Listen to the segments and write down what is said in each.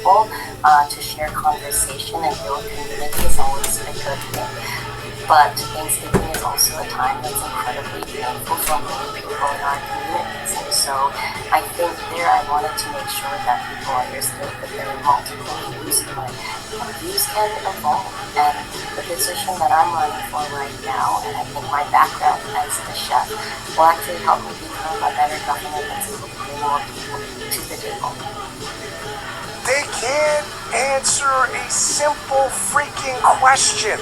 people to share conversation and build community is always a good thing. But Thanksgiving is also a time that's incredibly painful for many people in our communities. And so I think there I wanted to make sure that people understood that there are multiple views, but views can evolve. And the position that I'm running for right now, and I think my background as a chef, will actually help me become a better governor that's able to bring more people to the table. They can't answer a simple freaking question.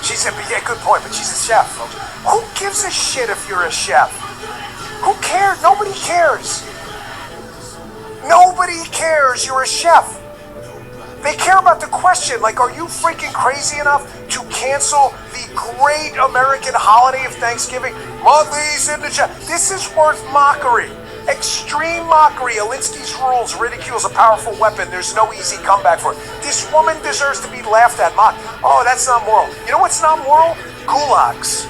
She said, but yeah, good point, but she's a chef, folks. Who gives a shit if you're a chef? Who cares? Nobody cares. Nobody cares you're a chef. They care about the question, like, are you freaking crazy enough to cancel the great American holiday of Thanksgiving? Monthly's in the chat. This is worth mockery. Extreme mockery. Alinsky's rules. Ridicule's a powerful weapon. There's no easy comeback for it. This woman deserves to be laughed at, mocked. Oh, that's not moral. You know what's not moral? Gulags,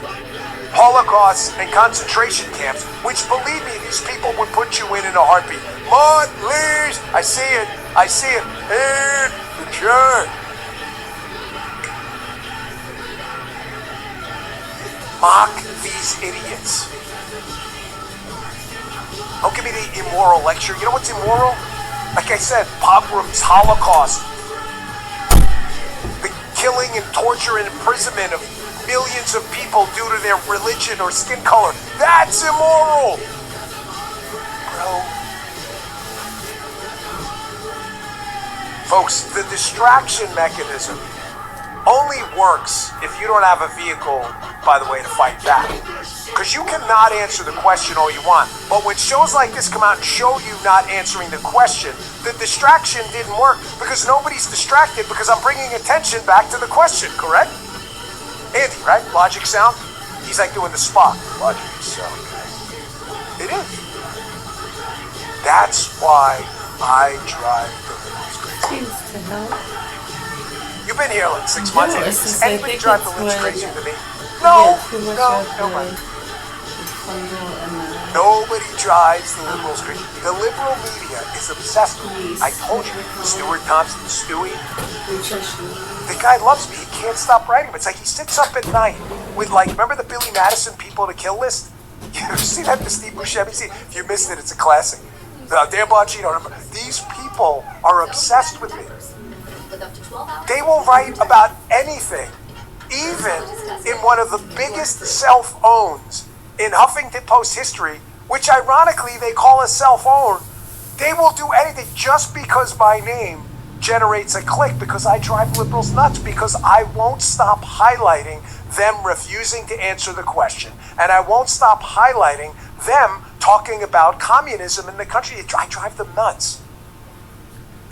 Holocausts, and concentration camps, which, believe me, these people would put you in a heartbeat. Monthly's. I see it. I see it. In the chat. Mock these idiots. Don't give me the immoral lecture. You know what's immoral? Like I said, pogroms, Holocaust, the killing and torture and imprisonment of millions of people due to their religion or skin color. That's immoral! Bro. Folks, the distraction mechanism only works if you don't have a vehicle, by the way, to fight back. Because you cannot answer the question all you want. But when shows like this come out and show you not answering the question, the distraction didn't work because nobody's distracted because I'm bringing attention back to the question, correct? Andy, right? Logic sound? He's like doing the Spock. Logic sound. It is. That's why I drive the liberals crazy. You've been here like 6 months. Does anybody drive the liberals crazier than me? No, nobody. Nobody drives the liberals crazy. The liberal media is obsessed with me. I told you, Stuart Thompson, Stewie. The guy loves me. He can't stop writing. It's like he sits up at night with, like, remember the Billy Madison people to kill list? You see that, the Steve Buscemi? See, if you missed it, it's a classic. Dan Bongino. These people are obsessed with me. They will write about anything, even in one of the biggest self-owns in Huffington Post history, which ironically they call a self-own. They will do anything just because my name generates a click, because I drive liberals nuts, because I won't stop highlighting them refusing to answer the question. And I won't stop highlighting them talking about communism in the country. I drive them nuts.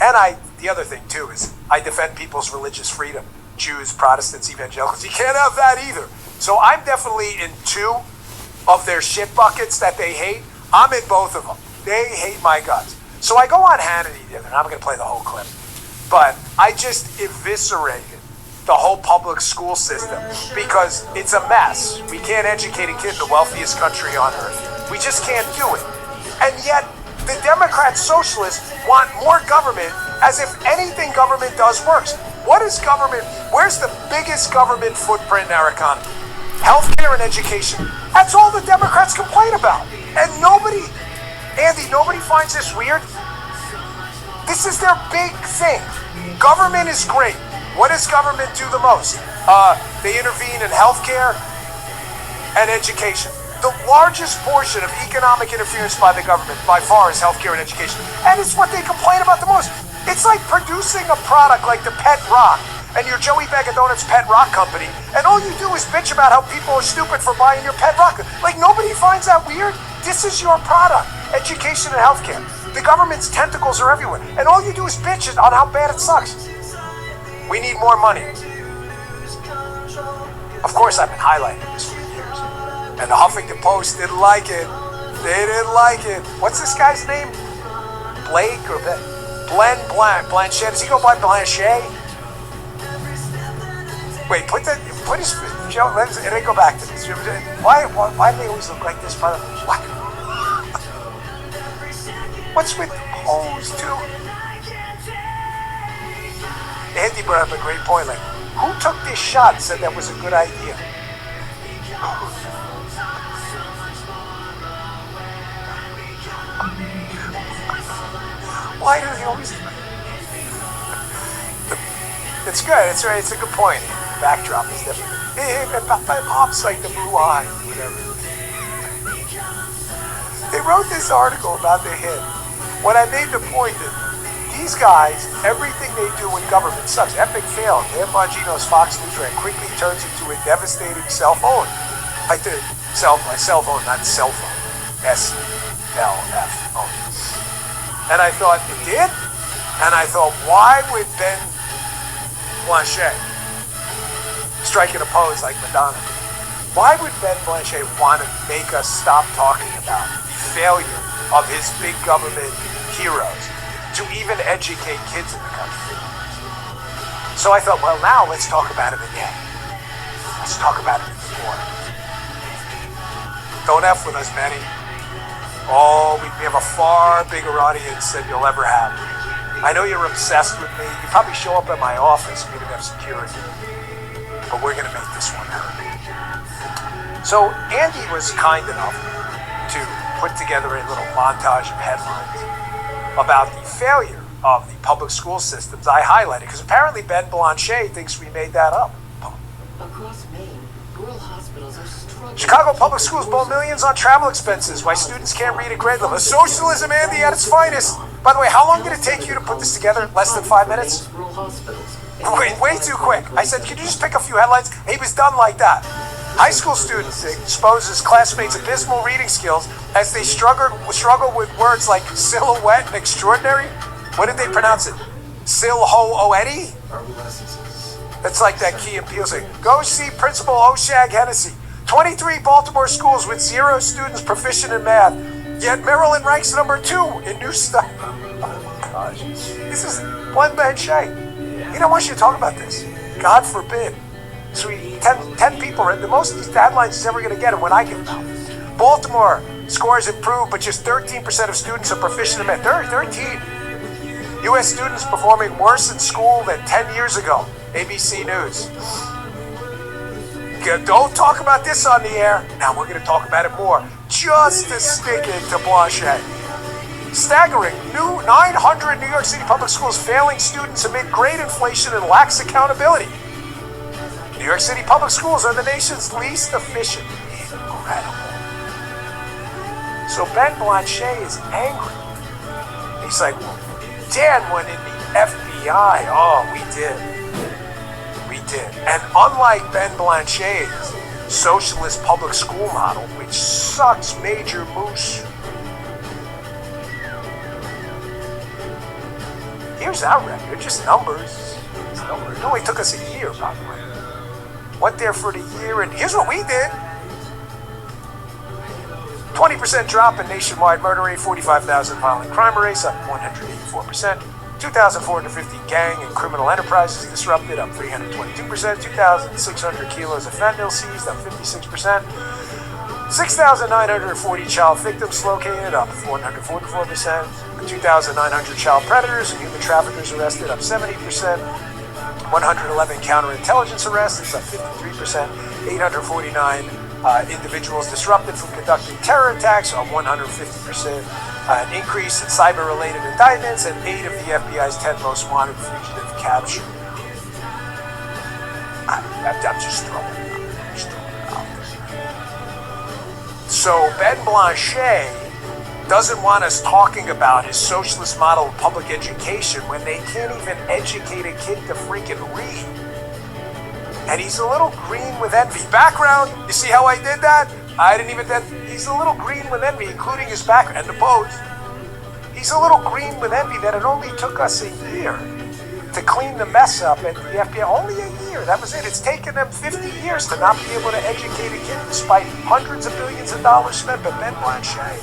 And the other thing too is I defend people's religious freedom. Jews, Protestants, evangelicals. You can't have that either. So I'm definitely in two of their shit buckets that they hate. I'm in both of them. They hate my guts. So I go on Hannity the other, and I'm going to play the whole clip. But I just eviscerated the whole public school system because it's a mess. We can't educate a kid in the wealthiest country on earth. We just can't do it. And yet, the Democrat socialists want more government as if anything government does works. What is government? Where's the biggest government footprint in our economy? Healthcare and education. That's all the Democrats complain about. And nobody, Andy, nobody finds this weird. This is their big thing. Government is great. What does government do the most? They intervene in healthcare and education. The largest portion of economic interference by the government, by far, is healthcare and education. And it's what they complain about the most. It's like producing a product like the Pet Rock and your Joey Bag of Donuts Pet Rock Company, and all you do is bitch about how people are stupid for buying your Pet Rock. Like, nobody finds that weird? This is your product, education and healthcare. The government's tentacles are everywhere, and all you do is bitch on how bad it sucks. We need more money. Of course, I've been highlighting this for years, and the Huffington Post didn't like it. They didn't like it. What's this guy's name? Blake or Blanchet? Does he go by Blanchet? Wait, put his, Joe, and then go back to this. Why do they always look like this, by the way? What? What's with the pose, too? Andy brought up a great point. Like, who took this shot and said that was a good idea? Why do they always? It's good. It's right. It's a good point. The backdrop is different. Hey, my mom's like the blue eye, whatever. They wrote this article about the hit. When I made the point that these guys, everything they do in government sucks. Epic fail. Dan Bongino's Fox News rant quickly turns into a devastating cell phone. My cell phone, not cell phone. SLF. And I thought, it did? And I thought, why would Ben Blanchet strike a pose like Madonna? Why would Ben Blanchet want to make us stop talking about the failure of his big government heroes to even educate kids in the country? So I thought, well, now let's talk about him again. Let's talk about him more. Don't F with us, Benny. Oh, we have a far bigger audience than you'll ever have. I know you're obsessed with me. You probably show up at my office. We didn't have security. But we're going to make this one hurt. So Andy was kind enough to put together a little montage of headlines about the failure of the public school systems I highlighted, because apparently Ben Blanchet thinks we made that up. Across Maine, rural hospitals are struggling. Chicago public schools blow millions on travel expenses. Why students can't read at grade level. Socialism, Andy, at its finest. By the way, how long did it take you to put this together? Less than 5 minutes? Rural hospitals. Way too quick. I said, could you just pick a few headlines? He was done like that. High school students exposes classmates' abysmal reading skills as they struggle with words like silhouette and extraordinary. What did they pronounce it? Silhouette? That's like that Key and Peele saying, go see Principal Oshag Hennessy. 23 Baltimore schools with 0 students proficient in math. Yet Maryland ranks number 2 in new study. Oh, gosh. This is Ben Blanchet. He don't want you to talk about this. God forbid. So 10 people read the most of these headlines he's ever going to get, and when I give them out. Baltimore scores improved, but just 13% of students are proficient in math. 13. U.S. students performing worse in school than 10 years ago. ABC News. Don't talk about this on the air. Now we're going to talk about it more. Just to stick it to Blanchet. Staggering. 900 New York City public schools failing students amid grade inflation and lax accountability. New York City public schools are the nation's least efficient. Incredible. So Ben Blanchet is angry. He's like, well, Dan went in the FBI. Oh, we did. And unlike Ben Blanchet's socialist public school model, which sucks major moose, here's our record, just numbers. It only took us a year, by the way. Went there for the year, and here's what we did. 20% drop in nationwide murder rate, 45,000 violent crime rates, up 184%. 2,450 gang and criminal enterprises disrupted, up 322%. 2,600 kilos of fentanyl seized, up 56%. 6,940 child victims located, up 144%. 2,900 child predators and human traffickers arrested, up 70%. 111 counterintelligence arrests, up 53%. 849 individuals disrupted from conducting terror attacks, up 150%. An increase in cyber-related indictments, and 8 of the FBI's 10 most wanted fugitive captured. I'm just throwing it out there. So Ben Blanchet doesn't want us talking about his socialist model of public education when they can't even educate a kid to freaking read. And he's a little green with envy. Background, you see how I did that? He's a little green with envy, including his background and the pose. He's a little green with envy that it only took us a year to clean the mess up at the FBI. Only a year, that was it. It's taken them 50 years to not be able to educate a kid despite hundreds of billions of dollars spent by Ben Blanchet.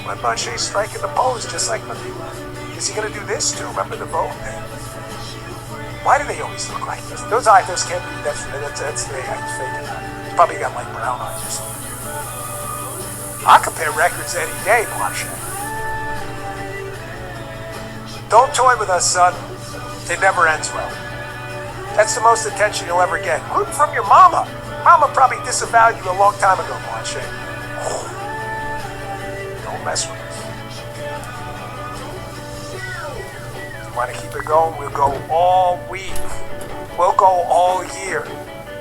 Ben Blanchet's striking the pose just like Madonna. Is he going to do this too? Remember the vote? Why do they always look like this? Those eyes, those can't be, that's the way he's faking that. He's probably got like brown eyes or something. I'll compare records any day, Blanchet. Don't toy with us, son. It never ends well. That's the most attention you'll ever get, including from your mama. Mama probably disavowed you a long time ago, Blanche. Don't mess with us. Want to keep it going? We'll go all week. We'll go all year.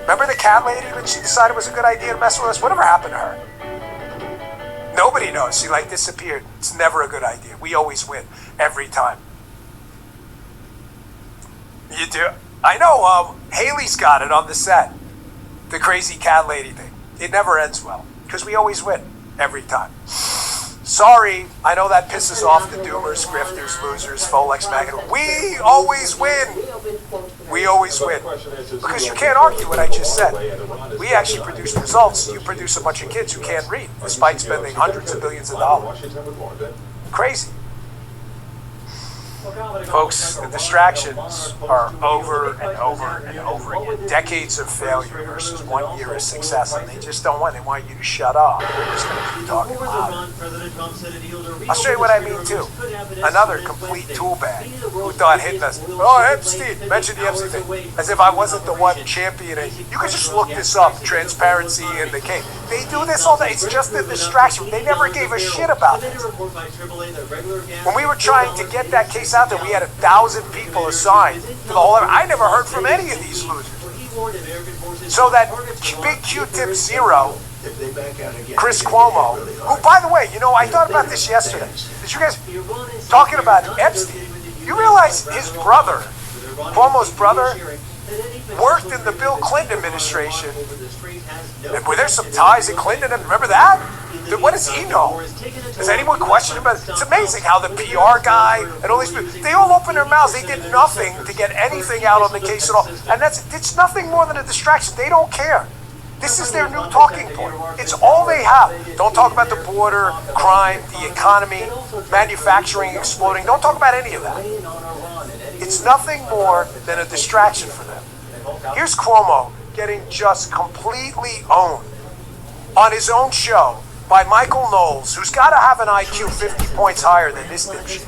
Remember the cat lady when she decided it was a good idea to mess with us? Whatever happened to her? Nobody knows. She disappeared. It's never a good idea. We always win every time. You do? I know. Haley's got it on the set. The crazy cat lady thing. It never ends well because we always win every time. Sorry, I know that pisses off the doomers, grifters, losers, Folex magnet. We always win. We always win. Because you can't argue what I just said. We actually produce results. You produce a bunch of kids who can't read, despite spending hundreds of billions of dollars. Crazy. Folks, the distractions are over and over and over again. Decades of failure versus 1 year of success, and they just don't want. They want you to shut up. They're just going to keep talking loud. I'll show you what I mean too. Another complete tool bag who thought hitting us. Oh, Epstein, mentioned the Epstein thing, as if I wasn't the one championing. You can just look this up. Transparency in the case. They do this all day. It's just a distraction. They never gave a shit about this. When we were trying to get that case out there, we had 1,000 people assigned to the whole. I never heard from any of these losers. So that big Q-tip zero, Chris Cuomo, who, by the way, I thought about this yesterday. Did you guys talking about Epstein? You realize his brother, Cuomo's brother, worked in the Bill Clinton administration, and were there some ties in Clinton? Remember that? What does he know? Does anyone question about it? It's amazing how the PR guy and all these people, they all opened their mouths. They did nothing to get anything out on the case at all. And it's nothing more than a distraction. They don't care. This is their new talking point. It's all they have. Don't talk about the border, crime, the economy, manufacturing exploding. Don't talk about any of that. It's nothing more than a distraction for them. Here's Cuomo getting just completely owned on his own show by Michael Knowles, who's got to have an IQ 50 points higher than this dipshit.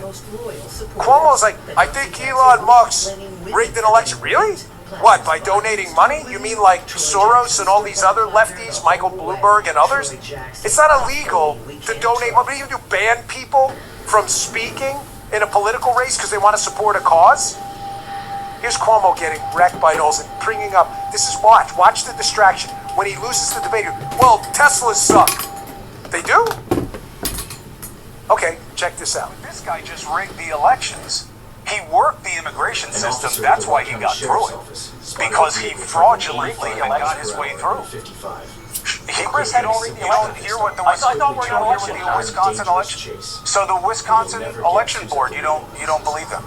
Cuomo's like, I think Elon Musk rigged an election. Really? What, by donating money? You mean like Soros and all these other lefties, Michael Bloomberg and others? It's not illegal to donate money. But you do ban people from speaking in a political race because they want to support a cause? Here's Cuomo getting wrecked by Knowles and bringing up, this is watch the distraction. When he loses the debate, well, Teslas suck. They do? Okay, check this out. This guy just rigged the elections. He worked the immigration system. That's why he got through it. Because he fraudulently got his way through. Chris had already hear what the I thought we're going to hear what the Wisconsin election. So the Wisconsin election board, you don't believe them?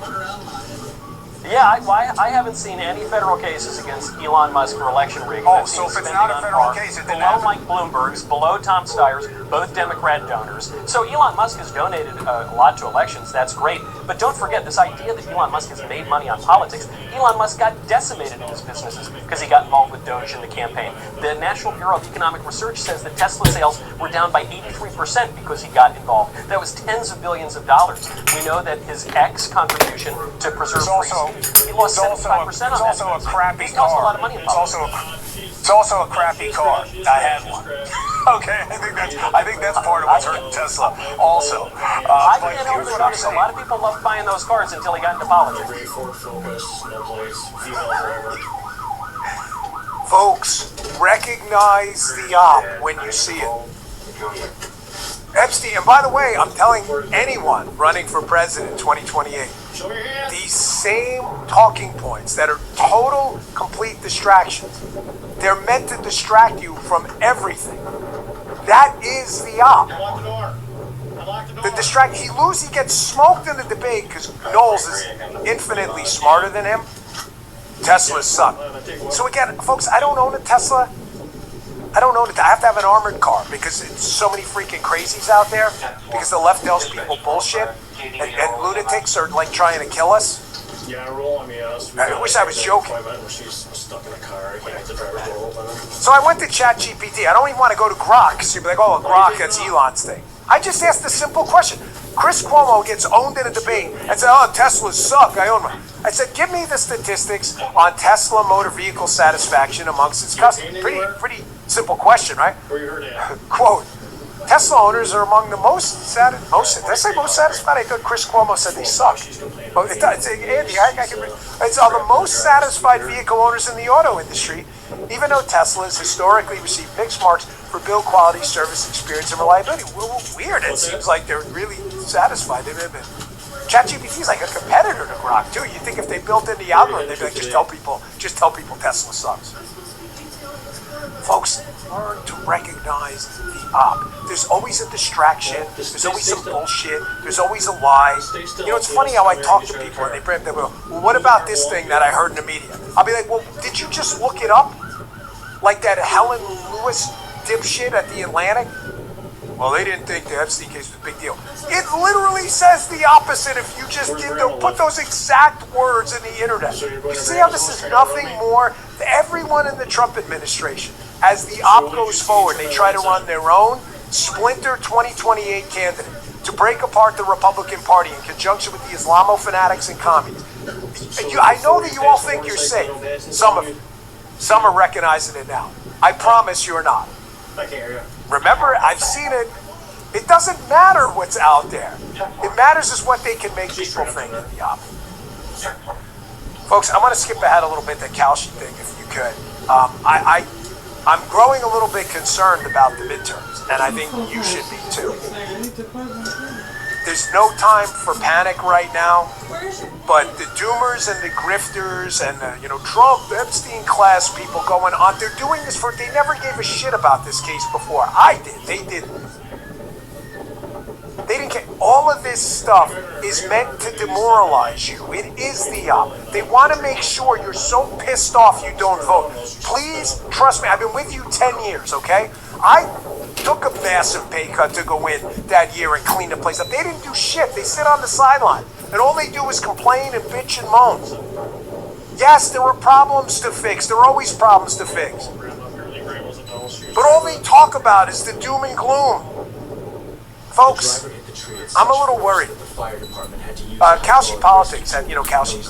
Yeah, I haven't seen any federal cases against Elon Musk for election rigging. Oh, so if it's not a federal case, it didn't below happen. Mike Bloomberg's, below Tom Steyer's, both Democrat donors. So Elon Musk has donated a lot to elections. That's great. But don't forget this idea that Elon Musk has made money on politics. Elon Musk got decimated in his businesses because he got involved with Doge in the campaign. The National Bureau of Economic Research says that Tesla sales were down by 83% because he got involved. That was tens of billions of dollars. We know that his ex contribution to preserve free speech, he lost 75% on that. It's also a crappy He's lost car. a lot of money in politics. It's also a crappy car. I had one. Okay, I think that's part of what's hurting Tesla. Also, I can't help but notice a lot of people loved buying those cars until he got into politics. folks, recognize the op when you see it. Epstein, and by the way, I'm telling anyone running for president in 2028, these same talking points that are total, complete distractions, they're meant to distract you from everything. That is the op. The distract, he gets smoked in the debate because Knowles is infinitely smarter than him. Teslas suck. So again, folks, I don't own a Tesla. I don't know that I have to have an armored car because it's so many freaking crazies out there because the left tells people bullshit and lunatics are like trying to kill us. Yeah, roll me. I wish I was joking. She's stuck in a car. I can't get the driver door open. So I went to ChatGPT. I don't even want to go to Grok because you'd be like, oh, Grok, that's Elon's thing. I just asked a simple question. Chris Cuomo gets owned in a debate and said, oh, Teslas suck, I own one. I said, give me the statistics on Tesla motor vehicle satisfaction amongst its customers. Pretty simple question, right? Where you heard that? Quote, Tesla owners are among the most satisfied. Did I say most satisfied? I thought Chris Cuomo said they suck. Oh, Andy, it's are the most satisfied vehicle owners in the auto industry, even though Teslas historically received mixed marks for build quality, service experience, and reliability. Well, weird. It seems like they're really satisfied. ChatGPT is like a competitor to Grok too. You think if they built in the algorithm, they'd be like, just tell people Tesla sucks. Folks, learn to recognize the op. There's always a distraction. There's always some bullshit. There's always a lie. You know, it's funny how I talk to people and they go, well, what about this thing that I heard in the media? I'll be like, well, did you just look it up? Like that Helen Lewis dipshit at the Atlantic? Well, they didn't think the Epstein case was a big deal. It literally says the opposite if you just put those exact words in the internet. You see how this is nothing more to everyone in the Trump administration. As the op goes forward, they try to run their own splinter 2028 candidate to break apart the Republican Party in conjunction with the Islamo-fanatics and commies. I know that you all think you're safe. Some of you. Some are recognizing it now. I promise you're not. I can't hear you. Remember, I've seen it. It doesn't matter what's out there. It matters is what they can make people think in the op. Folks, I'm going to skip ahead a little bit, the Kalshi thing, if you could. I'm growing a little bit concerned about the midterms, and I think you should be too. There's no time for panic right now, but the doomers and the grifters and the, Trump, Epstein class people going on, they're doing this they never gave a shit about this case before. I did. They didn't. They didn't care. All of this stuff is meant to demoralize you. It is the op. They want to make sure you're so pissed off you don't vote. Please trust me. I've been with you 10 years, okay? I took a massive pay cut to go in that year and clean the place up. They didn't do shit. They sit on the sideline. And all they do is complain and bitch and moan. Yes, there were problems to fix. There are always problems to fix. But all they talk about is the doom and gloom. Folks, I'm a little worried. Kalshi Politics, Kalshi,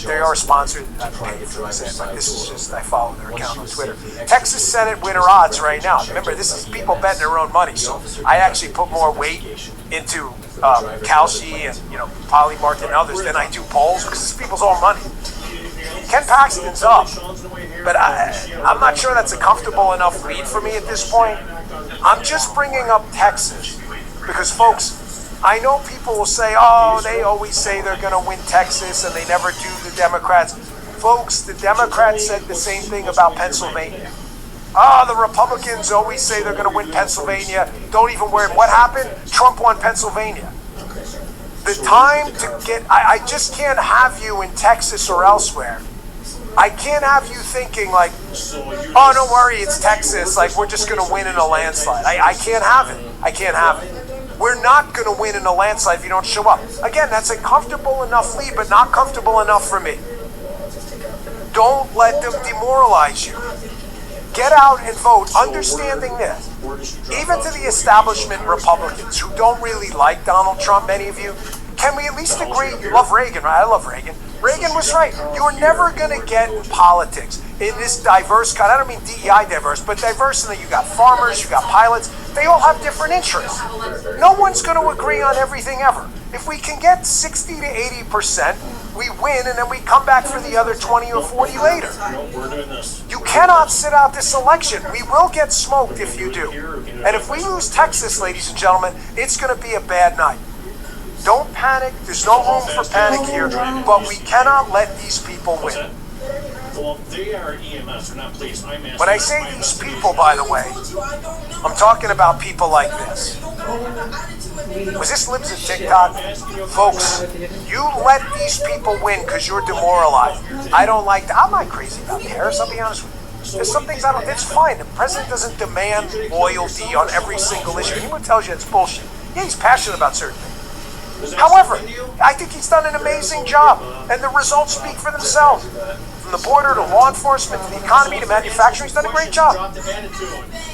they are sponsored. I'm paid for this, but this is just, I follow their account on Twitter. Texas Senate winner odds right now. Remember, this is people betting their own money, so I actually put more weight into Kalshi and, Polymart and others than I do polls, because it's people's own money. Ken Paxton's up, but I'm not sure that's a comfortable enough lead for me at this point. I'm just bringing up Texas because, folks, I know people will say, oh, they always say they're going to win Texas and they never do the Democrats. Folks, the Democrats said the same thing about Pennsylvania. The Republicans always say they're going to win Pennsylvania. Don't even worry. What happened? Trump won Pennsylvania. The time to get, I just can't have you in Texas or elsewhere. I can't have you thinking like, oh, don't worry, it's Texas. Like, we're just going to win in a landslide. I can't have it. I can't have it. We're not going to win in a landslide if you don't show up. Again, that's a comfortable enough lead, but not comfortable enough for me. Don't let them demoralize you. Get out and vote, understanding this. Even to the establishment Republicans who don't really like Donald Trump, many of you, can we at least agree? You love Reagan, right? I love Reagan. Reagan was right. You're never going to get in politics in this diverse kind. I don't mean DEI diverse, but diverse in that you got farmers, you got pilots. They all have different interests. No one's going to agree on everything ever. If we can get 60 to 80%, we win, and then we come back for the other 20 or 40 later. You cannot sit out this election. We will get smoked if you do. And if we lose Texas, ladies and gentlemen, it's going to be a bad night. Don't panic. There's no room for panic here, but we cannot let these people win. Well, they are EMS, they're not police. When I say these people, by the way, I'm talking about people like this. Was this Libs of TikTok? Folks, you let these people win because you're demoralized. I don't like that. I'm not crazy about Harris, I'll be honest with you. There's some things I don't, it's fine. The president doesn't demand loyalty on every single issue. Anyone tells you it's bullshit. Yeah, he's passionate about certain things. However, I think he's done an amazing job, and the results speak for themselves. From the border to law enforcement to the economy to manufacturing, he's done a great job.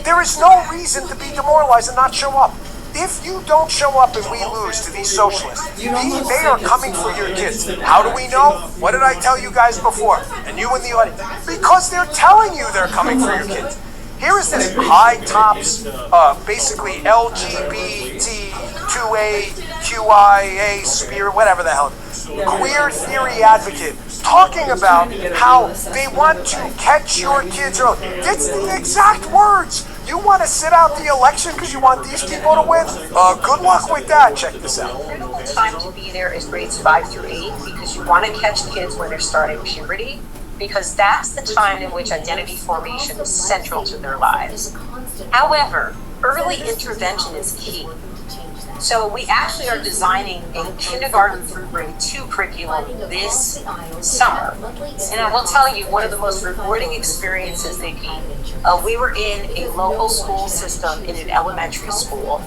There is no reason to be demoralized and not show up. If you don't show up and we lose to these socialists, they are coming for your kids. How do we know? What did I tell you guys before? And you in the audience. Because they're telling you they're coming for your kids. Here is this high tops, basically LGBTQIA spirit, whatever the hell, queer theory advocate, talking about how they want to catch your kids early. It's the exact words. You want to sit out the election because you want these people to win? Good luck with that. Check this out. The critical time to be there is grades 5 through 8 because you want to catch kids when they're starting puberty, because that's the time in which identity formation is central to their lives. However, early intervention is key. So we actually are designing a kindergarten through grade 2 curriculum this summer. And I will tell you, one of the most rewarding experiences they gained, we were in a local school system in an elementary school,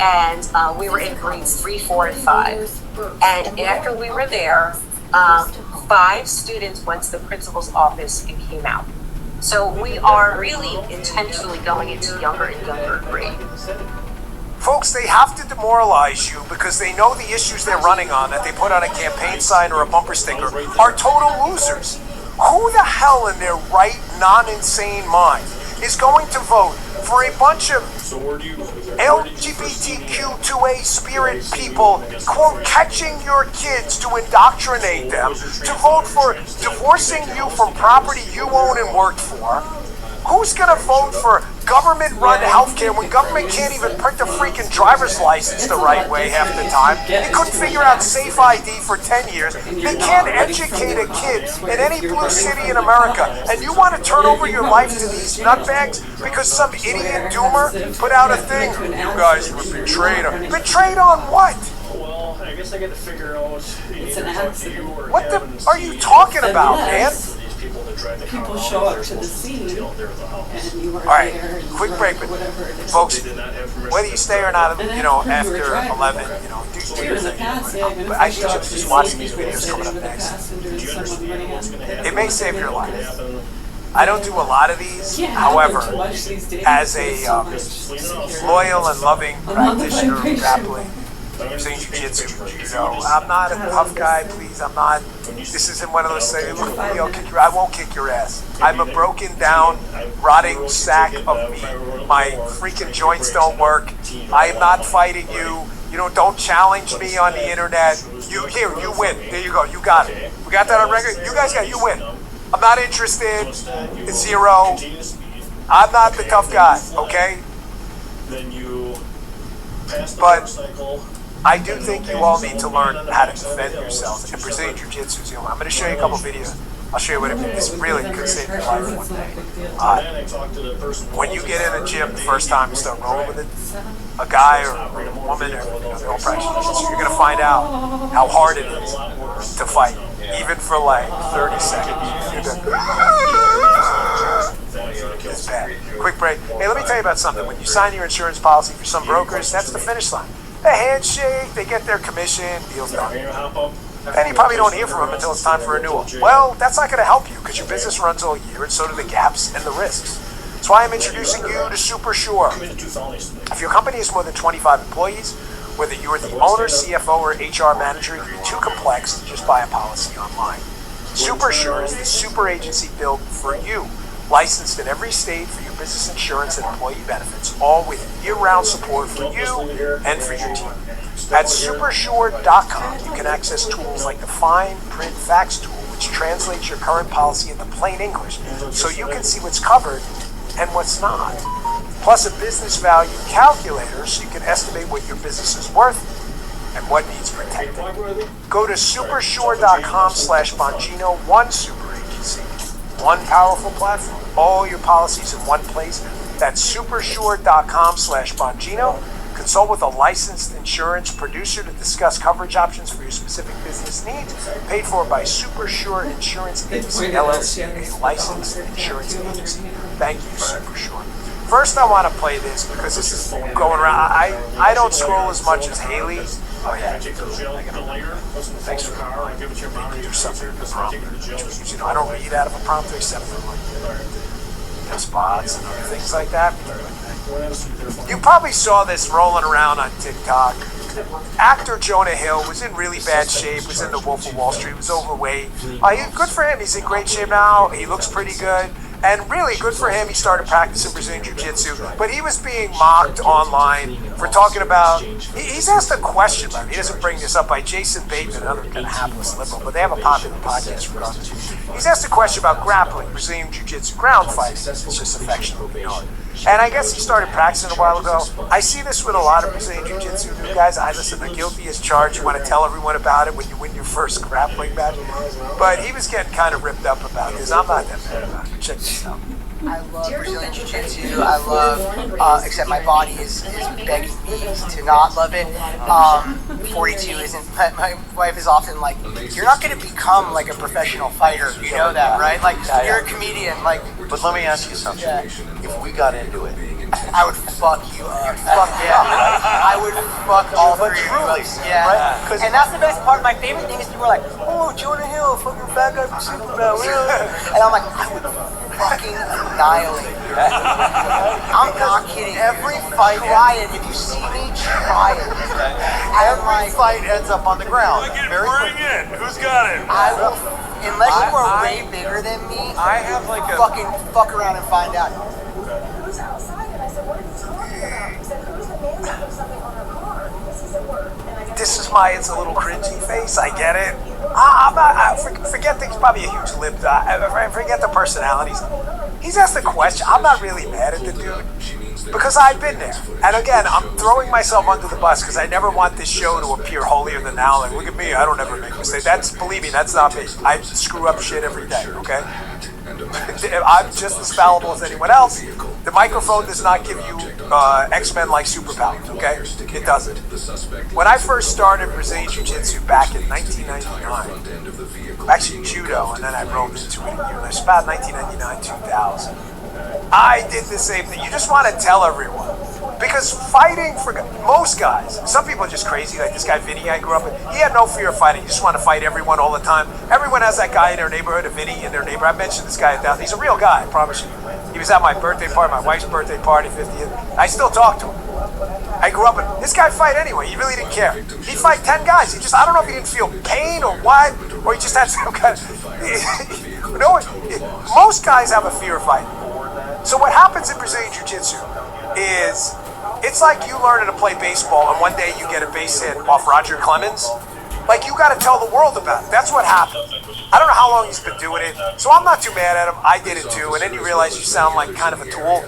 and we were in grades 3, 4, and 5. And after we were there, 5 students went to the principal's office and came out. So we are really intentionally going into younger and younger grades. Folks, they have to demoralize you because they know the issues they're running on that they put on a campaign sign or a bumper sticker are total losers. Who the hell in their right, non-insane mind is going to vote for a bunch of LGBTQ2A spirit people, quote, catching your kids to indoctrinate them, to vote for divorcing you from property you own and worked for? Who's going to vote for government-run healthcare when government can't even print a freaking driver's license the right way half the time? They couldn't figure out Safe ID for 10 years. They can't educate a kid in any blue city in America. And you want to turn over your life to these nutbags because some idiot doomer put out a thing? You guys were betrayed. Betrayed on what? Well, I guess I got to figure out. What the are you talking about, man? People show up to the scene, and you are Alright, there. And quick you break, are whatever it is. folks. Whether you stay or not, you know, after 11, you know, do your In the thing. past, yeah, But I should just watch these videos coming up with the next. passengers, someone running out. It may save your life. I don't do a lot of these, Yeah, however, to watch these days, as there's a so much security. loyal and loving practitioner of vibration. grappling, saying jiu-jitsu, judo, I'm not a tough guy, please, I'm not, this isn't one of those things, look at me, I won't kick your ass. I'm a broken down, rotting sack of meat. My freaking joints don't work. I am not fighting you. You know, don't challenge me on the internet. You win. There you go, you got it. We got that on record? You guys got it, you win. I'm not interested. It's 0. I'm not the tough guy, okay? But I do think you all need to learn how to defend yourselves. And Brazilian Jiu-Jitsu is, I'm going to show you a couple videos. I'll show you what it means. This really could save your life one day. When you get in a gym the first time you start rolling with it, a guy or a woman or their own practitioner, you're going to find out how hard it is to fight, even for like 30 seconds. It's bad. Quick break. Hey, let me tell you about something. When you sign your insurance policy for some brokers, that's the finish line. A handshake, they get their commission, deal's done. Then you probably don't hear from them until it's time for renewal. Well, that's not going to help you because your business runs all year and so do the gaps and the risks. That's why I'm introducing you to Super Sure. If your company has more than 25 employees, whether you're the owner, CFO, or HR manager, it can be too complex to just buy a policy online. Super Sure is the super agency built for you, licensed in every state for your business insurance and employee benefits, all with year-round support for you and for your team. At supersure.com, you can access tools like the Fine Print Facts tool, which translates your current policy into plain English, so you can see what's covered and what's not. Plus a business value calculator, so you can estimate what your business is worth and what needs protected. Go to supersure.com/Bongino, one super agency, one powerful platform, all your policies in one place. That's supersure.com/Bongino. Consult with a licensed insurance producer to discuss coverage options for your specific business needs. Paid for by Super Sure Insurance Agency, LLC, a licensed insurance agency. Thank you, Super Sure. First, I want to play this because this is going around. I don't scroll as much as Haley. Oh yeah. Thanks for do something with the prompter. I don't read out of a prompter except for like Tokyo spots and other things like that. You probably saw this rolling around on TikTok. Actor Jonah Hill was in really bad shape, was in The Wolf of Wall Street, was overweight. Good for him, he's in great shape now, he looks pretty good. And really, good for him, he started practicing Brazilian Jiu-Jitsu. But he was being mocked online for talking about... He's asked a question, but he doesn't bring this up, by Jason Bateman, another kind of hapless liberal, but they have a popular podcast regardless. He's asked a question about grappling, Brazilian Jiu-Jitsu, ground fighting. It's just affectionately known. And I guess he started practicing a while ago. I see this with a lot of Brazilian Jiu-Jitsu guys. Listen, they're guilty as charged. You want to tell everyone about it when you win your first grappling match. But he was getting kind of ripped up about this. I'm not that mad about it. Check this out. I love Brazilian Jiu-Jitsu. I love, except my body is begging me to not love it. 42 isn't, my wife is often like, you're not going to become like a professional fighter. You know that, right? Like, you're a comedian. Like, but let me ask you something. Yeah. If we got into it, I would fuck you up. Fuck yeah. I would fuck all three of you. Yeah. Right? And that's the best part. My favorite thing is people are like, oh, Jonah Hill, fucking fat guy from Superman. And I'm like, I would fucking annihilate you. I'm not kidding. every fight, Try it. If you see me, try it. every fight ends up on the ground. Very quickly. Who's got it? I will, unless you are way bigger than me, I have like a... fucking fuck around and find out. Who's outside? And I said, what are you talking about? He said, who's the man that put something on her car? Because he said, work. And I got This is my, it's a little cringy face, I get it. Forget things, probably a huge lip. Forget the personalities. He's asked a question. I'm not really mad at the dude because I've been there. And again, I'm throwing myself under the bus because I never want this show to appear holier than thou. Like, look at me, I don't ever make mistakes. Believe me, that's not me. I screw up shit every day, okay? I'm just as fallible as anyone else. The microphone does not give you X-Men-like superpowers, okay? It doesn't. When I first started Brazilian Jiu-Jitsu back in 1999, actually judo, and then I rolled into it a year later. It's about 1999, 2000. I did the same thing. You just want to tell everyone. Because fighting for most guys, some people are just crazy, like this guy Vinny I grew up with, he had no fear of fighting. He just wanted to fight everyone all the time. Everyone has that guy in their neighborhood, a Vinny in their neighborhood. I mentioned this guy, he's a real guy, I promise you. He was at my birthday party, my wife's birthday party, 50th. I still talk to him. I grew up with, this guy fight anyway, he really didn't care. He'd fight 10 guys, I don't know if he didn't feel pain or what, or he just had some kind of, most guys have a fear of fighting. So what happens in Brazilian Jiu-Jitsu is, it's like you learning to play baseball and one day you get a base hit off Roger Clemens. Like, you got to tell the world about it. That's what happened. I don't know how long he's been doing it, so I'm not too mad at him. I did it too, and then you realize you sound like kind of a tool.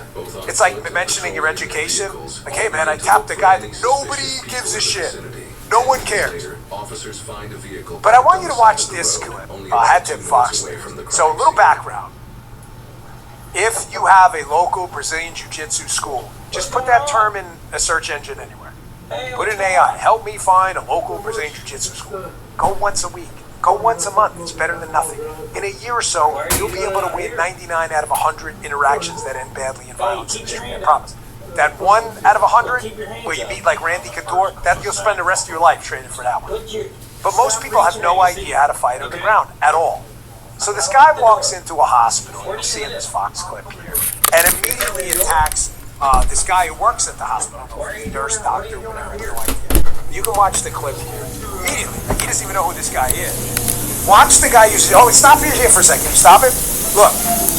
It's like mentioning your education. Like, hey man, I tapped a guy that nobody gives a shit. No one cares. But I want you to watch this clip. I had Tim Fox there. So a little background. If you have a local Brazilian Jiu-Jitsu school, just put that term in a search engine anywhere. Put in AI, help me find a local Brazilian Jiu-Jitsu school. Go once a week. Go once a month. It's better than nothing. In a year or so, you'll be able to win 99 out of 100 interactions that end badly in violence in the street, I promise. That 1 out of 100, where you meet like Randy Couture, that you'll spend the rest of your life training for that one. But most people have no idea how to fight on the ground at all. So this guy walks into a hospital, you'll see in this Fox clip here, and immediately attacks this guy who works at the hospital, nurse, doctor, whatever, I have no idea. You can watch the clip here. Immediately, he doesn't even know who this guy is. Watch the guy use, stop here for a second, stop it. Look,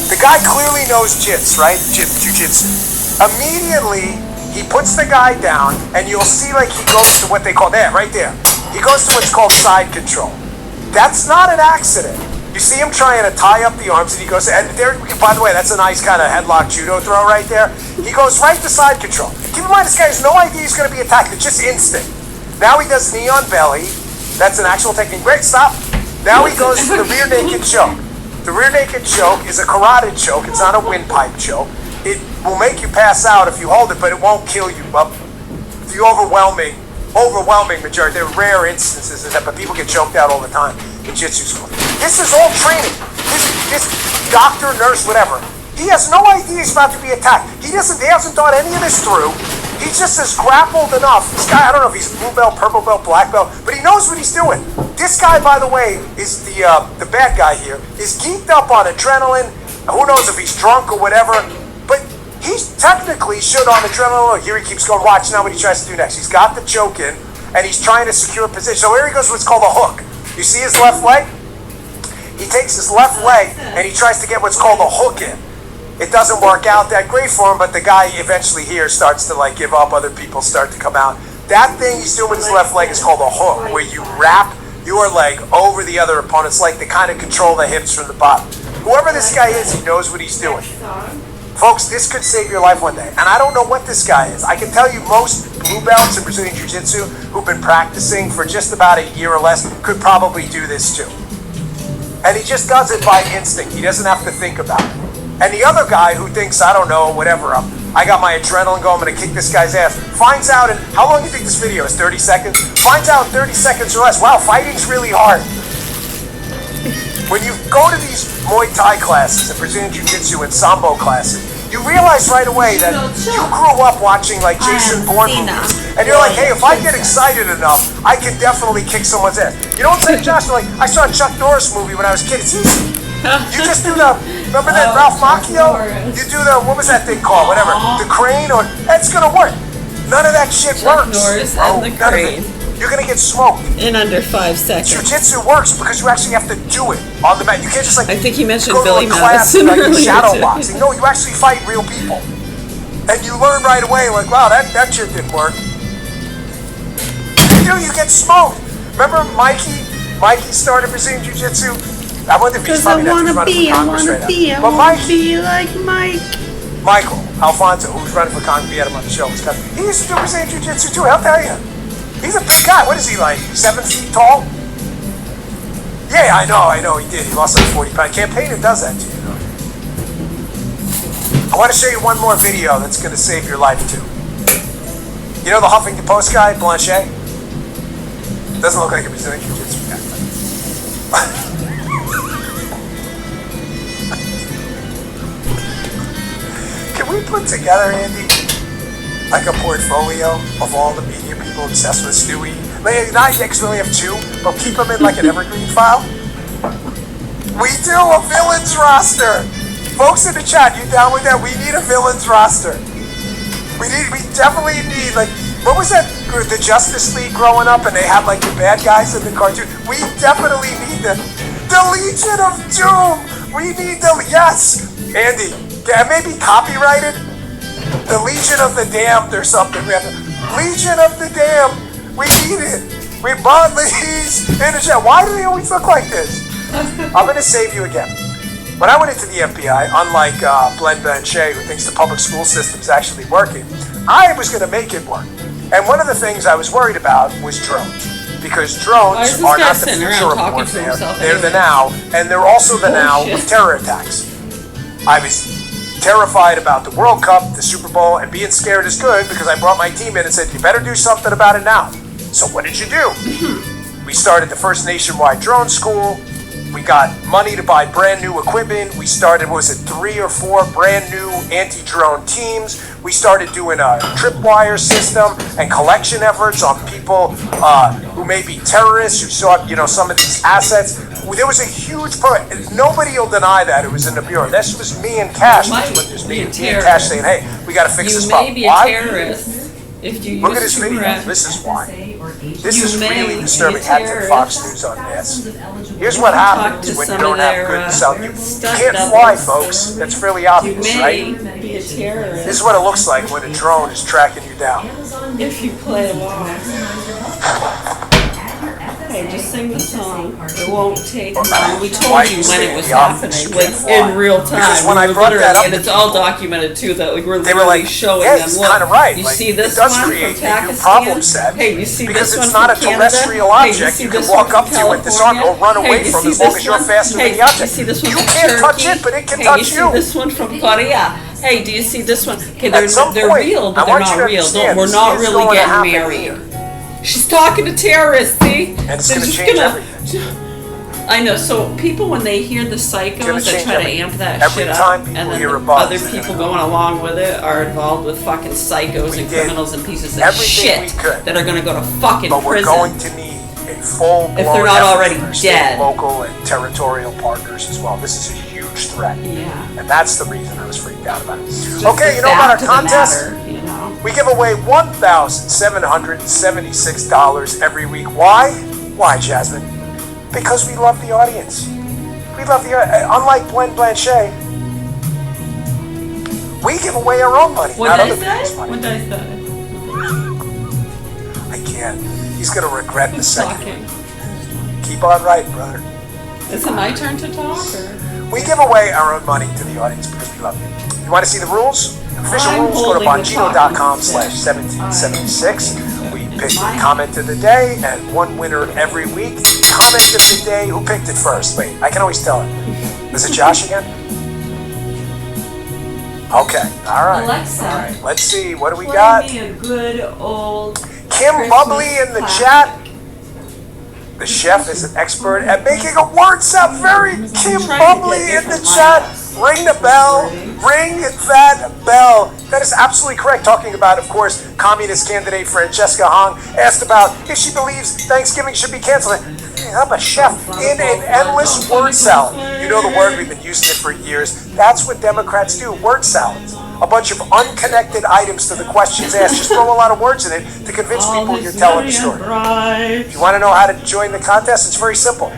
the guy clearly knows jits, right? Jiu-jitsu. Immediately, he puts the guy down, and you'll see like he goes to what they call, there, right there. He goes to what's called side control. That's not an accident. You see him trying to tie up the arms, and he goes, and there, by the way, that's a nice kind of headlock judo throw right there. He goes right to side control. Keep in mind, this guy has no idea he's going to be attacked. It's just instinct. Now he does knee on belly. That's an actual technique. Great, stop. Now he goes to the rear naked choke. The rear naked choke is a carotid choke. It's not a windpipe choke. It will make you pass out if you hold it, but it won't kill you. Well, the overwhelming majority, there are rare instances of that, but people get choked out all the time in jiu-jitsu school. This is all training. This doctor, nurse, whatever, he has no idea he's about to be attacked. He hasn't thought any of this through. He just is grappled enough. This guy, I don't know if he's blue belt, purple belt, black belt, but he knows what he's doing. This guy, by the way, is the bad guy here, is geeked up on adrenaline. Who knows if he's drunk or whatever, but he technically should on adrenaline. Here he keeps going. Watch now what he tries to do next. He's got the choke in, and he's trying to secure position. So here he goes what's called a hook. You see his left leg? He takes his left leg, and he tries to get what's called a hook in. It doesn't work out that great for him, but the guy eventually here starts to like give up. Other people start to come out. That thing he's doing with his left leg is called a hook, where you wrap your leg over the other opponent's leg to kind of control the hips from the bottom. Whoever this guy is, he knows what he's doing. Folks, this could save your life one day. And I don't know what this guy is. I can tell you most blue belts in Brazilian Jiu-Jitsu who've been practicing for just about a year or less could probably do this too. And he just does it by instinct. He doesn't have to think about it. And the other guy who thinks, I don't know, whatever, I got my adrenaline going, I'm going to kick this guy's ass, finds out in, how long do you think this video is, 30 seconds? Finds out in 30 seconds or less, wow, fighting's really hard. When you go to these Muay Thai classes and Brazilian Jiu-Jitsu and Sambo classes, you realize right away that you grew up watching like Jason Bourne movies. And you're like, hey, if I get excited enough, I can definitely kick someone's ass. You know what I'm saying, Josh? Like, I saw a Chuck Norris movie when I was a kid. It's easy. You just do the, remember that Ralph Macchio? You do the, what was that thing called? Whatever. The crane, or, it's going to work. None of that shit Chuck works. Norris bro. and the None crane. of it. You're going to get smoked. In under 5 seconds. Jiu-Jitsu works because you actually have to do it on the mat. You can't just like I think he mentioned go Billy to a class Madison like in earlier, shadow too. boxing. No, you actually fight real people. And you learn right away, like, wow, that shit didn't work. You get smoked. Remember Mikey? Mikey started Brazilian Jiu-Jitsu. I wonder if he's probably not running for Congress right now. But Mikey, like Mike. Michael Alfonso, who's running for Congress, we had him on the show. He used to do Brazilian Jiu-Jitsu too, I'll tell you. He's a big guy. What is he, like 7 feet tall? Yeah, I know, he did. He lost like 40 pounds. Campaigner does that to you, know. I want to show you one more video that's going to save your life too. You know the Huffington Post guy, Blanchet? Doesn't look like a Brazilian Jiu-Jitsu guy. Can we put together, Andy, like a portfolio of all the media people obsessed with Stewie? Like, not yet, because we only have 2, but keep them in like an evergreen file. We do a villains roster. Folks in the chat, you down with that? We need a villains roster. We definitely need, like, what was that, the Justice League growing up and they had like the bad guys in the cartoon? We definitely need them. The Legion of Doom. We need the, yes. Andy, maybe copyrighted? The Legion of the Damned or something. We have the Legion of the Damned. We need it. We bought these in the chat. Why do they always look like this? I'm going to save you again. When I went into the FBI, unlike Glenn Blanchet, who thinks the public school system's actually working, I was going to make it work. And one of the things I was worried about was drones. Because drones are not the future of warfare. They're the now, and they're also the now of terror attacks. I was terrified about the World Cup, the Super Bowl, and being scared is good because I brought my team in and said, you better do something about it now. So what did you do? We started the first nationwide drone school. We got money to buy brand new equipment. We started, 3 or 4 brand new anti-drone teams. We started doing a tripwire system and collection efforts on people who may be terrorists, who saw, some of these assets. There was a huge program. Nobody will deny that it was in the Bureau. This was me and Cash. Me and Cash saying, hey, we got to fix this problem. You may be a terrorist if you Look at use this video. Tourette's. This is why. This is really disturbing. Having Fox News on this. Here's what happens when you don't have good sound. You can't fly, folks. That's fairly obvious, right? Be a terrorist This is what it looks like when a drone is tracking you down. if you play along. Hey, just sing the song. It won't take long. We told you when it was happening, like in real time. Because when I We were brought that literally, up and to it's all people, documented too. That like we're they were literally like, showing yeah, them. it's Look, kind of right. you Like, see this it does one from create a new Pakistan? problem set. Hey, you see Because this one it's not from a terrestrial Canada? object Hey, you see can this walk one up from to with this arm or run away Hey, you from see as long this as you're one? faster Hey, than the object. You see this one You from can't touch Turkey? it, but it can Hey, touch you you. see this one from Korea? Hey, do you see this one? Okay, At some they're point, real, I but they're want you not to real. understand, We're this not is really going to getting happen married. here. She's talking to terrorists, see? And it's They're going to just change gonna- everything. I know, so people when they hear the psychos gonna that change try to everything. amp that Every shit up, time and people then hear a the buzz, other they're people gonna- going along with it are involved with fucking psychos We and did criminals and pieces of everything we shit could. that are gonna go to fucking But we're prison. going to need a full-blown If they're not effort already from our state, dead. local, and territorial partners as well. This is a huge huge threat. Yeah. And that's the reason I was freaked out about it. Just Okay, the you know about our fact of the contest? matter, you know. We give away $1,776 every week. Why? Why, Jasmine? Because we love the audience. We love the unlike Glenn Blanchet, we give away our own money, What not did I other people's say? money. What did I say? I can't. He's gonna regret the Who's second. talking? Keep on writing, brother. Is it my turn to talk, or? We give away our own money to the audience because we love you. You want to see the rules? Official I'm rules, go to holding the bongino.com/1776. We pick the comment of the day and one winner every week. Comment of the day, who picked it first? Wait, I can always tell it. Is it Josh again? Okay, all right. Alexa. All right. Let's see, what do we Play got? me a good old Kim Christmas Bubbly in the classic. chat. The chef is an expert at making a word sound very Kim trying to Bubbly get in the different chat. lineups. Ring the bell. Ring that bell. That is absolutely correct. Talking about, of course, communist candidate Francesca Hong asked about if she believes Thanksgiving should be canceled. I'm a chef in an endless word salad. You know the word, we've been using it for years. That's what Democrats do, word salads. A bunch of unconnected items to the questions asked. Just throw a lot of words in it to convince people you're telling the story. If you want to know how to join the contest, it's very simple.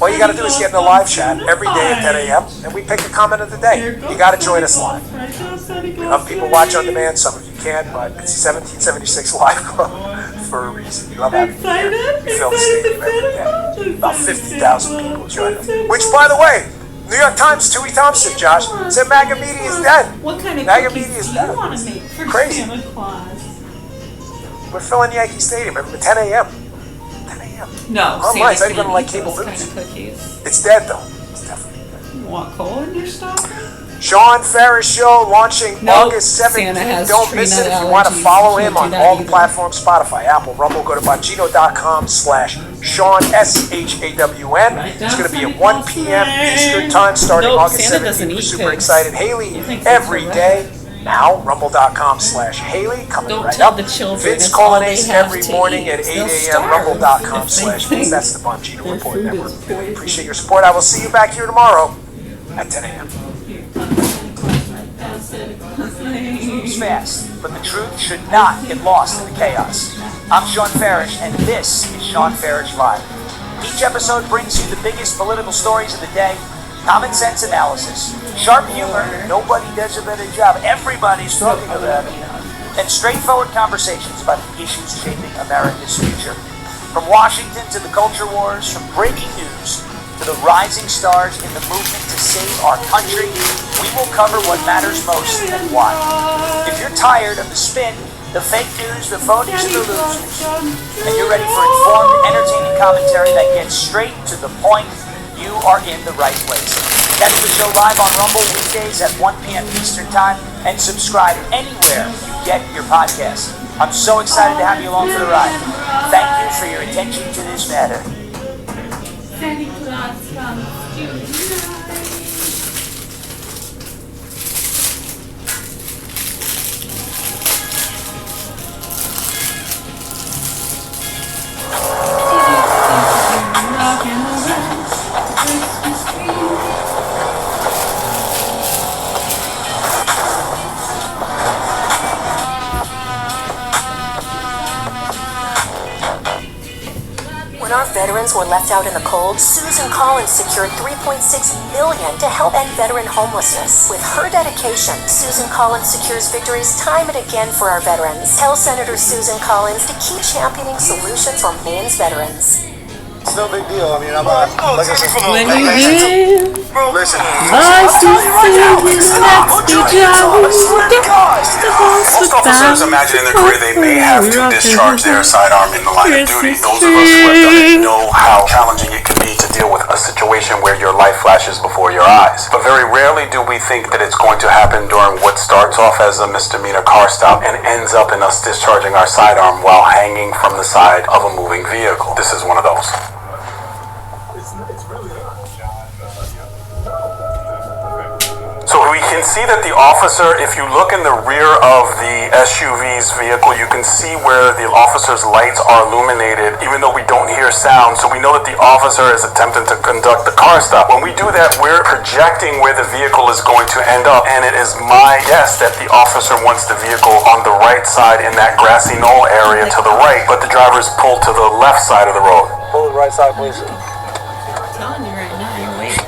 All you got to do is get in the live chat every day at 10 a.m. and we pick a comment of the day. You got to join us live. Some people watch on demand, some of you can't, but it's 1776 Live Club for a reason. We love having you here. We fill the stadium every day. About 50,000 people join us. Which, by the way, New York Times, Tui Thompson, Josh, said MAGA media is dead. What kind of MAGA cookies media is do dead. you want to make for Crazy. Santa Claus? We're filling Yankee Stadium at 10 a.m. 10 a.m. No, Online, it's not Santa even can't like eat cable those kind news. of cookies. It's dead, though. It's definitely dead. You want coal in your stocking? Sean Ferris Show launching Nope. August Santa 17th. has Don't miss it. tree If you nut want to allergies. follow Can't him do on that all the either. platforms, Spotify, Apple, Rumble, go to bongino.com/Sean, SHAWN. It's going to be at 1 p.m. Eastern Time starting Nope, August Santa 17th. doesn't We're eat super cookies. excited. Haley, He thinks every it's day. Now, rumble.com/Haley coming Don't right tell up. the children Vince it's all they Colonnese have every to morning eat. at 8 They'll a.m. starve rumble.com/Vince. That's the Bongino Their Report food Network. is We poison. appreciate your support. I will see you back here tomorrow at 10 a.m. Moves fast, but the truth should not get lost in the chaos. I'm Sean Farish, and this is Sean Farish Live. Each episode brings you the biggest political stories of the day, common sense analysis, sharp humor, nobody does a better job, everybody's talking about it, and straightforward conversations about the issues shaping America's future. From Washington to the culture wars, from breaking news to the rising stars in the movement to save our country, we will cover what matters most and why. If you're tired of the spin, the fake news, the phonies, and the losers, and you're ready for informed, entertaining commentary that gets straight to the point, you are in the right place. Catch the show live on Rumble weekdays at 1 p.m. Eastern Time and subscribe anywhere you get your podcasts. I'm so excited to have you along for the ride. Thank you for your attention to this matter. Santa Claus comes tonight. Rocking around Christmas tree. When our veterans were left out in the cold, Susan Collins secured $3.6 million to help end veteran homelessness. With her dedication, Susan Collins secures victories time and again for our veterans. Tell Senator Susan Collins to keep championing solutions for Maine's veterans. It's no big deal. I mean, I'm not. Like I said, When you give, listen. I see next be jolly. Most officers imagine in their career they may have to discharge their sidearm in the line of duty. Those of us who have done it know how challenging it can be to deal with a situation where your life flashes before your eyes. But very rarely do we think that it's going to happen during what starts off as a misdemeanor car stop and ends up in us discharging our sidearm while hanging from the side of a moving vehicle. This is one of those. So we can see that the officer, if you look in the rear of the SUV's vehicle, you can see where the officer's lights are illuminated, even though we don't hear sound. So we know that the officer is attempting to conduct the car stop. When we do that, we're projecting where the vehicle is going to end up. And it is my guess that the officer wants the vehicle on the right side in that grassy knoll area to the right, but the driver's pulled to the left side of the road. Pull to the right side, please. I'm telling you right now, you're waiting.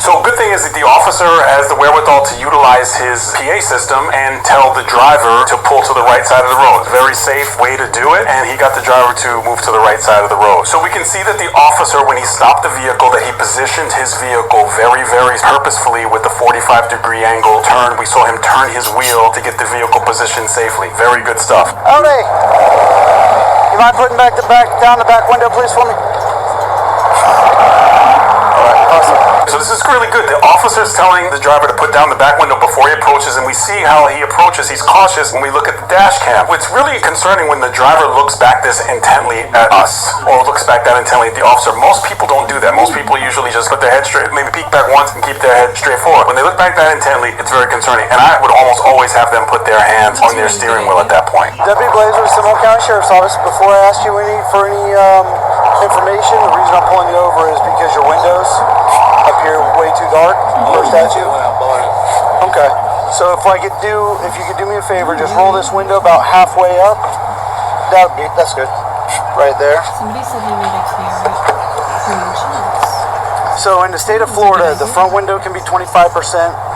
So good thing is that the officer has the wherewithal to utilize his PA system and tell the driver to pull to the right side of the road. Very safe way to do it, and he got the driver to move to the right side of the road. So we can see that the officer, when he stopped the vehicle, that he positioned his vehicle very, very purposefully with the 45-degree angle turn. We saw him turn his wheel to get the vehicle positioned safely. Very good stuff. Howdy. You mind putting down the back window, please, for me? So this is really good. The officer's telling the driver to put down the back window before he approaches, and we see how he approaches. He's cautious when we look at the dash cam. What's really concerning when the driver looks back this intently at us, or looks back that intently at the officer. Most people don't do that. Most people usually just put their head straight, maybe peek back once and keep their head straight forward. When they look back that intently, it's very concerning. And I would almost always have them put their hands on their steering wheel at that point. Deputy Blazer, Seminole County Sheriff's Office. Before I ask you for any information, the reason I'm pulling you over is because your windows up here way too dark. First at you. Okay. So if you could do me a favor, just roll this window about halfway up. That's good. Right there. Somebody said they made it clear. So in the state of Florida, the front window can be 25%,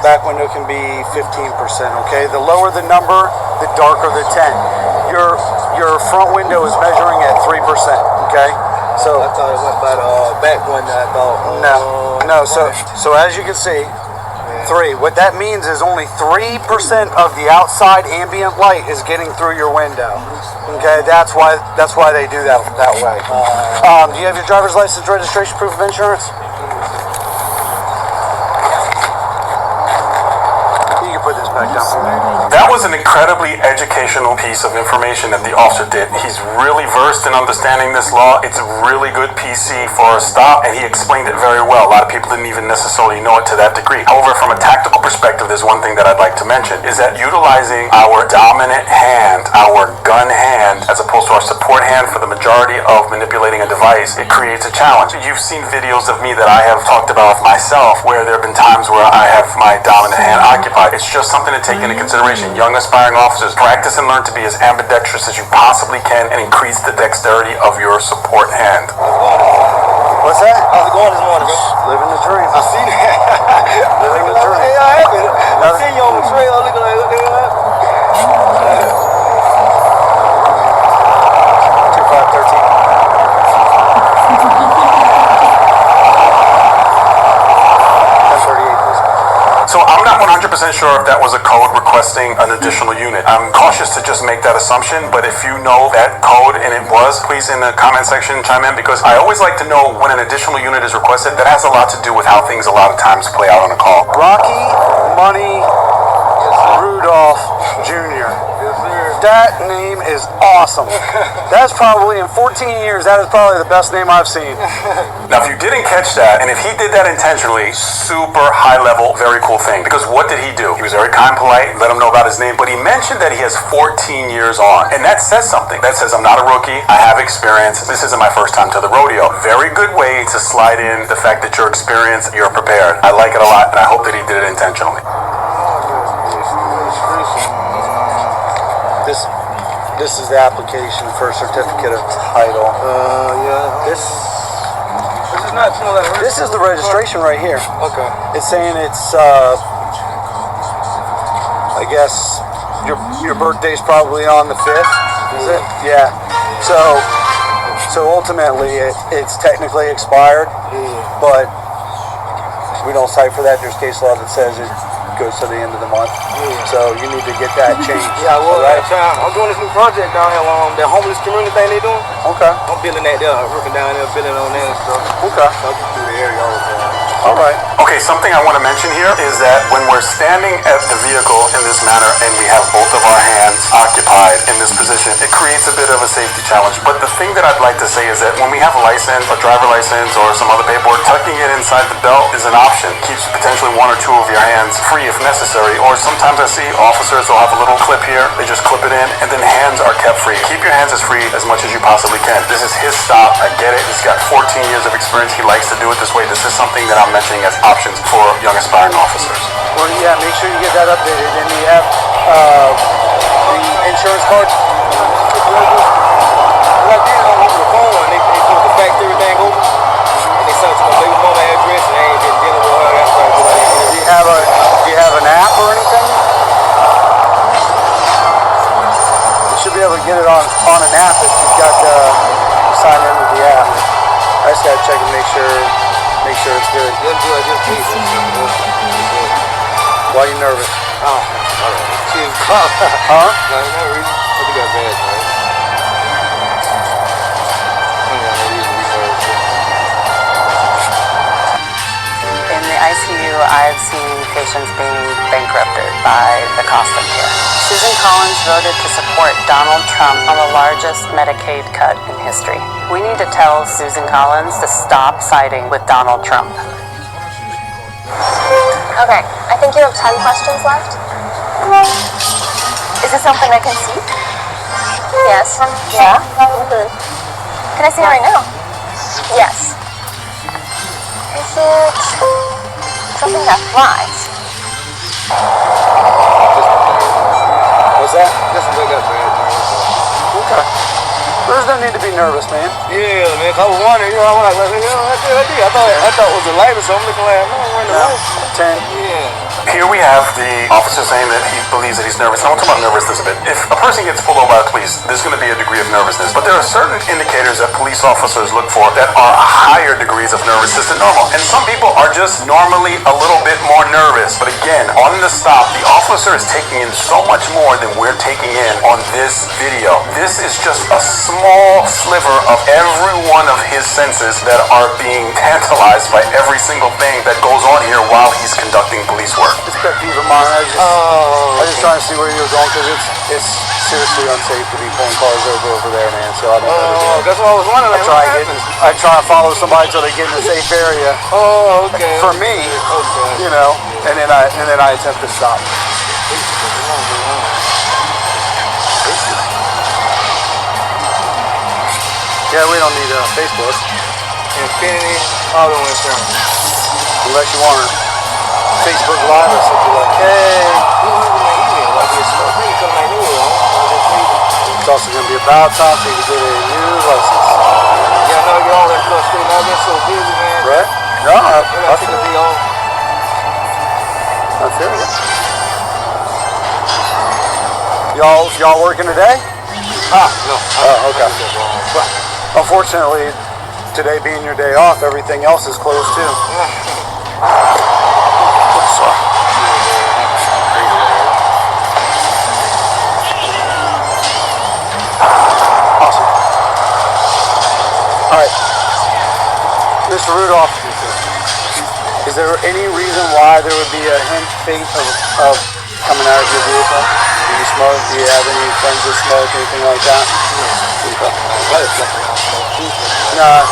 back window can be 15%, okay? The lower the number, the darker the tint. Your front window is measuring at 3%, okay? So I thought it went by the back window. I thought. No. So as you can see, 3. What that means is only 3% of the outside ambient light is getting through your window. Okay, that's why they do that way. Do you have your driver's license, registration, proof of insurance? You can put this back down for me. That was an incredibly educational piece of information that the officer did. He's really versed in understanding this law. It's a really good PC for a stop, and he explained it very well. A lot of people didn't even necessarily know it to that degree. However, from a tactical perspective, there's one thing that I'd like to mention, is that utilizing our dominant hand, our gun hand, as opposed to our support hand for the majority of manipulating a device, it creates a challenge. You've seen videos of me that I have talked about myself, where there have been times where I have my dominant hand occupied. It's just something to take into consideration. Young aspiring officers, practice and learn to be as ambidextrous as you possibly can and increase the dexterity of your support hand. What's that? How's it going this morning, bro? Living the dream. I see that. Living the dream. Hey, I have it. I see you on the trail looking like, what the hell happened? 2513. So I'm not 100% sure if that was a code requesting an additional unit. I'm cautious to just make that assumption, but if you know that code and it was, please in the comment section chime in, because I always like to know when an additional unit is requested. That has a lot to do with how things a lot of times play out on a call. Rocky Money Rudolph Jr. That name is awesome. That's probably, in 14 years, that is probably the best name I've seen. Now, if you didn't catch that, and if he did that intentionally, super high level, very cool thing. Because what did he do? He was very kind, polite, let him know about his name, but he mentioned that he has 14 years on. And that says something. That says, I'm not a rookie, I have experience, this isn't my first time to the rodeo. Very good way to slide in the fact that you're experienced, you're prepared. I like it a lot, and I hope that he did it intentionally. This is the application for certificate of title. Yeah. This is not This is the registration right here. Okay. It's saying it's I guess your birthday's probably on the 5th. Is it? Yeah. So ultimately it's technically expired, but we don't cite for that. There's case law that says it goes to the end of the month. So you need to get that changed. Yeah, well, right? I'm doing this new project down here along the homeless community thing they doing. Okay. I'm building that there, working down there, building on that and stuff. Okay. So I just do the area all the time. All right. Okay, something I want to mention here is that when we're standing at the vehicle in this manner and we have both of our hands occupied in this position, it creates a bit of a safety challenge. But the thing that I'd like to say is that when we have a license, a driver license, or some other paperwork, tucking it inside the belt is an option. Keeps potentially one or two of your hands free if necessary. Or sometimes I see officers, they'll have a little clip here, they just clip it in, and then hands are kept free. Keep your hands as free as much as you possibly can. This is his stop, I get it. He's got 14 years of experience, he likes to do it this way. This is something that I'm mentioning as options for young aspiring officers. Well, yeah, make sure you get that updated. And you have the insurance card. Like they over the phone and they told the fax everything over. And they sent it to my baby mama address and I ain't been dealing with her. That's why Do you have an app or anything? You should be able to get it on an app if you've got you sign in with the app. I just gotta check and make sure it's good. Why are you nervous? Oh, she's Huh? no, no reason. I think I'm bad, man. In the ICU, I've seen patients being bankrupted by the cost of care. Susan Collins voted to support Donald Trump on the largest Medicaid cut in history. We need to tell Susan Collins to stop siding with Donald Trump. Okay, I think you have 10 questions left. Is it something I can see? Yes. Yeah? Can I see it right now? Yes. Is it something that flies? What's that? Just a big up, man. Okay. There's no need to be nervous, man. Yeah, man. I was wondering, I was like, I thought it was a light or something. Looking like, no. 10. Yeah. Here we have the officer saying that he believes that he's nervous. I want to talk about nervousness a bit. If a person gets pulled over by the police, there's going to be a degree of nervousness. But there are certain indicators that police officers look for that are higher degrees of nervousness than normal. And some people are just normally a little bit more nervous. But again, on the stop, the officer is taking in so much more than we're taking in on this video. This is just a small sliver of every one of his senses that are being tantalized by every single thing that goes on here while he's conducting police work. It's pet peeve of mine. I was just trying to see where you were going because it's seriously unsafe to be pulling cars over there, man. So I don't know. That's what I was wondering. I try to follow somebody until they get in a safe area. Oh, okay. For me, you know, and then I attempt to stop. Yeah, we don't need Facebook. Infinity Auto Insurance. Unless you want to Facebook Live or something like that. Hey. It's also going to be about time for you to get a new license. Yeah, I know you're all that close to it. I've been so busy, man. Right? No, I feel it. I feel it. Y'all working today? No. Oh, okay. Unfortunately, today being your day off, everything else is closed too. Awesome. All right, Mr. Rudolph, is there any reason why there would be a hint of coming out of your vehicle? Do you smoke? Do you have any friends that smoke? Anything like that? No,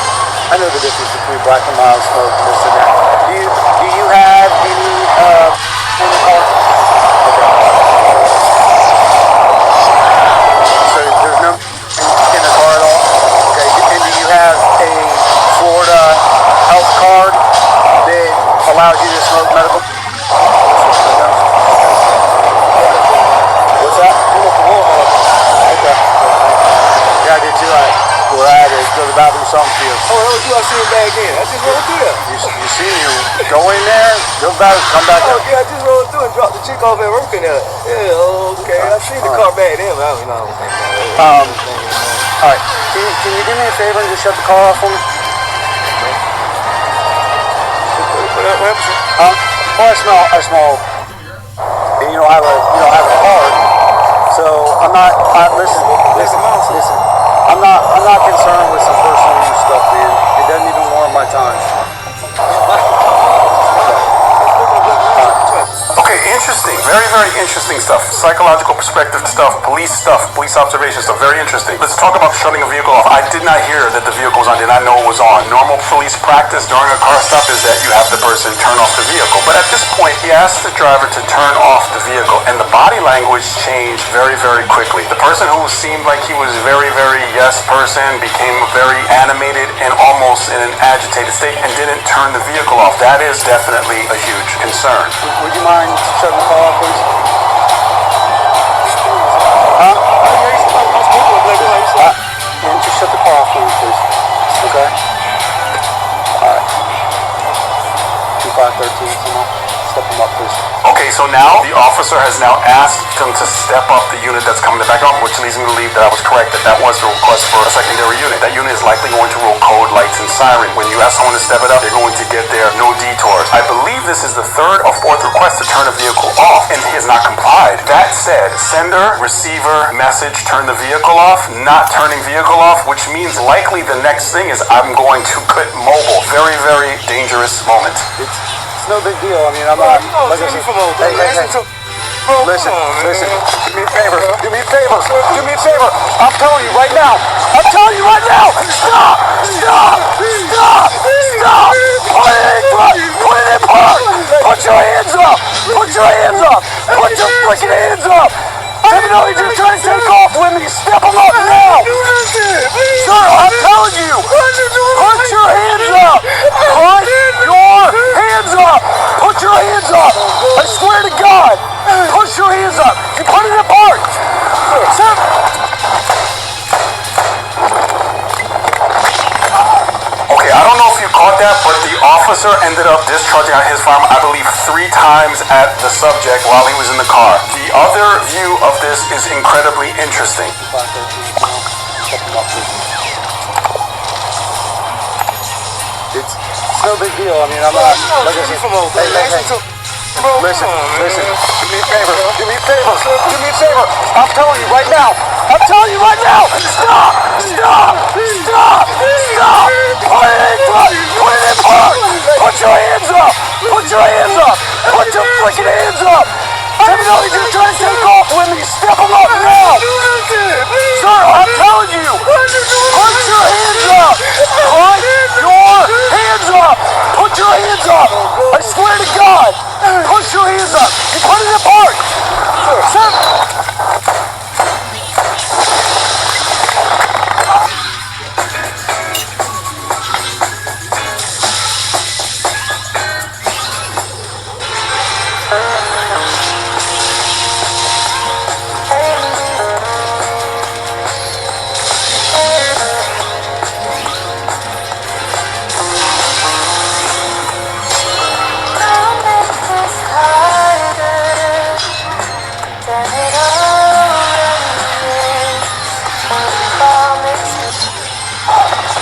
I know the difference between black and mild smoke and this and that. Do you have any in the car? Okay. So there's no in the car at all? Okay. And do you have a Florida health card that allows you to smoke medical? What's that? Okay. Yeah, I did too. What I had to go to the bathroom something for you. Oh, that was you. I seen it back in. I just rolled through there. You see you go in there, go back, come back Oh, out. yeah, I just rolled through and dropped the chick off at work in there. Yeah, okay. I seen the car back there, but I don't know. All right. Can you do me a favor and just shut the car off for me? Huh? Well, I smell. And you don't have a card, so I'm not. Listen. I'm not concerned with some personal use stuff, man. It doesn't even warrant my time. interesting. Very, very interesting stuff. Psychological perspective stuff, police observation stuff. Very interesting. Let's talk about shutting a vehicle off. I did not hear that the vehicle was on. Did not know it was on. Normal police practice during a car stop is that you have the person turn off the vehicle. But at this point, he asked the driver to turn off the vehicle, and the body language changed very, very quickly. The person who seemed like he was very, very yes person became very animated and almost in an agitated state and didn't turn the vehicle off. That is definitely a huge concern. Would you mind shutting the car off, please? Huh? Just shut the car off for me, please. Okay? Alright. 2513, someone. Step him up, please. Okay, so now the officer has now asked them to step up the unit that's coming back up, which leads me to believe that I was correct, that was the request for a secondary unit. That unit is likely going to roll code, lights, and siren. When you ask someone to step it up, they're going to get there, no detours. I believe this is the third or fourth request to turn a vehicle off, and he has not complied. That said, sender, receiver, message, turn the vehicle off, not turning vehicle off, which means likely the next thing is I'm going to quit mobile. Very, very dangerous moment. It's no big deal. I mean, I'm not. Like I said, listen. Do me a favor. Do me a favor. I'm telling you right now. Stop. Put it in park. Put your hands up. Put your freaking hands up. Even though you're just trying to take off with me, step them up now. Sir, I'm telling you. Put your hands up. Put your hands up. I swear to God. Put your hands up. You put it in park. Sir. Okay, I don't know if you caught that, but the officer ended up discharging out his firearm, I believe, 3 times at the subject while he was in the car. The other view of this is incredibly interesting. It's no big deal. I mean, I'm not. Like I said, listen. Do me a favor. I'm telling you right now. Stop. Put it in park. Put your hands up. Put your freaking hands up. Even though you're just trying to take off with me, step them up now. Sir, I'm telling you. Put your hands up. Put your hands up. I swear to God. Put your hands up. You put it in park. Sir.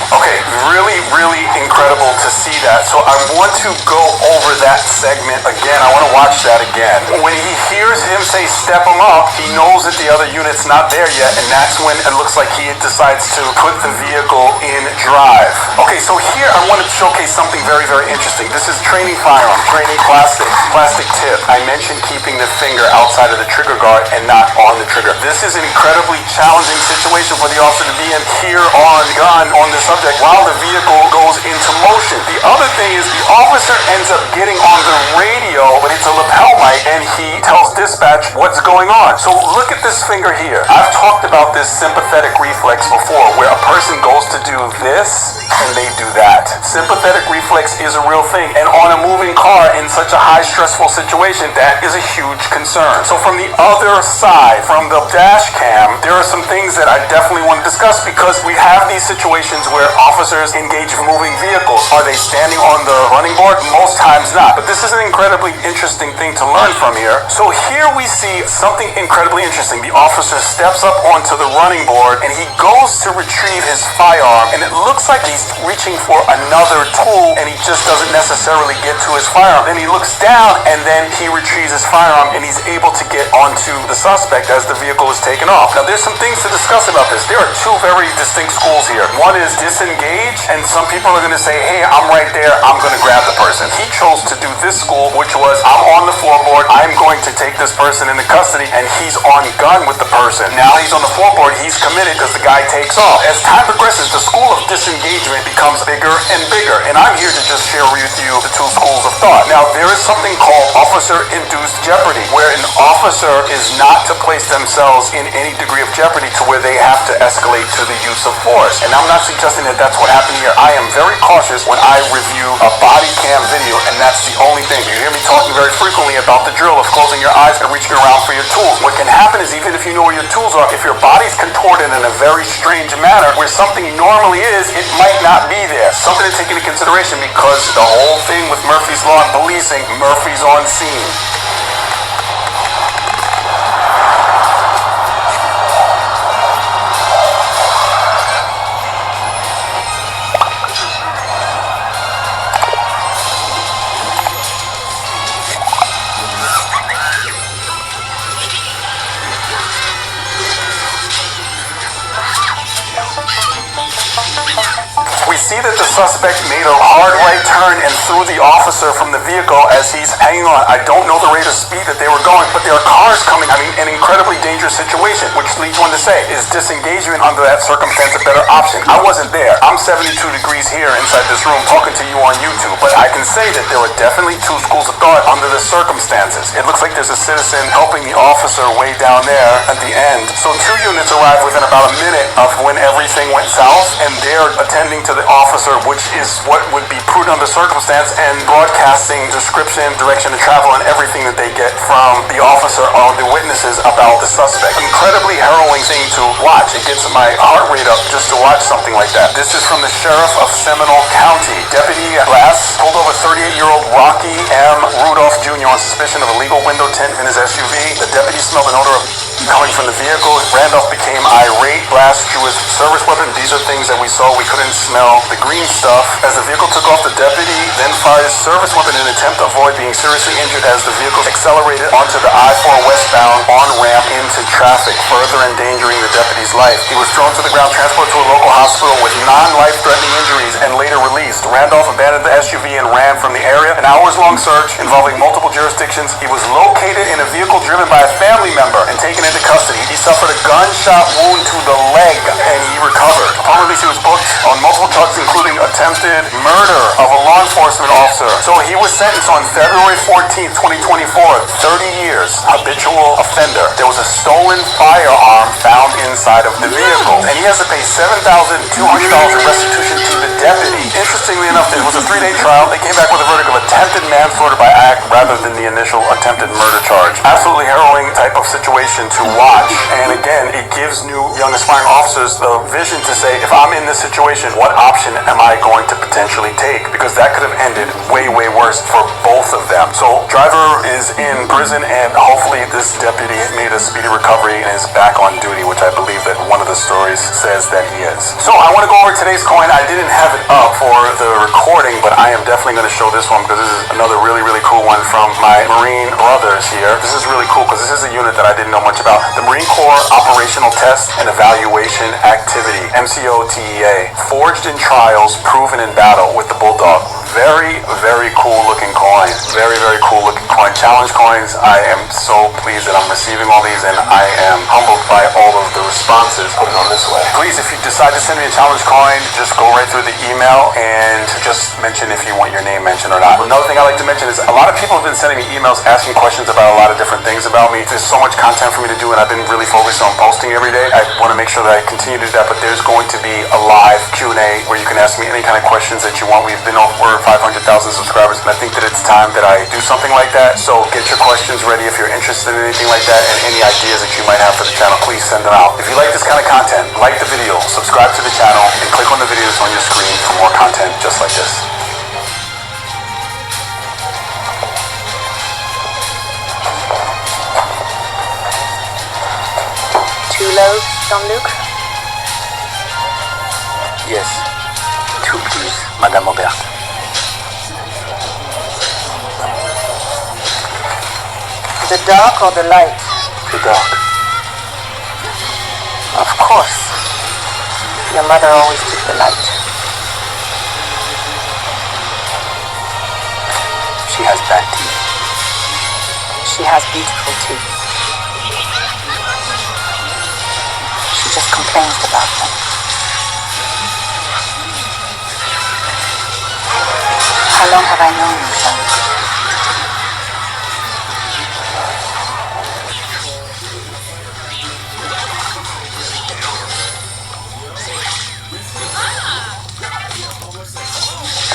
Okay, really incredible to see that. So I want to go over that segment again. I want to watch that again. When he hears him say step him up, he knows that the other unit's not there yet, and that's when it looks like he decides to put the vehicle in drive. Okay, so here I want to showcase something very interesting. This is training firearm, training plastic tip. I mentioned keeping the finger outside of the trigger guard and not on the trigger. This is an incredibly challenging situation for the officer to be in here on gun on the subject while the vehicle goes into motion. The other thing is the officer ends up getting on the radio, but it's a lapel mic, and he tells dispatch what's going on. So look at this finger here. I've talked about this sympathetic reflex before, where a person goes to do this and they do that. Sympathetic reflex is a real thing, and on a moving car in such a high stressful situation, that is a huge concern. So from the other side, from the dash cam, there are some things that I definitely want to discuss, because we have these situations where officers engage in moving vehicles. Are they standing on the running board? Most times not. But this is an incredibly interesting thing to learn from here. So here we see something incredibly interesting. The officer steps up onto the running board and he goes to retrieve his firearm, and it looks like he's reaching for another tool and he just doesn't necessarily get to his firearm. Then he looks down and then he retrieves his firearm and he's able to get onto the suspect as the vehicle is taken off. Now there's some things to discuss about this. There are 2 very distinct schools here. One is disengage, and some people are going to say, hey, I'm right there, I'm going to grab the person. He chose to do this school, which was, I'm on the floorboard, I'm going to take this person into custody, and he's on gun with the person. Now he's on the floorboard, he's committed because the guy takes off. As time progresses, the school of disengagement becomes bigger and bigger, and I'm here to just share with you the two schools of thought. Now, there is something called officer-induced jeopardy, where an officer is not to place themselves in any degree of jeopardy to where they have to escalate to the use of force. And I'm not suggesting that that's what happened here. I am very cautious when I review a body cam video, and that's the only thing. You hear me talking very frequently about the drill of closing your eyes and reaching around for your tools. What can happen is, even if you know where your tools are, if your body's contorted in a very strange manner where something normally is, it might not be there. Something to take into consideration, because the whole thing with Murphy's Law and policing, Murphy's on scene. We see that the suspect made a hard right turn and threw the officer from the vehicle as he's hanging on. I don't know the rate of speed that they were going, but there are cars coming. I mean, an incredibly dangerous situation, which leads one to say, is disengagement under that circumstance a better option? I wasn't there. I'm 72 degrees here inside this room talking to you on YouTube, but I can say that there were definitely two schools of thought under the circumstances. It looks like there's a citizen helping the officer way down there at the end. So 2 units arrived within about a minute of when everything went south, and they're attending to the officer, which is what would be prudent under circumstance, and broadcasting description, direction of travel, and everything that they get from the officer or the witnesses about the suspect. Incredibly harrowing thing to watch. It gets my heart rate up just to watch something like that. This is from the sheriff of Seminole County. Deputy Glass pulled over 38-year-old Rocky M. Rudolph Jr. on suspicion of illegal window tint in his SUV. The deputy smelled an odor of coming from the vehicle. Randolph became irate. Glass drew his service weapon. These are things that we saw. We couldn't smell the green stuff. As the vehicle took off, the deputy then fired his service weapon in an attempt to avoid being seriously injured as the vehicle accelerated onto the I-4 westbound on-ramp into traffic, further endangering the deputy's life. He was thrown to the ground, transported to a local hospital with non-life-threatening injuries, and later released. Randolph abandoned the SUV and ran from the area. An hours-long search involving multiple jurisdictions. He was located in a vehicle driven by a family member and taken into custody. He suffered a gunshot wound to the leg, and he recovered. Upon release, he was booked on multiple charges, including attempted murder of a law enforcement officer. So he was sentenced on February 14th, 2024, 30 years, habitual offender. There was a stolen firearm found inside of the vehicle, and he has to pay $7,200 in restitution to the deputy. Interestingly enough, it was a 3-day trial. They came back with a verdict of attempted manslaughter by act rather than the initial attempted murder charge. Absolutely harrowing type of situation to watch, and again, it gives new young aspiring officers the vision to say, if I'm in this situation, what option am I going to potentially take? Because that could have ended way, way worse for both of them. So driver is in prison, and hopefully this deputy made a speedy recovery and is back on duty, which I believe that one of the stories says that he is. So I want to go over today's coin. I didn't have it up for the recording, but I am definitely going to show this one because this is another really, really cool one from my Marine brothers here. This is really cool because this is a unit that I didn't know much about. The Marine Corps Operational Test and Evaluation Activity, MCOTEA. Forged in trials, proven in battle with the Bulldog. Very, very cool looking coin. Very, very cool looking coin. Challenge coins. I am so pleased that I'm receiving all these, and I am humbled by all of the responses. Put it on this way. Please, if you decide to send me a challenge coin, just go right through the email and just mention if you want your name mentioned or not. Another thing I like to mention is a lot of people have been sending me emails asking questions about a lot of different things about me. There's so much content for me to do, and I've been really focused on posting every day. I want to make sure that I continue to do that, but there's going to be a live Q&A where you can ask me any kind of questions that you want. We've been over 500,000 subscribers, and I think that it's time that I do something like that. So get your questions ready if you're interested in anything like that, and any ideas that you might have for the channel, please send them out. If you like this kind of content, like the video, subscribe to the channel, and click on the videos on your screen for more content just like this. Too low, Jean-Luc? Yes. Two, please, Madame Aubert. The dark or the light? The dark. Of course. Your mother always took the light. She has bad teeth. She has beautiful teeth. She just complains about them. How long have I known you, son?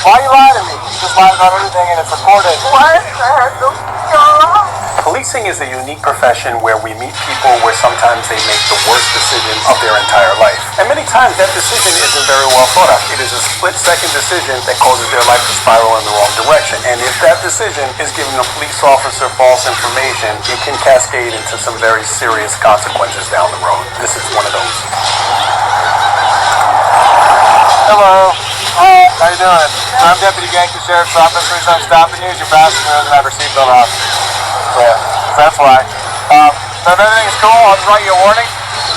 Why you lie to me? You just lied about everything and it's recorded. Policing is a unique profession where we meet people where sometimes they make the worst decision of their entire life. And many times that decision isn't very well thought of. It is a split-second decision that causes their life to spiral in the wrong direction. And if that decision is giving a police officer false information, it can cascade into some very serious consequences down the road. This is one of those. Hello. How you doing? I'm Deputy Yankee Sheriff's Office. The reason I'm stopping you is your passenger doesn't have her seatbelt on. Yeah, that's why. So if everything is cool, I'll just write you a warning.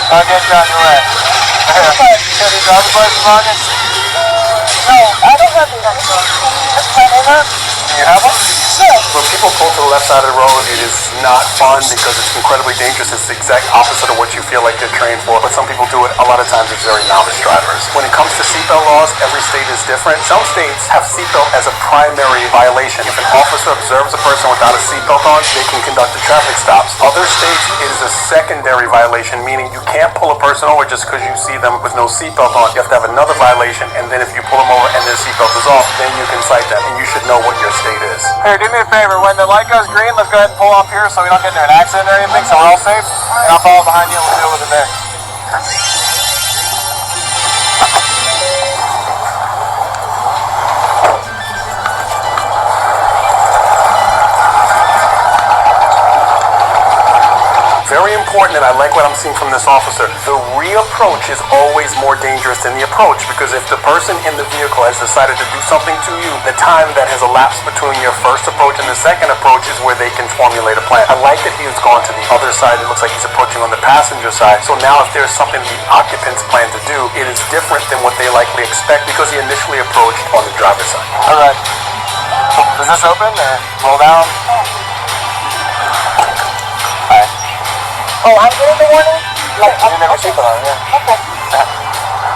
I'll get you on your way. You got any driver's license on you? No, I don't have any license. Do you have one? When people pull to the left side of the road, it is not fun because it's incredibly dangerous. It's the exact opposite of what you feel like they're trained for. But some people do it. A lot of times it's very novice drivers. When it comes to seatbelt laws, every state is different. Some states have seatbelt as a primary violation. If an officer observes a person without a seatbelt on, they can conduct a traffic stops. Other states, it is a secondary violation, meaning you can't pull a person over just because you see them with no seatbelt on. You have to have another violation, and then if you pull them over and their seatbelt is off, then you can cite them, and you should know what your state is. Hey, do me a favor. When the light goes green, let's go ahead and pull off here so we don't get into an accident or anything, so we're all safe. And I'll follow behind you and we'll deal with it there. Very important, and I like what I'm seeing from this officer. The reapproach is always more dangerous than the approach, because if the person in the vehicle has decided to do something to you, the time that has elapsed between your first approach and the second approach is where they can formulate a plan. I like that he has gone to the other side. It looks like he's approaching on the passenger side. So now if there's something the occupants plan to do, it is different than what they likely expect because he initially approached on the driver's side. All right. Does this open or roll down? Oh, I'm getting the warning? Like, You never see on, yeah. Okay.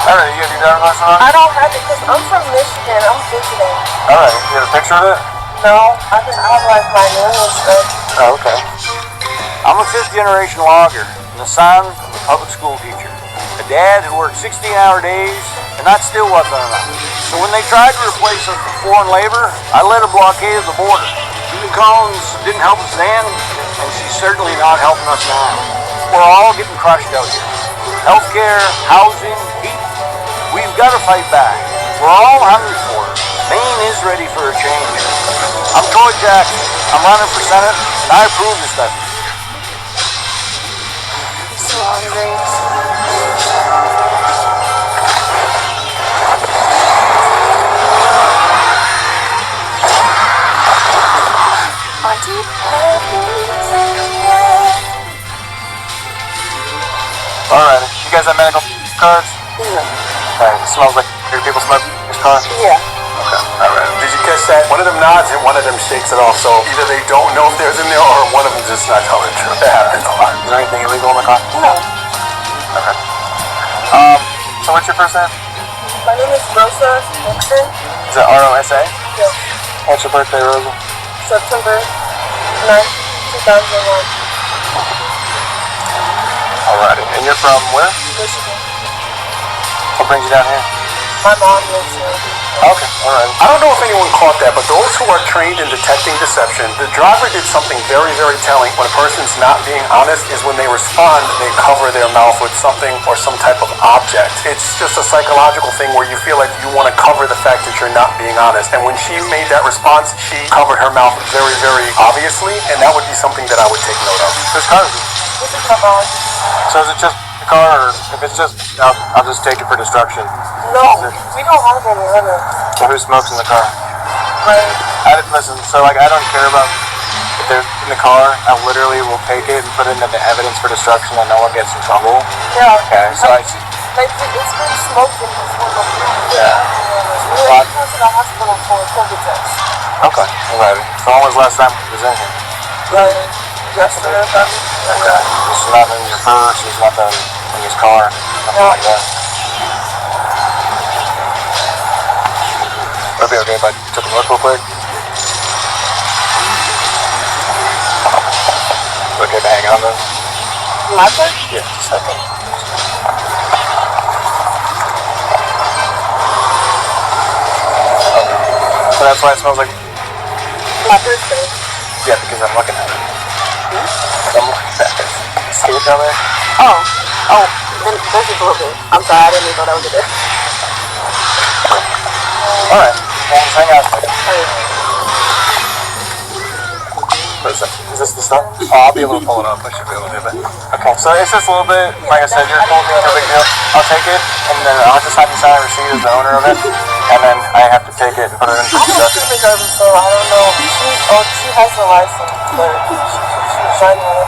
All right, you have your driver's license on? I don't have it because I'm from Michigan. I'm visiting. All right, you have a picture of it? No, I have like my name and stuff. Oh, okay. I'm a fifth-generation logger and the son of a public school teacher. A dad who worked 16-hour days, and that still wasn't enough. So when they tried to replace us with foreign labor, I led a blockade of the border. Susan Collins didn't help us then, and she's certainly not helping us now. We're all getting crushed out here. Healthcare, housing, heat. We've got to fight back. We're all hungry for it. Maine is ready for a change. I'm Troy Jackson. I'm running for Senate, and I approve this stuff. So hungry. Alright, you guys have medical cards? Yeah. Alright, it smells like your people smoke in this car? Yeah. Okay, all right. Did you catch that? One of them nods and one of them shakes it off. So either they don't know if there's in there or one of them just not telling the truth. That happens a lot. Is there anything illegal in the car? No. Okay. So what's your first name? My name is Rosa Nixon. Is it R-O-S-A? Yeah. What's your birthday, Rosa? September 9th, 2001. Alrighty. And you're from where? Michigan. What brings you down here? My mom lives here. Okay, alright. I don't know if anyone caught that, but those who are trained in detecting deception, the driver did something very, very telling. When a person's not being honest is when they respond, they cover their mouth with something or some type of object. It's just a psychological thing where you feel like you want to cover the fact that you're not being honest. And when she made that response, she covered her mouth very, very obviously, and that would be something that I would take note of. Whose car is it? This is my mom. So is it just the car, or if it's just, I'll just take it for destruction. No, we don't have any other. So who smokes in the car? Listen, so like I don't care about if they're in the car. I literally will take it and put it into the evidence for destruction and no one gets in trouble. Yeah. Okay, so I see. Like, it's been smoking before. Yeah. We went to the hospital for a COVID test. Okay, alrighty. So when was the last time he was in here? Yesterday. Okay. There's nothing in your purse, there's nothing in his car, nothing like that. Would it be okay if I took a look real quick? Okay, to hang on then? My purse? Yeah, just a second. So that's why it smells like... My purse? Yeah, because I'm looking at it. I'm looking at it. See it down there? Oh, then that's just a little bit. I'm sorry, I didn't even know that was there. Alright, well, just hang out a second. Listen, is this the stuff? Oh, I'll be able to pull it up. I should be able to do that. Okay, so it's just a little bit, like I said, you're cool, no big deal. I'll take it, and then I'll just have you sign a receipt as the owner of it, and then I have to take it and put it into the truck. So I don't know. She has a license, but she's driving it.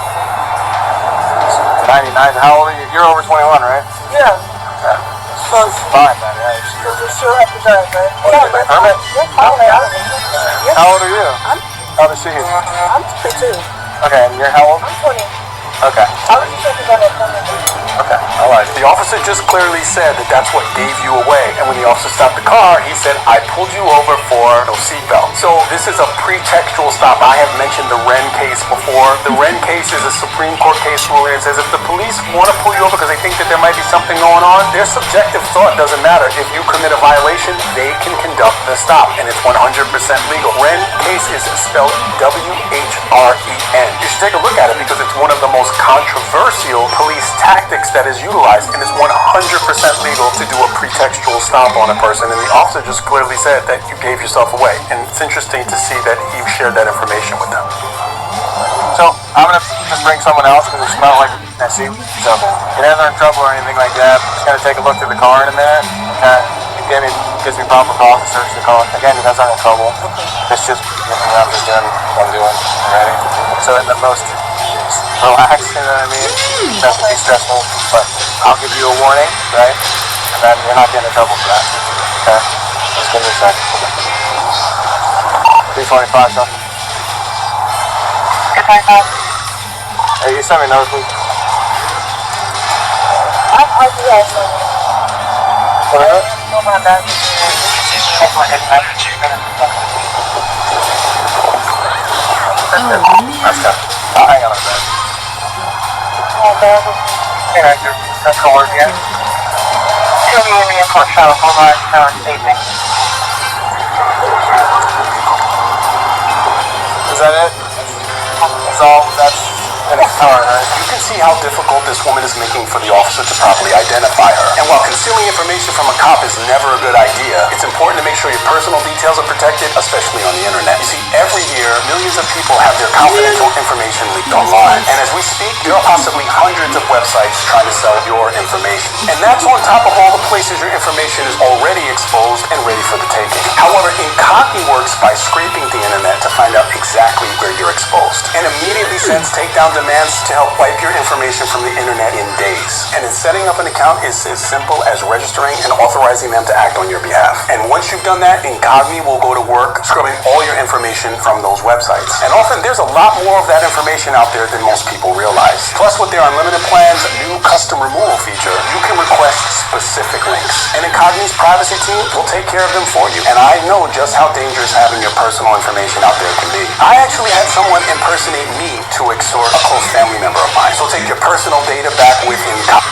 99, how old are you? You're over 21, right? Yeah. So it's fine, man. Yeah, So you still have to drive, right? Yeah, permit? How old are you? How old is she? I'm 22. Okay, and you're how old? I'm 20. Okay. I was just checking on that permit. Okay, alright. The officer just clearly said that that's what gave you away. And when the officer stopped the car, he said, I pulled you over for no seatbelt. So this is a pretextual stop. I have mentioned the Wren case before. The Wren case is a Supreme Court case ruling that says if the police want to pull you over because they think that there might be something going on, their subjective thought doesn't matter. If you commit a violation, they can conduct the stop, and it's 100% legal. Wren case is spelled W-H-R-E-N. You should take a look at it because it's one of the most controversial police tactics that is utilized, and it's 100% legal to do a pretextual stop on a person, and the officer just clearly said that you gave yourself away, and it's interesting to see that he shared that information with them. So, I'm gonna just bring someone else because it's not like messy. So, if you're in trouble or anything like that, just gonna take a look through the car in a minute. Okay? Gives me proper cause to search the car. Again, you guys aren't in trouble. It's just, I'm just doing what I'm doing. Alrighty? So, in the most relaxed, you know what I mean? It doesn't be stressful, but I'll give you a warning, right? And then you're not getting in trouble for that. Okay? Just give me a second. 325, so. Hey, you send me another, please. I do have some. Whatever? No, my bad. That's good. I'll hang on a bit. Hey, Hector. That's cool work again. Tell me when you're for show. Hold on. Evening. Is that it? That's all? That's in his car, right? You can see how difficult this woman is making for the officer to properly identify her. And while concealing information from a cop is never a good idea, it's important to make sure your personal details are protected, especially on the internet. You see, every year, millions of people have their confidential information leaked online. And as we speak, there are possibly hundreds of websites trying to sell your information. And that's on top of all the places your information is already exposed and ready for the taking. However, Incogni works by scraping the internet to find out exactly where you're exposed, and immediately sends takedown demands to help wipe your information from the internet in days. And in setting up an account is as simple as registering and authorizing them to act on your behalf. And once you've done that, Incogni will go to work scrubbing all your information from those websites. And often there's a lot more of that information out there than most people realize. Plus, with their unlimited plans, new custom removal feature, you can request specific links. And Incogni's privacy team will take care of them for you. And I know just how dangerous having your personal information out there can be. I actually had someone impersonate me to extort a close family member of mine. So take your personal data back with Incogni.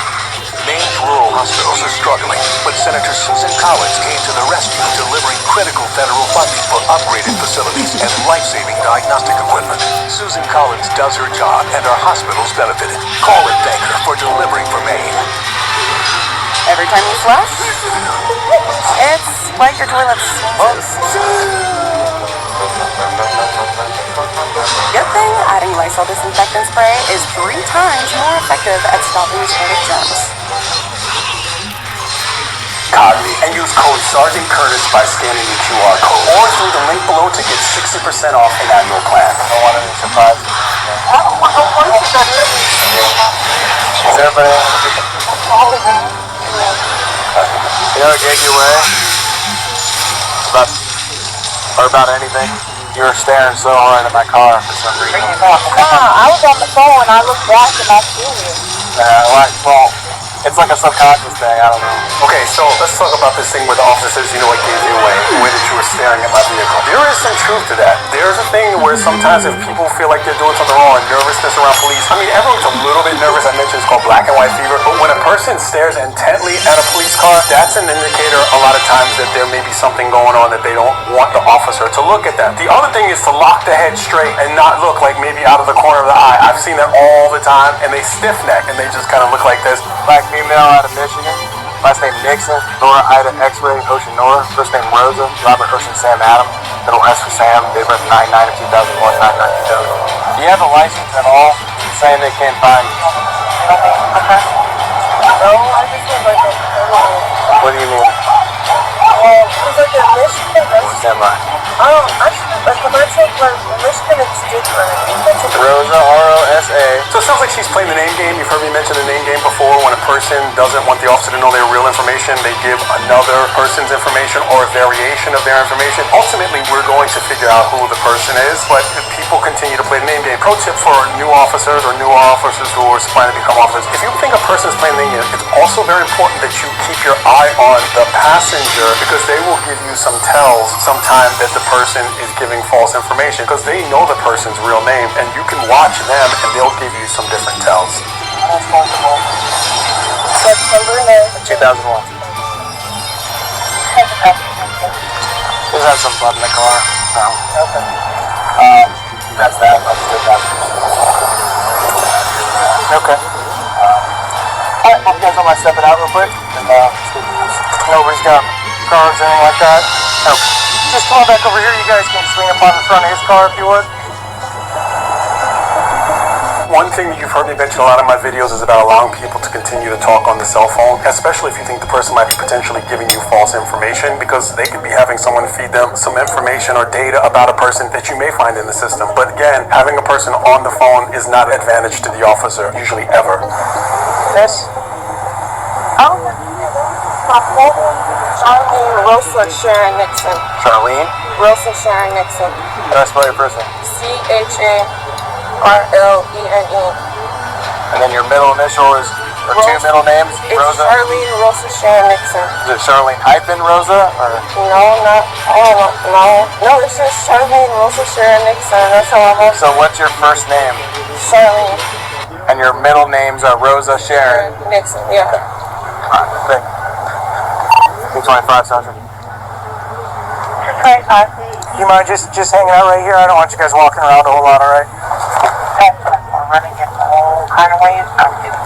Maine's rural hospitals are struggling, but Senator Susan Collins came to the rescue, delivering critical federal funding for upgraded facilities and life-saving diagnostic equipment. Susan Collins does her job, and our hospitals benefited. Call and thank her for delivering for Maine. Every time you flush, it's like your toilet sneezes. Good thing adding Lysol disinfectant spray is 3 times more effective at stopping spreading germs. Incogni, and use code Sergeant Curtis by scanning the QR code or through the link below to get 60% off an annual plan. I don't want any surprises. Is everybody? You know what gave you away? About or about anything? You were staring so hard at my car for some reason. I was on the phone and I looked back and I seen you. Well, it's like a subconscious thing, I don't know. Okay, so let's talk about this thing with the officers, you know, what gave you away, the way that you were staring at my vehicle. There is some truth to that. There's a thing where sometimes if people feel like they're doing something wrong, nervousness around police, I mean, everyone's a little bit nervous. I mentioned it's called black and white fever, but when a person stares intently at a police car, that's an indicator a lot of times that there may be something going on that they don't want the officer to look at that. The other thing is to lock the head straight and not look like maybe out of the corner of the eye. I've seen that all the time, and they stiff neck and they just kind of look like this. Black female out of Michigan. Last name Nixon. Nora Ida X-Ray Ocean Nora. First name Rosa. Robert Ocean Sam Adam. Middle S for Sam. Date of birth 9/9 of 2001. 9/9/2000. Do you have a license at all? Saying they can't find you. No, I just went like a What do you mean? it's like a Michigan. Stand by. Actually, like when I take like Michigan, it's different. Rosa, R-O-S-A. So it sounds like she's playing the name game. You've heard me mention the name game before. When a person doesn't want the officer to know their real information, they give another person's information or a variation of their information. Ultimately, we're going to figure out who the person is, but if people continue to play the name game. Pro tip for new officers or new officers who are planning to become officers. If you think a person's playing the name game, it's also very important that you keep your eye on the passenger because they will give you some tells sometime that the person is giving false information because they know the person's real name and you can watch them and they'll give you some different tells. September 9th. 2001. Just have some blood in the car. Okay. That's that. Let's do that. Okay. Alright, you guys don't mind stepping out real quick? And nobody's got cars or anything like that? Okay. Just come on back over here. You guys can swing up on the front of his car if you would. One thing that you've heard me mention a lot in my videos is about allowing people to continue to talk on the cell phone, especially if you think the person might be potentially giving you false information because they could be having someone feed them some information or data about a person that you may find in the system. But again, having a person on the phone is not an advantage to the officer, usually ever. Yes? Oh, my phone. Charlene Rosa Sharon Nixon. Charlene? Rosa Sharon Nixon. How do I spell your first name? CHARLENE. And then your middle initial is, or two middle names? It's Rosa? Charlene Rosa Sharon Nixon. Is it Charlene hyphen Rosa? Or? No, it's just Charlene Rosa Sharon Nixon. That's how I'm on. So what's your first name? Charlene And your middle names are Rosa Sharon? Nixon, yeah. Alright, thank you. 225, Sandra. Hi. You mind just hanging out right here? I don't want you guys walking around a whole lot, alright? We're running in all kind of ways. I'm getting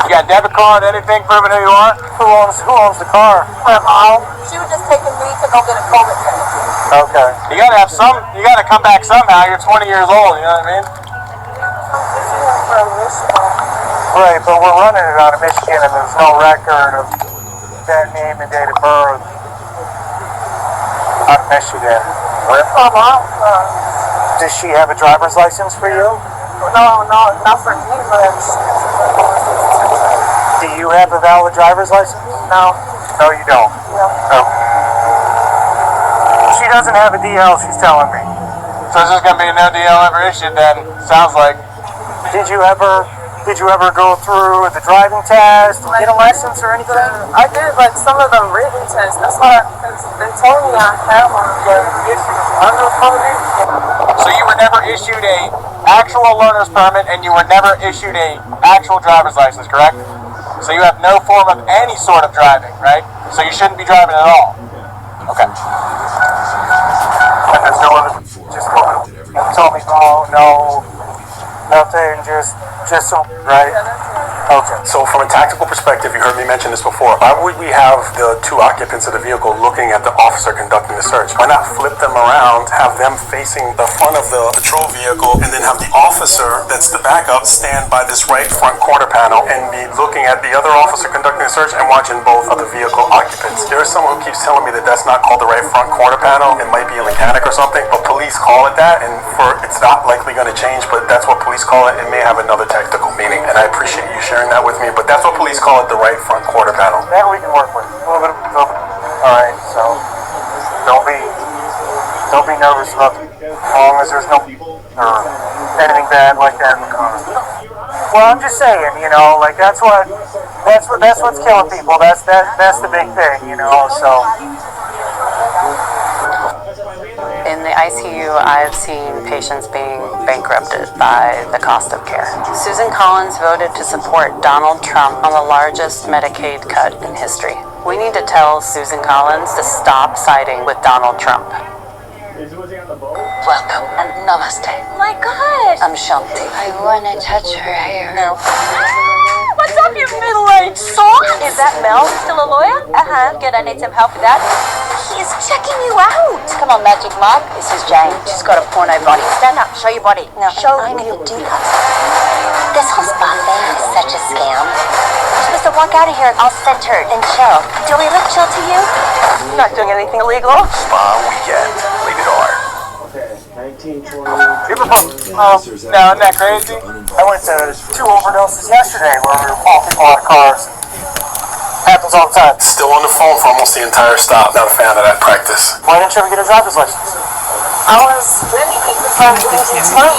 You got a debit card, anything proving who you are? Who owns the car? My mom. She was just taking me to go get a COVID test. Okay. You gotta come back somehow. You're 20 years old, you know what I mean? From Michigan. Right, but we're running it out of Michigan and there's no record of that name and date of birth out of Michigan. Where's my mom from? Does she have a driver's license for you? No, not for me, but Do you have a valid driver's license? no. No, you don't. No. Oh. She doesn't have a DL, she's telling me. So this is gonna be a no DL ever issued then, sounds like. Did you ever go through the driving test or get a license or anything? I did like some of the written tests. That's why they told me I have one, but I don't know. So you were never issued a actual learner's permit and you were never issued a actual driver's license, correct? So you have no form of any sort of driving, right? So you shouldn't be driving at all. Okay. And there's no other, just told me, no, nothing, just so, right? Okay. So from a tactical perspective, you heard me mention this before. Why would we have the two occupants of the vehicle looking at the officer conducting the search? Why not flip them around, have them facing the front of the patrol vehicle, and then have the officer that's the backup stand by this right front corner panel and be looking at the other officer conducting the search and watching both of the vehicle occupants. There is someone who keeps telling me that that's not called the right front quarter panel. It might be a mechanic or something, but police call it that, and it's not likely going to change, but that's what police call it. It may have another technical meaning, and I appreciate you sharing that with me, but that's what police call it, the right front quarter panel. That we can work with. A little bit of alright, so don't be nervous about it. As long as there's no or anything bad like that in the car. Well, I'm just saying, you know, like that's what's killing people. That's the big thing, you know. So in the ICU, I've seen patients being bankrupted by the cost of care. Susan Collins voted to support Donald Trump on the largest Medicaid cut in history. We need to tell Susan Collins to stop siding with Donald Trump. Welcome and namaste. My God. I'm Shanti. I want to touch her hair. No. What's up, you middle-aged soul? Is that Mel still a lawyer? Uh-huh. Good, I need some help with that. He's checking you out. Come on, Magic Mike. This is Jane. She's got a porno body. Stand up. Show your body. No, show me your dick. This whole spa thing is such a scam. Mister, walk out of here. I'll center and chill. Do we look chill to you? I'm not doing anything illegal. Spa weekend. Leave it on. now, isn't that crazy? I went to 2 overdoses yesterday where we were pulling people out of cars. Happens all the time. Still on the phone for almost the entire stop. Not a fan of that practice. Why didn't you ever get a driver's license? I was really because it's not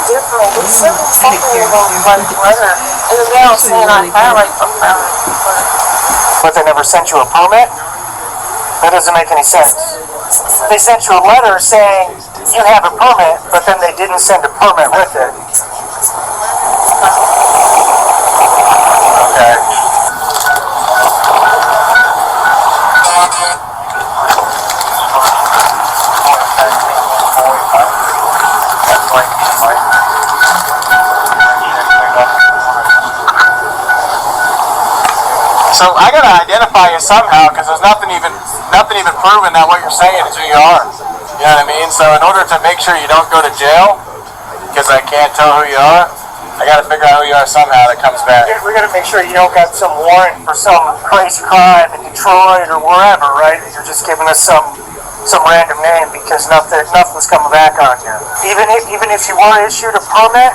different. It's something about like weather. And then they were saying I had like a But they never sent you a permit? That doesn't make any sense. They sent you a letter saying you have a permit, but then they didn't send a permit with it. Okay. So I gotta identify you somehow because there's nothing even proven that what you're saying is who you are. You know what I mean? So in order to make sure you don't go to jail, because I can't tell who you are, I gotta figure out who you are somehow that comes back. We gotta make sure you don't got some warrant for some crazy crime in Detroit or wherever, right? You're just giving us some random name because nothing's coming back on you. Even if you were issued a permit,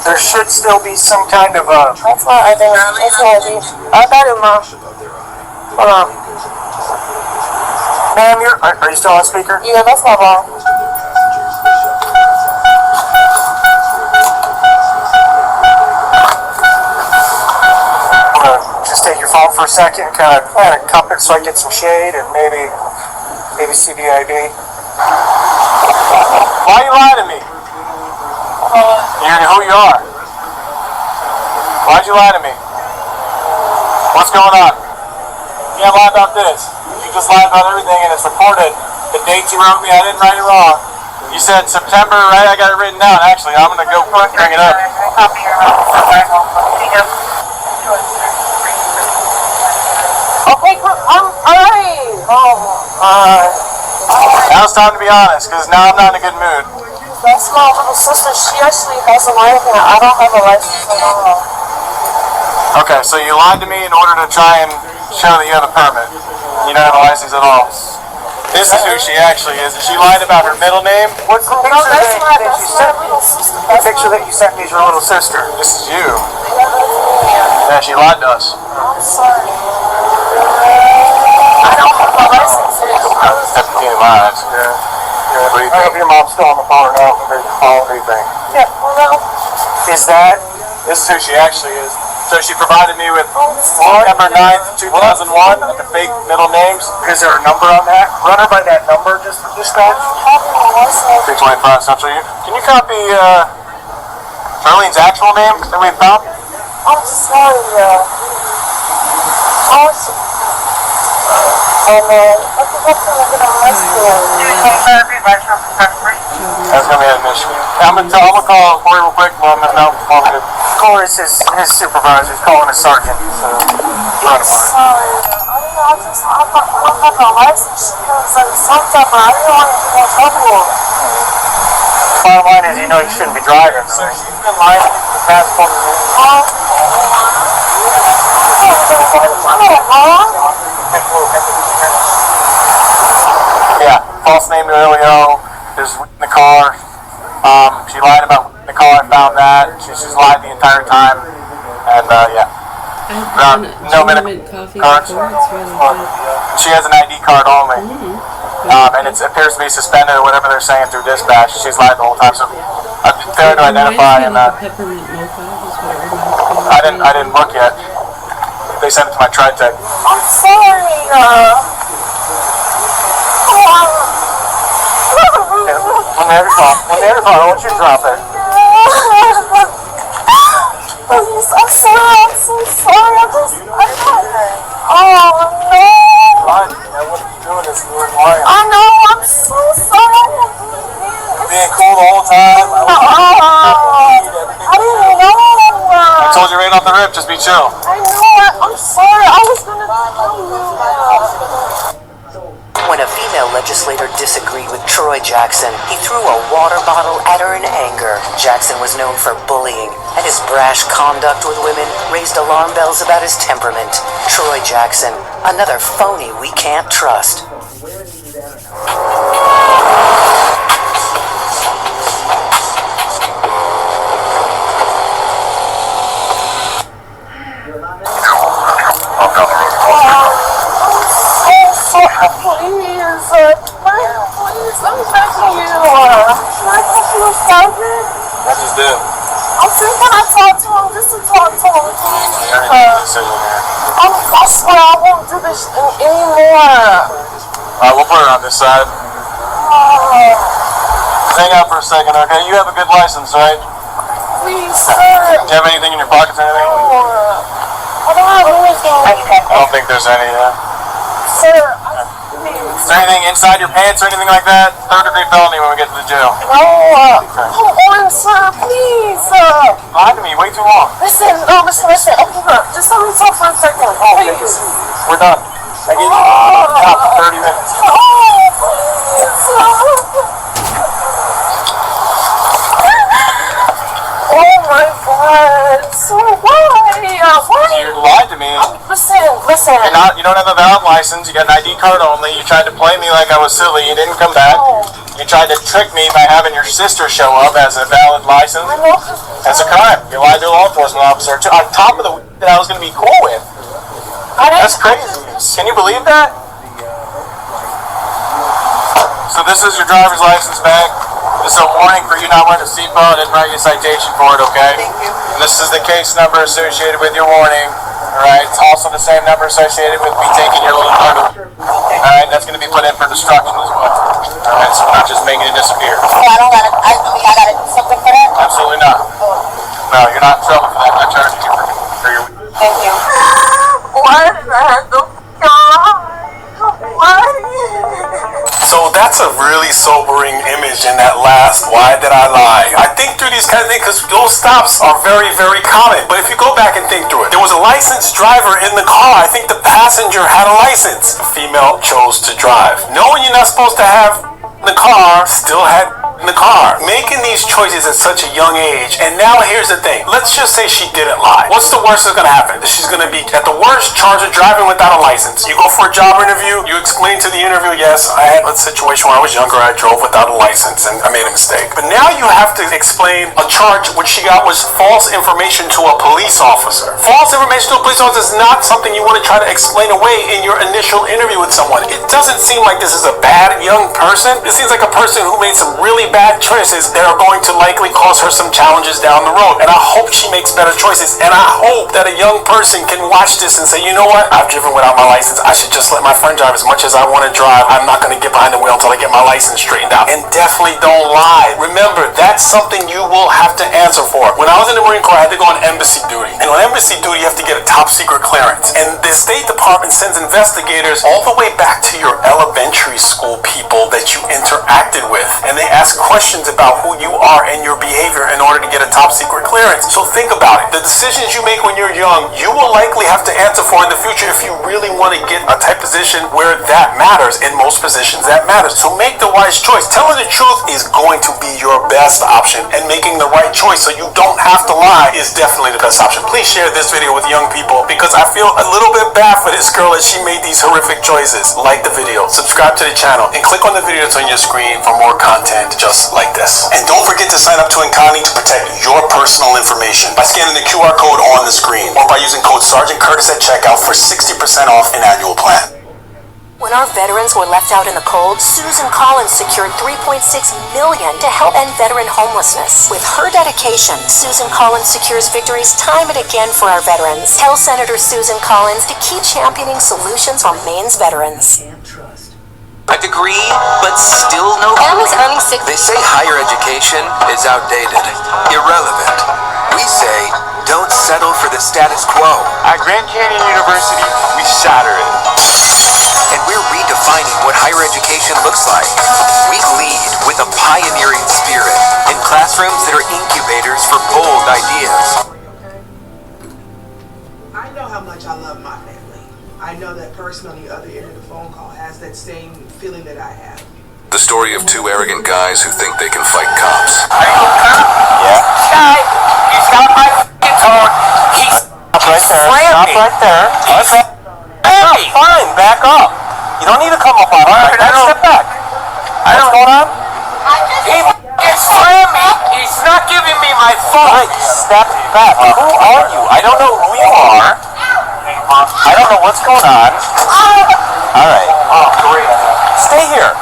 there should still be some kind of a... That's my ID. That's my ID. I got it, Mom. Hold on. Ma'am, are you still on speaker? Yeah, that's my mom. I'm gonna just take your phone for a second, kind of cup it so I get some shade, and maybe CBID. Why you lie to me? You know who you are. Why'd you lie to me? What's going on? You can't lie about this. You just lied about everything and it's recorded. The dates you wrote me, I didn't write it wrong. You said September, right? I got it written down. Actually, I'm going to go bring it up. Okay, alright. Now it's time to be honest, because now I'm not in a good mood. That's my little sister. She actually has a license. I don't have a license at all. Okay, so you lied to me in order to try and show that you have a permit. You don't have a license at all. This is who she actually is. She lied about her middle name. What's the picture that you sent me? The picture that you sent me is your little sister. This is you. Yeah, she lied to us. I'm sorry. I don't have a license. Empty lives. Yeah. I hope your mom's still on the phone or not. Call or anything. Yeah, well, Is that? This is who she actually is. So she provided me with September 9th, 2001, with the fake middle names. Is there a number on that? Run her by that number, just for dispatch. 325 Central. Can you copy Charlene's actual name that we found? I'm sorry, I think that's gonna get arrested. That's gonna be an issue. I'm gonna call Corey real quick. Well, no, Corey's his supervisor. He's calling his sergeant. So, I'm sorry. I don't have a license because of something, but I didn't want to get in trouble. Bottom line is, you know you shouldn't be driving. So she's been lying for the past 4 years. Yeah, false name to Elio. There's in the car. She lied about the car. I found that. She's lied the entire time. And yeah. No minute cards. She has an ID card only. And it appears to be suspended or whatever they're saying through dispatch. She's lied the whole time. So fair to identify and I didn't look yet. They sent it to my tri-tech. I'm sorry. When they're I want you to drop it. Please, I'm sorry. I'm so sorry. Oh no. What are you doing this? You're lying. I know. I'm so sorry. You're being cool the whole time. I didn't know. I told you right off the rip, just be chill. I know. I'm sorry. I was gonna tell you. When a female legislator disagreed with Troy Jackson, he threw a water bottle at her in anger. Jackson was known for bullying, and his brash conduct with women raised alarm bells about his temperament. Troy Jackson, another phony we can't trust. Please, I'm begging you. Can I talk to a sergeant? I just did. I'm saying, can I talk to him just to talk to him? I swear I won't do this anymore. Alright, we'll put her on this side. Hang out for a second, okay? You have a good license, right? Please, sir. Do you have anything in your pockets or anything? I don't have anything. I don't think there's any, Sir, Is there anything inside your pants or anything like that? 3rd-degree felony when we get to the jail. no. Hold on, sir, please. Lie to me, way too long. Listen. Okay, look, just let me talk for a second, please. We're done. I gave you out for 30 minutes. Oh my God. So why? You lied to me. Listen. You don't have a valid license. You got an ID card only. You tried to play me like I was silly. You didn't come back. You tried to trick me by having your sister show up as a valid license. That's a crime. You lied to a law enforcement officer on top of the that I was going to be cool with. That's crazy. Can you believe that? So this is your driver's license back. This is a warning for you not wearing a seatbelt. I didn't write you a citation for it, okay? Thank you. And this is the case number associated with your warning. Alright, it's also the same number associated with me taking your little card. Alright, that's going to be put in for destruction as well. Alright, so we're not just making it disappear. Oh, I don't gotta, I gotta do something for that? Absolutely not. No, you're not in trouble for that. I'm not charging you for your... Thank you. Why did I have to die? Why? So that's a really sobering image in that last why did I lie? I think through these kind of things because those stops are very, very common. But if you go back and think through it, there was a licensed driver in the car. I think the passenger had a license. The female chose to drive. Knowing you're not supposed to have in the car, still had in the car. Making these choices at such a young age. And now here's the thing. Let's just say she didn't lie. What's the worst that's going to happen? She's going to be, at the worst, charged with driving without a license. You go for a job interview. You explain to the interview, yes, I had a situation when I was younger. I drove without a license and I made a mistake. But now you have to explain a charge which she got was false information to a police officer. False information to a police officer is not something you want to try to explain away in your initial interview with someone. It doesn't seem like this is a bad young person. It seems like a person who made some really bad choices that are going to likely cause her some challenges down the road. And I hope she makes better choices. And I hope that a young person can watch this and say, you know what? I've driven without my license. I should just let my friend drive as much as I want to drive. I'm not going to get behind the wheel until I get my license straightened out. And definitely don't lie. Remember, that's something you will have to answer for. When I was in the Marine Corps, I had to go on embassy duty. And on embassy duty, you have to get a top secret clearance. And the State Department sends investigators all the way back to your elementary school people that you interacted with, and they ask questions about who you are and your behavior in order to get a top secret clearance. So think about it. The decisions you make when you're young, you will likely have to answer for in the future if you really want to get a type position where that matters. In most positions, that matters. So make the wise choice. Telling the truth is going to be your best option, and making the right choice so you don't have to lie is definitely the best option. Please share this video with young people, because I feel a little bit bad for this girl as she made these horrific choices. Like the video, subscribe to the channel, and click on the video that's on your screen for more content just like this. And don't forget to sign up to Encani to protect your personal information by scanning the QR code on the screen, or by using code Sergeant Curtis at checkout for 60% off an annual plan. When our veterans were left out in the cold, Susan Collins secured $3.6 million to help end veteran homelessness. With her dedication, Susan Collins secures victories time and again for our veterans. Tell Senator Susan Collins to keep championing solutions for Maine's veterans. A degree, but still no Family's earning six. They say higher education is outdated, irrelevant. We say, don't settle for the status quo. At Grand Canyon University, we shatter it. And we're redefining what higher education looks like. We lead with a pioneering spirit in classrooms that are incubators for bold ideas. I know how much I love my family. I know that person on the other end of the phone call has that same feeling that I have. The story of two arrogant guys who think they can fight cops. Yeah? Guy, he's got my f***ing phone. He's Stop right there. Hey! Fine, back up. You don't need to come up on me. Step back. What's going on? He f***ing slammed me. He's not giving me my phone. Alright, step back. Who are you? I don't know who you are. I don't know what's going on. Alright. Oh, great. Stay here.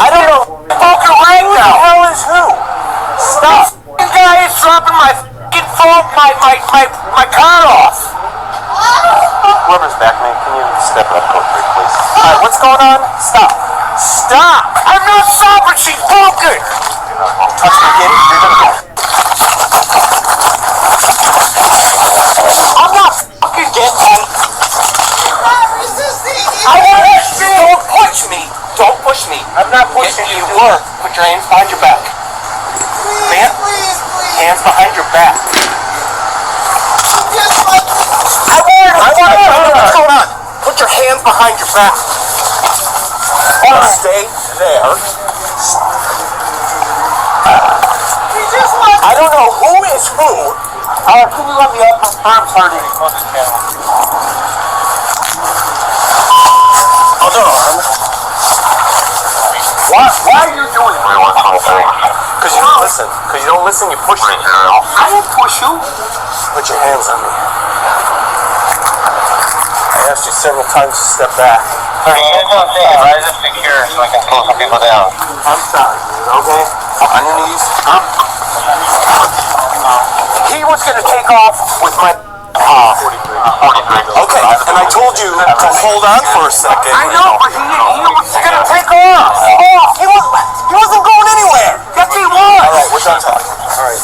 I don't know. Broken right Who the now. hell is who? Stop. This guy is dropping my f***ing phone, my card off. Whoever's back, man, can you step it up quick, please? Alright, what's going on? Stop. Stop! I'm not stopping. She's broken. Touch me again, you're gonna go. I'm not fucking getting. I want to. Don't push me. Don't push me. I'm not pushing Yes, you. you were. Put your hands behind your back. Man, hands behind your back. I want to know what's going on. Put your hands behind your back. Stay there. I don't know who is who. Can you let me up? My arm's hurting. On this camera. Other arm. Why are you doing it? Because you don't listen. Because you don't listen, you push me. I didn't push you. Put your hands on me. I asked you several times to step back. So you guys don't think if I just secure so I can pull some people down? I'm sorry, dude, okay? On your knees. He was going to take off with my... 43. Okay, and I told you to hold on for a second. I know, but he was gonna take off. He wasn't going anywhere. Yes, he was. All right, we're done talking. All right.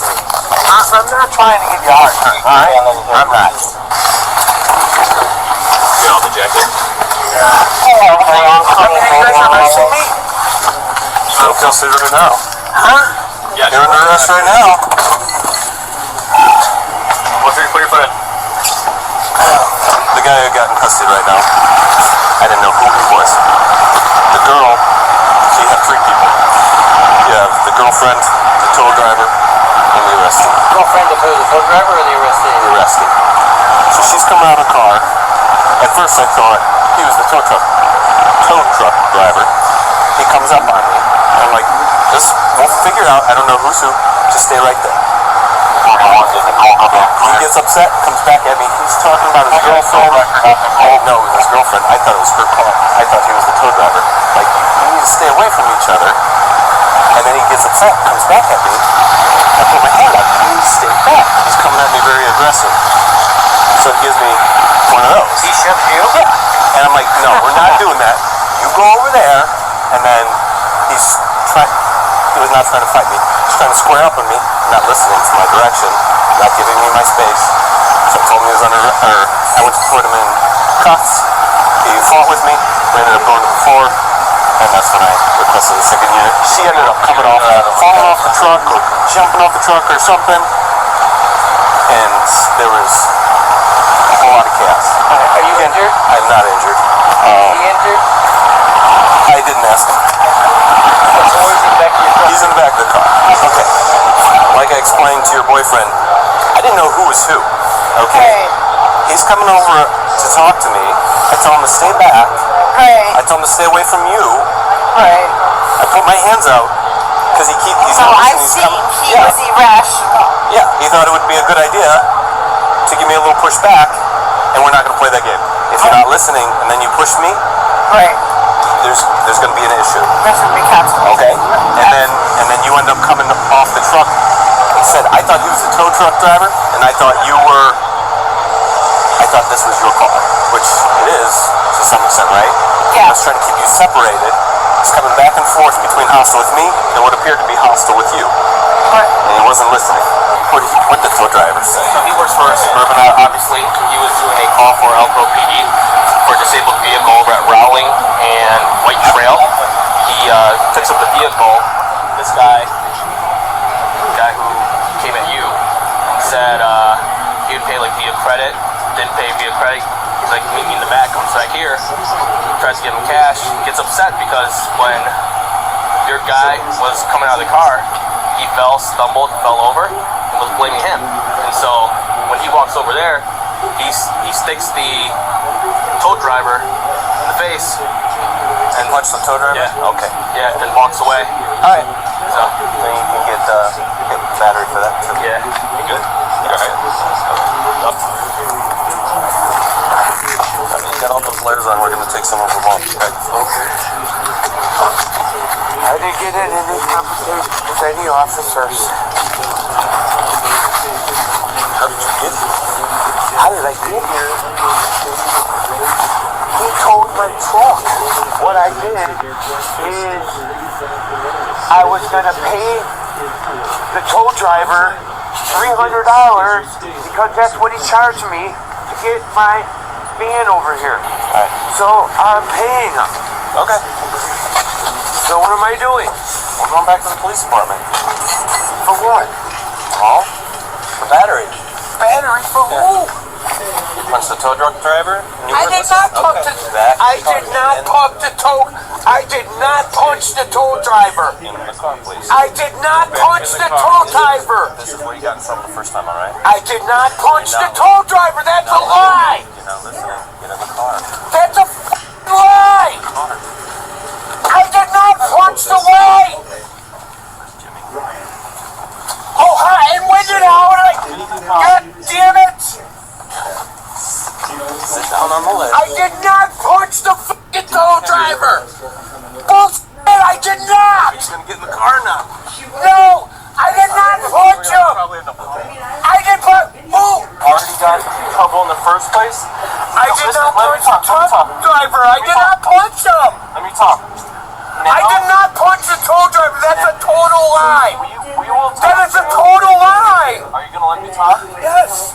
I'm not trying to give you a hard time. All right? I'm not. Get on the jacket. I'll consider it now. Huh? Yeah, you're under arrest right now. Put your foot in. The guy who got in custody right now, I didn't know who he was. The girl, so you have three people. You have the girlfriend, the tow driver, and the arrested. Girlfriend of who? The tow driver or the arrestee? The arrested. So she's coming out of the car. At first I thought he was the tow truck driver. He comes up on me. I'm like, we'll figure it out. I don't know who's who. Just stay right there. He gets upset, comes back at me. He's talking about his girlfriend. Oh no, it was his girlfriend. I thought it was her car. I thought he was the tow driver. Like, you need to stay away from each other. And then he gets upset, comes back at me. I put my hand up. He stayed back. He's coming at me very aggressive. So he gives me one of those. He shoved you? Yeah. And I'm like, no, we're not doing that. You go over there. And then he was not trying to fight me. He's trying to square up with me, not listening to my direction, not giving me my space. So I told him he was under, I went to put him in cuffs. He fought with me. We ended up going to the floor. And that's when I requested the second unit. She ended up coming off, falling off the truck or jumping off the truck or something. And there was a whole lot of chaos. Are you injured? I'm not injured. Is he injured? I didn't ask him. So where's he back to your truck? He's in the back of the car. Okay. Like I explained to your boyfriend, I didn't know who was who. Okay. He's coming over to talk to me. I told him to stay back. Right. I told him to stay away from you. Right. I put my hands out because he's So not I've listening. seen he was irrational. Yeah, he thought it would be a good idea to give me a little push back, and we're not going to play that game. If you're not listening and then you push me, right, there's going to be an issue. There's going to be consequences. Okay, and then you end up coming off the truck. He said, I thought he was a tow truck driver, and I thought this was your car, which it is to some extent, right? Yeah. I was trying to keep you separated. He's coming back and forth between hostile with me and what appeared to be hostile with you. Right. And he wasn't listening. What did the tow driver say? So he works for Suburban, obviously. He was doing a call for Elko PD for a disabled vehicle over at Rowling and White Trail. He picks up the vehicle. This guy who came at you, said he would pay like via credit. Didn't pay via credit. He's like, meet me in the back. Comes back here. Tries to give him cash. Gets upset because when your guy was coming out of the car, he fell, stumbled, fell over, and was blaming him. And so when he walks over there, he sticks the tow driver in the face and punched the tow driver. Yeah. Okay. Yeah. Then walks away. All right. So then you can get battery for that too. Yeah. You good? All right. You got all those letters on. We're gonna take some of them off. Okay. I didn't get in any conversation with any officers. How did you get here? How did I get here? He towed my truck. What I did is I was going to pay the tow driver $300 because that's what he charged me to get my van over here. Right. So I'm paying him. Okay. So what am I doing? We're going back to the police department. For what? Oh, for battery. Battery for who? You punched the tow truck driver? I did not talk to. I did not talk to tow. I did not punch the tow driver. In the car, please. I did not punch the tow driver. This is where you got in trouble the first time, all right? I did not punch the tow driver. That's a lie. You're not listening. Get in the car. That's a lie. I did not punch the way. Oh, hi. And when did God damn it. Sit down on the list. I did not punch the fucking tow driver. Bullshit. I did not. He's gonna get in the car now. No, I did not punch him. I did put. Who? Already got in trouble in the first place? I did not punch the tow driver. I did not punch him. Let me talk. I did not punch the tow driver. That's a total lie. We will talk. That is a total lie. Are you gonna let me talk? Yes.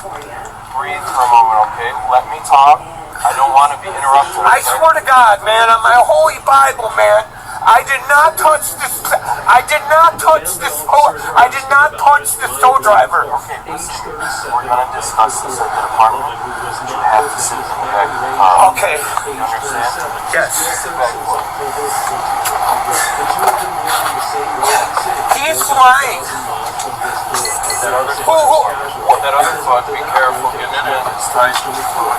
Breathe for a moment, okay? Let me talk. I don't want to be interrupted. I swear to God, man, on my holy Bible, man, I did not touch this. I did not touch this. I did not punch this tow driver. Okay, listen. We're gonna discuss this at the department. You have to sit in the back of the car. Okay. You understand? Yes. He's lying. That other foot, be careful. Get in it. It's tight.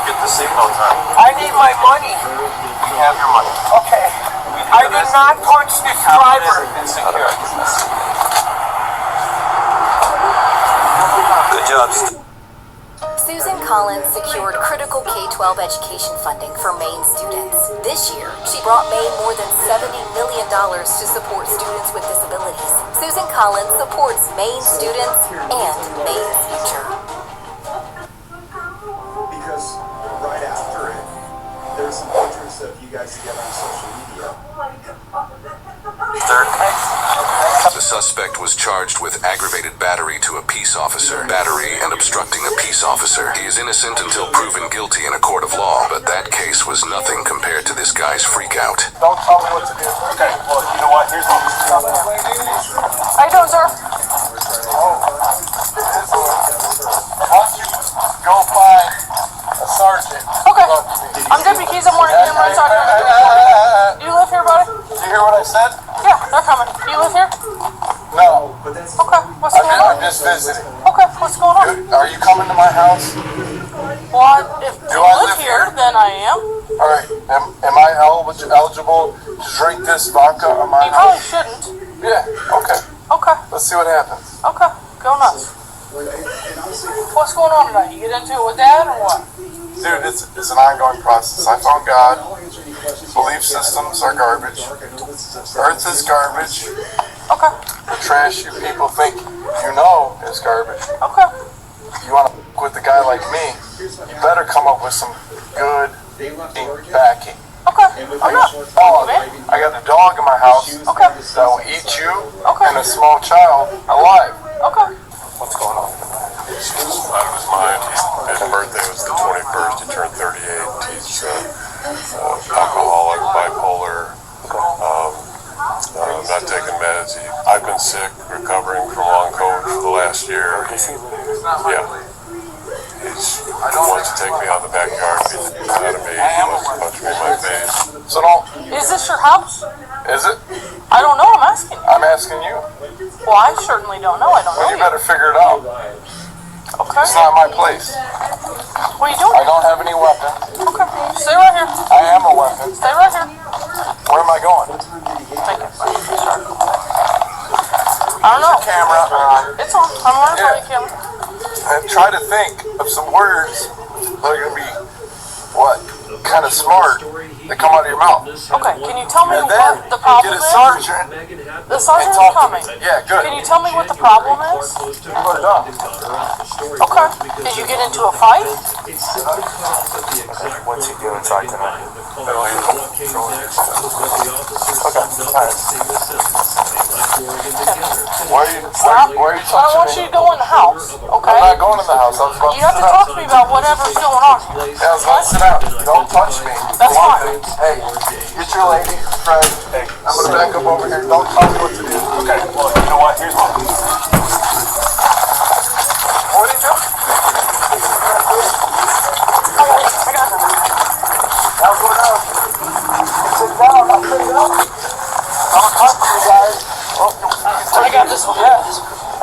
Get the seatbelt on. I need my money. We have your money. Okay. I did not punch this driver. And secure. Good job. Susan Collins secured critical K-12 education funding for Maine students. This year, she brought Maine more than $70 million to support students with disabilities. Susan Collins supports Maine students and Maine's future. Because right after it, there's some pictures of you guys together on social media. The suspect was charged with aggravated battery to a peace officer, battery and obstructing a peace officer. He is innocent until proven guilty in a court of law, but that case was nothing compared to this guy's freakout. Don't tell me what to do. Okay, well, you know what? Here's what we're doing. How you doing, sir? Why don't you go find a sergeant? Okay. I'm Deputy Keys. I'm morning camera inside. Do you live here, buddy? Did you hear what I said? Yeah, they're coming. Do you live here? No. Okay. What's going on? I'm just visiting. Okay. What's going on? Are you coming to my house? Well, if you live here, then I am. All right. Am I eligible to drink this vodka on my You probably shouldn't. Yeah. Okay. Okay. Let's see what happens. Okay. Go nuts. What's going on tonight? You get into it with Dad or what? Dude, it's an ongoing process. I found God. Belief systems are garbage. Earth is garbage. Okay. The trash you people think you know is garbage. Okay. You want to work with a guy like me, you better come up with some good backing. Okay. I'm not. I got a dog in my house that will eat you and a small child alive. Okay. What's going on? Out of his mind. His birthday was the 21st. He turned 38. He's alcoholic, bipolar, not taking meds. I've been sick, recovering from long COVID for the last year. Yeah. He wants to take me out in the backyard, beat the shit out of me. He wants to punch me in my face. So don't. Is this your house? Is it? I don't know. I'm asking you. I'm asking you. Well, I certainly don't know. I don't know Well, you better figure it out. Okay. It's not my place. What are you doing? I don't have any weapon. Okay. Stay right here. I am a weapon. Stay right here. Where am I going? Take it. I don't know. Camera on. It's on. I'm on the camera. And try to think of some words that are going to be, kind of smart that come out of your mouth. Okay, can you tell me And what then the problem get a is? sergeant. The sergeant and is coming. Yeah, good. Can you tell me what the problem is? Okay. Did you get into a fight? What's he doing inside tonight? Okay, alright. Why are you I don't want you to go in the house, okay? I'm not going in the house. I was about You have to talk to me about whatever's going on here. Yeah, I was about to sit down. Don't touch me. That's fine. Hey, get your lady friend. Hey, I'm gonna back up over here. Don't tell me what to do. Okay, well, you know what? Here's what. What did you do? I got it. Now go down. Sit down. I'll sit down. Don't touch me, guys. I got this one. Yeah.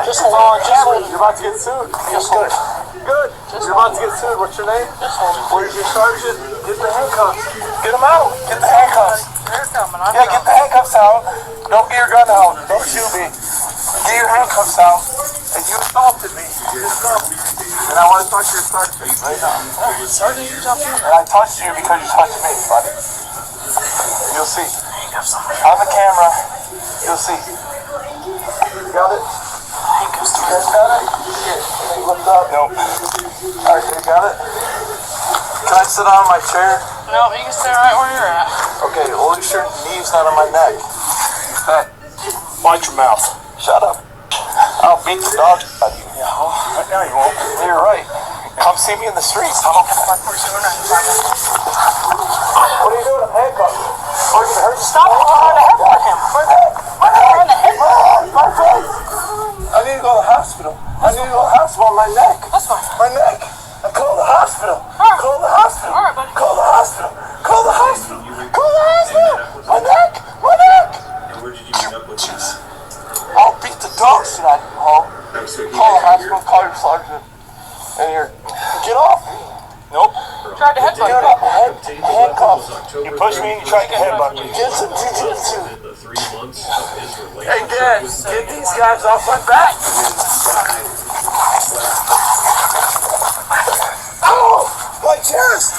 Just hold on. Just hold. You're about to get sued. Just hold. Good. You're about to get sued. What's your name? Just hold. Where's your sergeant? Get the handcuffs. Get them out. Get the handcuffs. They're coming. Yeah, get the handcuffs out. Don't get your gun out. Don't shoot me. Get your handcuffs out. And you assaulted me. And I want to touch your sergeant right now. Sergeant, you jumped in. And I touched you because you touched me, buddy. You'll see. On the camera, you'll see. Got it? You guys got it? Yeah. Lift up. Nope. Alright, you got it? Can I sit on my chair? No, you can stay right where you're at. Okay, hold your knees not on my neck. Hey, watch your mouth. Shut up. I'll beat the dog out of you. Yeah, right now you won't. You're right. Come see me in the streets. What are you doing? I'm handcuffed. Oh, you're gonna hurt yourself? Stop trying to headbutt him. Trying to headbutt. My face. I need to go to the hospital. I need to go to the hospital on my neck. That's fine. My neck. I call the hospital. Right. Call the hospital. All right, buddy. Call the hospital. Call the hospital. Call the hospital. My neck. My neck. Where did you meet up with this? I'll beat the dog shit out of you, Paul. Call the hospital. Call your sergeant. And you're... Get off me. Nope. Tried to headbutt Get you. off my head. Handcuffs. You push me and you try to headbutt me. Get some jiu-jitsu. Hey, Dad, get these guys off my back. Oh, my chest.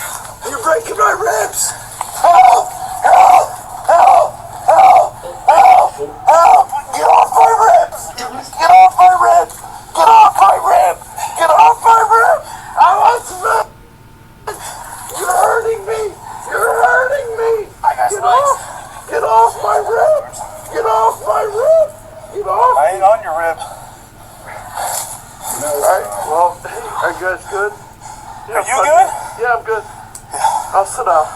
You're breaking my ribs. Help. Help. Help. Help. Help. Help. Get off my ribs. Get off my ribs. Get off my rib. Get off my rib. I want some. You're hurting me. You're hurting me. Get off. Get off my ribs. Get your rib. Alright, well, are you guys good? Are you good? Yeah, I'm good. I'll sit down.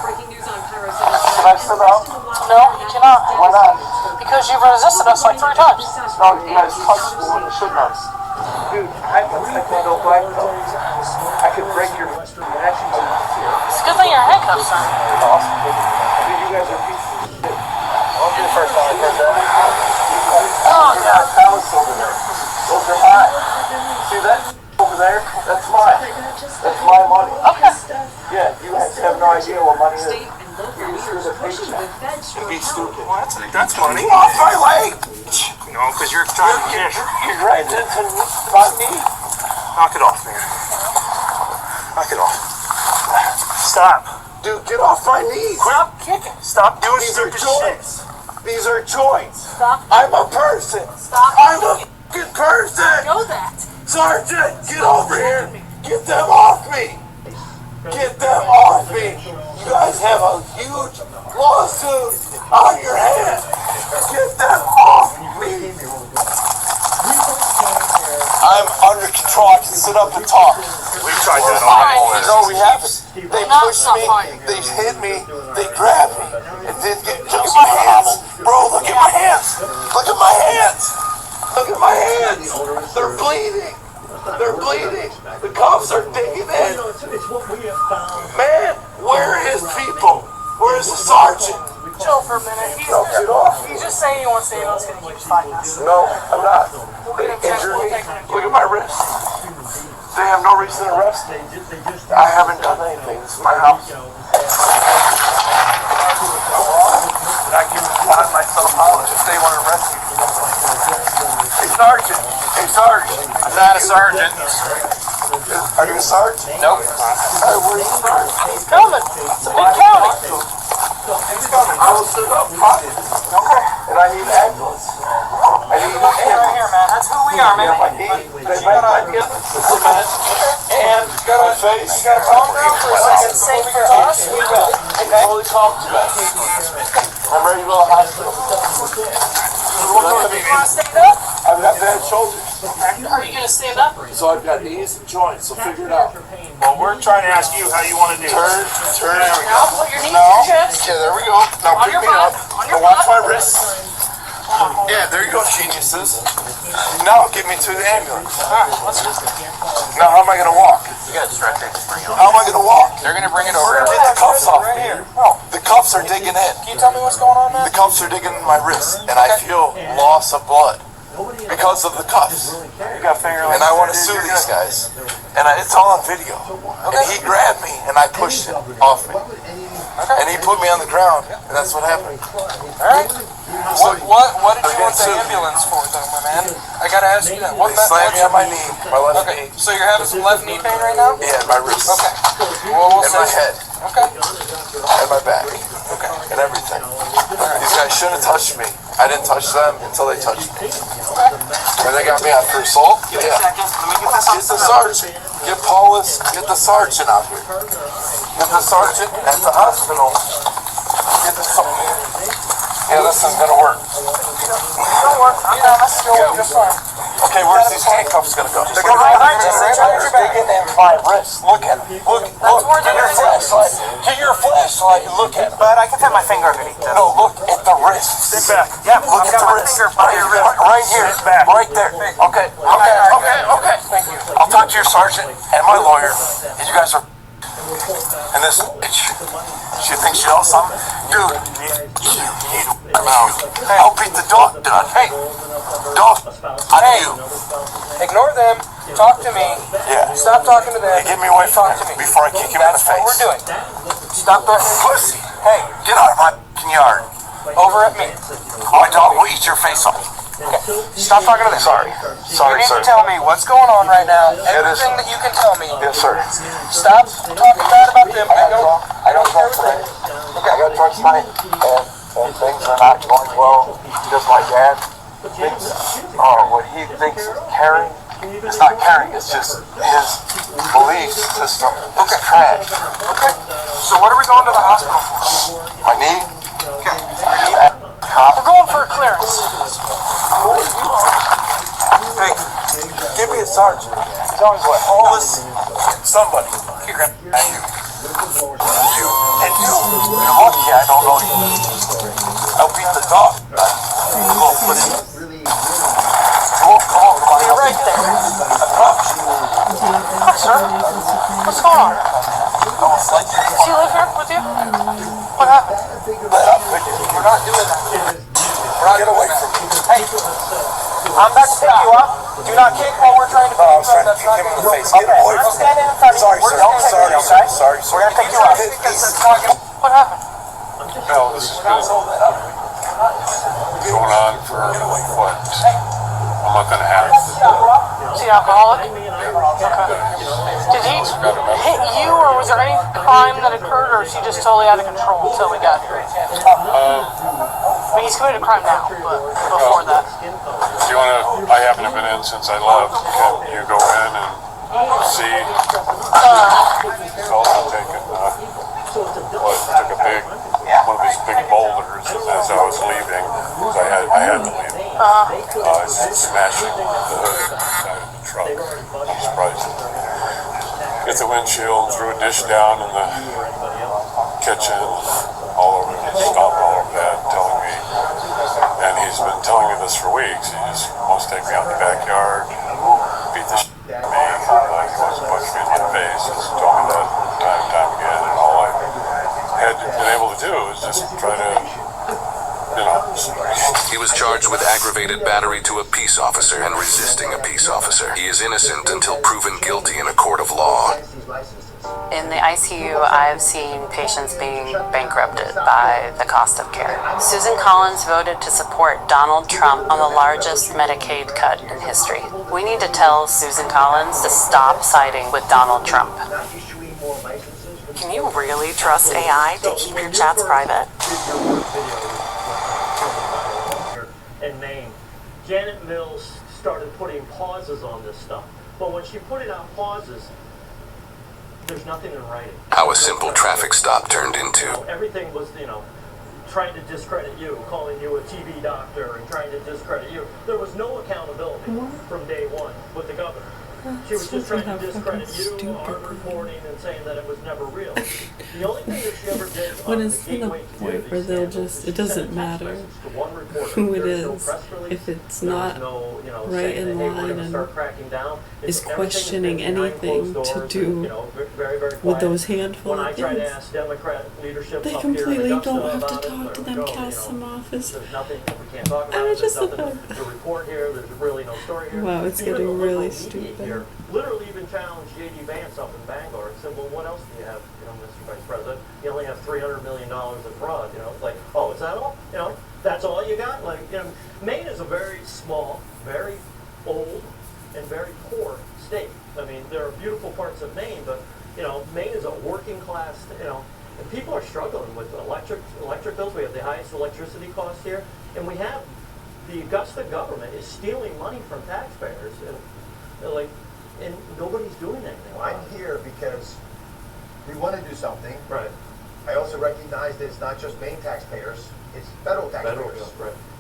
Breaking news on Pyro Can I sit down? No, you cannot. Why not? Because you've resisted us like 3 times. No, you guys touched me when you shouldn't have. Dude, I'm a taekwondo black belt. I could break your reaction. It's a good thing you're handcuffed, son. Awesome. Dude, you guys are pieces of shit. I'll be the first time I heard that. Oh, God. Palace over there. Those are mine. See that over there? That's mine. That's my money. Okay. Yeah, you guys have no idea what money is. You're sure the paycheck. And be stupid. Well, that's money. Get off my leg! No, because you're trying to cash. You're right into my knee. Knock it off, man. Knock it off. Stop. Dude, get off my knees. Stop kicking. Stop doing These are stupid shit. joints. These are joints. Stop. I'm a person. Stop. I'm a fucking person. Know that. Sergeant, get over here. Get them off me. Get them off me. You guys have a huge lawsuit on your hands. Get them off me. I'm under control. I can sit up and talk. We've tried that all. No, we haven't. They pushed me. They hit me. They grabbed me. And then look at my hands. Bro, look at my hands. Look at my hands. Look at my hands. They're bleeding. They're bleeding. The cuffs are digging in. Man, where is people? Where is the sergeant? Chill for a minute. No, get off. He's just saying he wants to, he's going to keep fighting us. No, I'm not. They injured me. Look at my wrist. They have no reason to arrest me. I haven't done anything. This is my house. I can find myself out if they want to arrest me. Hey, Sergeant. Hey, Sergeant. I'm not a sergeant. Are you a sergeant? Nope. Where's the sergeant? He's coming. It's a big county. He's coming. I will sit up front. Okay. And I need an ambulance. I need an ambulance. Right here, man. That's who we are, man. My knee. They might not get it. And my face. You gotta calm down for a second. Safe for us. We will. Holy calm to us. I'm ready to go to the hospital. You wanna stand up? I've got bad shoulders. Are you gonna stand up? So I've got knees and joints, so figure it out. Well, we're trying to ask you how you want to do it. Turn. There we go. Now put your knees in your chest. Okay, there we go. Now On pick your me butt. up. On your Now watch butt. my wrists. Yeah, there you go, geniuses. Now get me to the ambulance. Now how am I gonna walk? You got stretching. Bring it How am I gonna walk? They're gonna bring it We're over. gonna get the cuffs off me. No, the cuffs are digging in. Can you tell me what's going on, man? The cuffs are digging in my wrist, and I feel loss of blood because of the cuffs. You got finger And I want to sue these guys. And it's all on video. And he grabbed me, and I pushed him off me. And he put me on the ground, and that's what happened. Alright. What did you want the ambulance for, though, my man? I gotta ask you that. They slammed me on my knee, my left Okay, knee. so you're having some left knee pain right now? Yeah, my wrist. Okay. Well, we'll And my see. head. Okay. And my back. Okay. And everything. These guys shouldn't have touched me. I didn't touch them until they touched me. And they got me out for assault? Give me a Yeah. second. Let me get this Get the sergeant. Get Paulus. Get the sergeant out here. Get the sergeant at the hospital. Get the sergeant. Yeah, this is gonna work. Don't work. I promise you'll work just fine. Okay, where's these handcuffs gonna go? They're gonna go behind you. They're right They're digging in my wrist. Look at them. Look. Get your flashlight. Get your flashlight and look at them. But I can fit my finger underneath this. No, look at the wrist. Sit back. Yeah, Look at the wrist. Right here. Right there. Okay. Okay. Thank you. I'll talk to your sergeant and my lawyer. And you guys are. And this bitch, she thinks she knows something. Dude, you need to mouth. I'll beat the dog done. Hey, dog, on you. Ignore them. Talk to me. Yeah. Stop talking to them. Hey, get me away from Talk to him me. before I kick him in the That's what face. we're doing. Stop threatening. Pussy. Hey, Get out of my f***ing yard. over at me. My dog will eat your face off. Okay. Stop talking to them. Sorry. You Sorry, need sir. to tell me what's going on right now. is. Everything that you can tell me. Yes, sir. Stop talking bad about them. I don't care what they I got drugs tonight, and things are not going well. Just my dad thinks, what he thinks is caring. It's not caring, it's just his belief system is trash. Okay. So what are we going to the hospital for? My knee? Okay. We're going for a clearance. Hey, give me a sergeant. Tell me what, all this, somebody. Here, and you. You, and you. You're lucky I don't know you. I'll beat the dog. We'll put it. You're right there. Sir, what's going on? Does she live here with you? What happened? Let up, we're not doing that. Get away from me. Hey, I'm about to pick you up. Do not kick while we're trying to pick you up. Trying to kick him in the face. Get away I'm from me. standing in front of you. Sorry, We're sir. gonna pick Sorry, you, sir. okay? Sorry, sir. We're gonna pick you up. What happened? Bill, this has been going on for what? A month and a half. Is he alcoholic? Okay. Did he hit you, or was there any crime that occurred, or is he just totally out of control until we got here? I mean, he's committed a crime now, but before that. Do you wanna, I haven't been in since I left. Can you go in and see? He's also taken, took a big, one of these big boulders as I was leaving, because I had to leave. Smashing the hood inside of the truck. I'm surprised. Hit the windshield, threw a dish down in the kitchen, all over, stomped all over that, telling me, and he's been telling me this for weeks. He just wants to take me out in the backyard, beat the shit out of me, he wants to punch me in the face. He's told me that time and time again, and all I had been able to do is just try to, you know. He was charged with aggravated battery to a peace officer and resisting a peace officer. He is innocent until proven guilty in a court of law. In the ICU, I've seen patients being bankrupted by the cost of care. Susan Collins voted to support Donald Trump on the largest Medicaid cut in history. We need to tell Susan Collins to stop siding with Donald Trump. Can you really trust AI to keep your chats private? In Maine, Janet Mills started putting pauses on this stuff. But when she put it on pauses, there's nothing in writing. How a simple traffic stop turned into. Everything was, trying to discredit you, calling you a TV doctor and trying to discredit you. There was no accountability from day one with the governor. She was just trying to discredit you, our reporting, and saying that it was never real. The only thing that she ever did When it's to the point where they'll just, it doesn't matter who it is, if it's not right in line and is questioning anything to do with those handful of things, they completely don't have to talk to them, cast them off as, I was just wow, it's getting really stupid. Literally even challenged J.D. Vance up in Bangor and said, well, what else do you have, Mr. Vice President? You only have $300 million in fraud, It's like, oh, is that all? That's all you got? Maine is a very small, very old, and very poor state. I mean, there are beautiful parts of Maine, but, Maine is a working class, and people are struggling with electric bills. We have the highest electricity costs here, and we have the Augusta government is stealing money from taxpayers, and nobody's doing anything. I'm here because we want to do something. Right. I also recognize that it's not just Maine taxpayers, it's federal taxpayers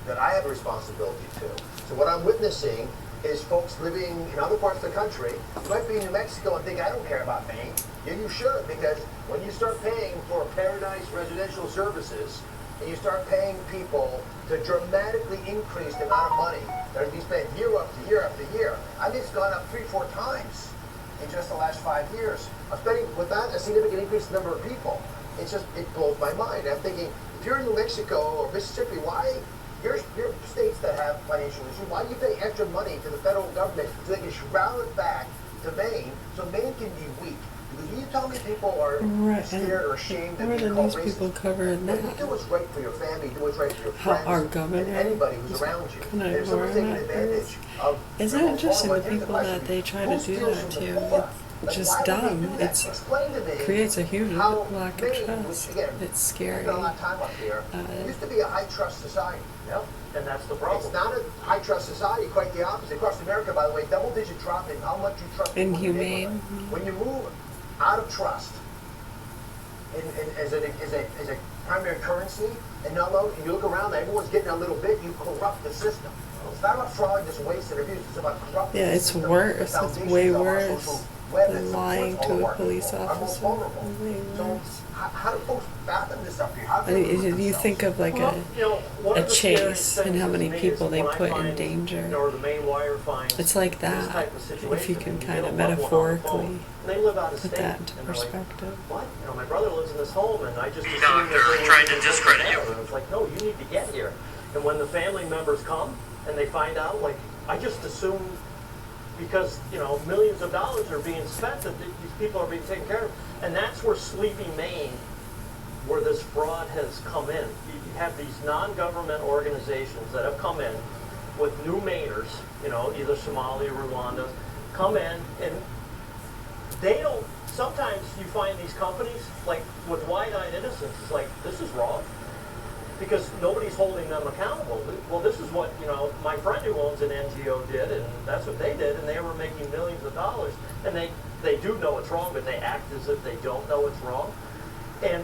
that I have a responsibility to. So what I'm witnessing is folks living in other parts of the country. You might be in New Mexico and think, I don't care about Maine. Yeah, you should, because when you start paying for Paradise Residential Services, and you start paying people to dramatically increase the amount of money that are being spent year after year after year. I think it's gone up 3-4 times in just the last 5 years. I'm spending with that a significant increase in the number of people. It blows my mind. I'm thinking, if you're in New Mexico or Mississippi, why you're states that have financial issues, why do you pay extra money to the federal government so they can shroud it back to Maine so Maine can be weak? Because you tell me people are scared or ashamed of being called racist. People covering that. You do what's right for your family, do what's right for your friends, our governor and anybody who's around you. And if someone's taking advantage of... Isn't it interesting the people that they try to do that to? It's just dumb. It creates a huge lack of trust. It's scary. It used to be a high trust society. Yep, and that's the problem. It's not a high trust society, quite the opposite. Across America, by the way, double-digit drop in how much you trust people. Inhumane. When you move out of trust, as a prime primary currency, and now and you look around, everyone's getting a little bit, you corrupt the system. It's not about fraud, just waste and abuse. It's about corrupting Yeah, the it's system. worse. The It's way foundations of our worse social web that than lying supports all to of a our police people are most officer. vulnerable. Way So worse. how do folks fathom this up here? How I do they mean, lose if you themselves? think of like a chase and how many people they put in danger, it's like that. If you can kind of metaphorically put that into perspective. What? You know, my brother lives in this home, and I just assumed that they were trying to discredit you. And it's like, no, you need to get here. And when the family members come and they find out, like, I just assumed because, you know, millions of dollars are being spent that these people are being taken care of. And that's where Sleepy Maine, where this fraud has come in. You have these non-government organizations that have come in with new Mainers, you know, either Somalia, Rwanda, come in and they don't, sometimes you find these companies, like with wide-eyed innocence, it's like, this is wrong. Because nobody's holding them accountable. Well, this is what, you know, my friend who owns an NGO did, and that's what they did, and they were making millions of dollars. And they do know it's wrong, but they act as if they don't know it's wrong. And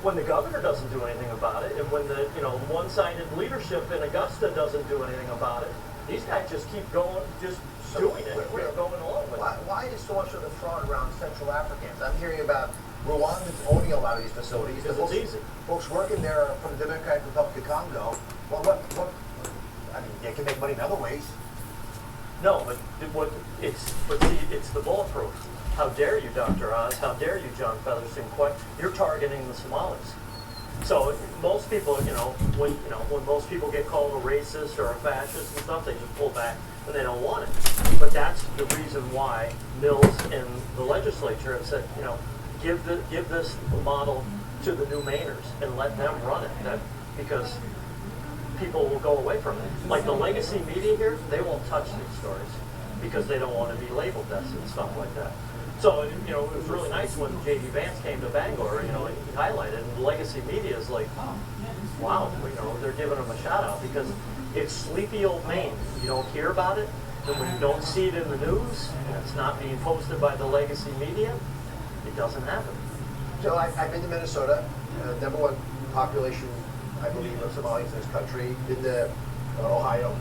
when the governor doesn't do anything about it, and when the, you know, one-sided leadership in Augusta doesn't do anything about it, these guys just keep going, just doing it, you know, going along with it. Why is so much of the fraud around Central Africans? I'm hearing about Rwandans owning a lot of these facilities. Because it's easy. Folks working there from the Democratic Republic of Congo. Well, I mean, they can make money in other ways. No, but it's the bulletproof. How dare you, Dr. Oz? How dare you, John Featherstone? You're targeting the Somalis. So most people, when most people get called a racist or a fascist and stuff, they just pull back and they don't want it. But that's the reason why Mills and the legislature have said, give this model to the new Mainers and let them run it. Because people will go away from it. Like the legacy media here, they won't touch these stories because they don't want to be labeled this and stuff like that. So, it was really nice when J.D. Vance came to Bangor, he highlighted, and the legacy media is like, wow, they're giving them a shout out because it's sleepy old Maine. You don't hear about it, and when you don't see it in the news, and it's not being posted by the legacy media, it doesn't happen. So I've been to Minnesota, number one population, I believe, of Somalis in this country. Been to Ohio,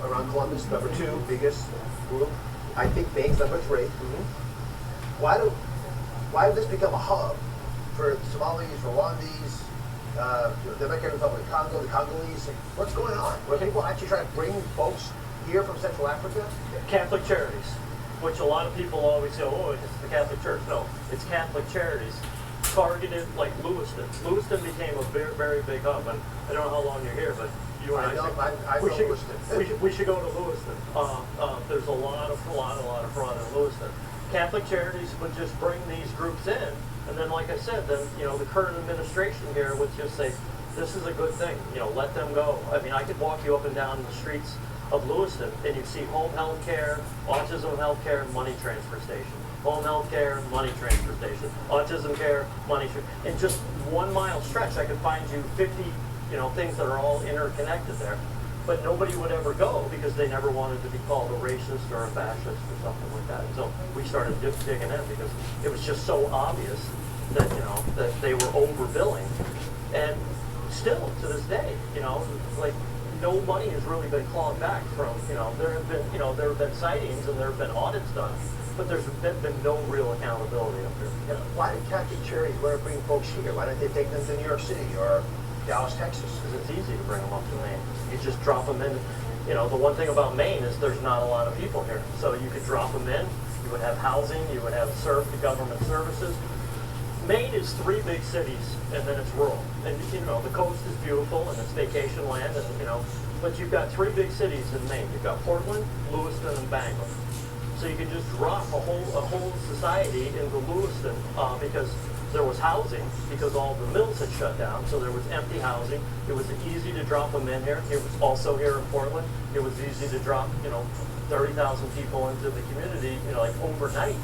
around Columbus, number two biggest group. I think Maine's number three. Why did this become a hub for Somalis, Rwandese, the Democratic Republic of Congo, the Congolese? What's going on? Were people actually trying to bring folks here from Central Africa? Catholic Charities, which a lot of people always say, oh, it's the Catholic Church. No, it's Catholic Charities targeted like Lewiston. Lewiston became a very, very big hub. And I don't know how long you're here, but you and I we should go to Lewiston. There's a lot of fraud in Lewiston. Catholic Charities would just bring these groups in, and then, like I said, then the current administration here would just say, "This is a good thing. Let them go." I mean, I could walk you up and down the streets of Lewiston, and you see home health care, autism health care, money transfer station. Home health care, money transfer station. Autism care, money transfer. In just 1 mile stretch, I could find you 50, things that are all interconnected there. But nobody would ever go because they never wanted to be called a racist or a fascist or something like that. So we started digging in because it was just so obvious that that they were overbilling, and still to this day, like no money has really been clawed back from. There have been sightings and there have been audits done, but there's been no real accountability up here. Why did Catholic Charities want to bring folks here? Why didn't they take them to New York City or Dallas, Texas? Because it's easy to bring them up to Maine. You just drop them in. The one thing about Maine is there's not a lot of people here. So you could drop them in. You would have housing. You would have government services. Maine is 3 big cities, and then it's rural. And, the coast is beautiful, and it's vacation land, and, but you've got 3 big cities in Maine. You've got Portland, Lewiston, and Bangor. So you can just drop a whole society into Lewiston because there was housing because all the mills had shut down, so there was empty housing. It was easy to drop them in here. It was also here in Portland. It was easy to drop, 30,000 people into the community, like overnight.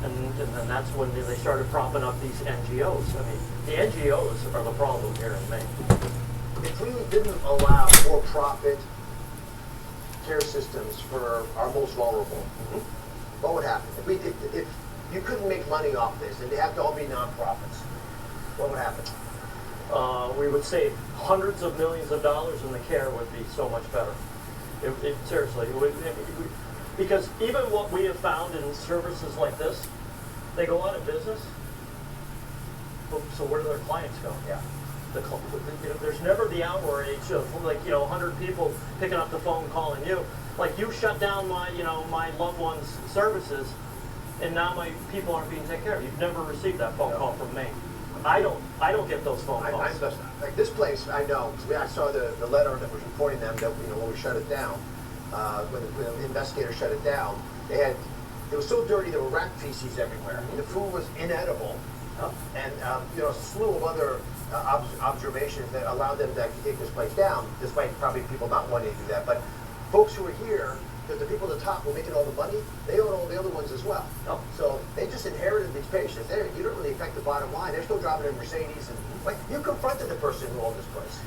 And then that's when they started propping up these NGOs. I mean, the NGOs are the problem here in Maine. If we didn't allow for-profit care systems for our most vulnerable, what would happen? If you couldn't make money off this and they have to all be nonprofits, what would happen? We would save hundreds of millions of dollars, and the care would be so much better. Seriously, because even what we have found in services like this, they go out of business. So where do their clients go? Yeah. There's never the outrage of 100 people picking up the phone calling you. Like, you shut down my loved one's services, and now my people aren't being taken care of. You've never received that phone call from me. I don't get those phone calls. Like this place, I know. I saw the letter that was reporting them that when we shut it down, when the investigators shut it down, it was so dirty there were rat feces everywhere. The food was inedible, and a slew of other observations that allowed them to actually take this place down, despite probably people not wanting to do that. But folks who are here, because the people at the top were making all the money, they own all the other ones as well. Oh. So they just inherited these patients. You don't really affect the bottom line. They're still driving a Mercedes, and you confronted the person who owned this place.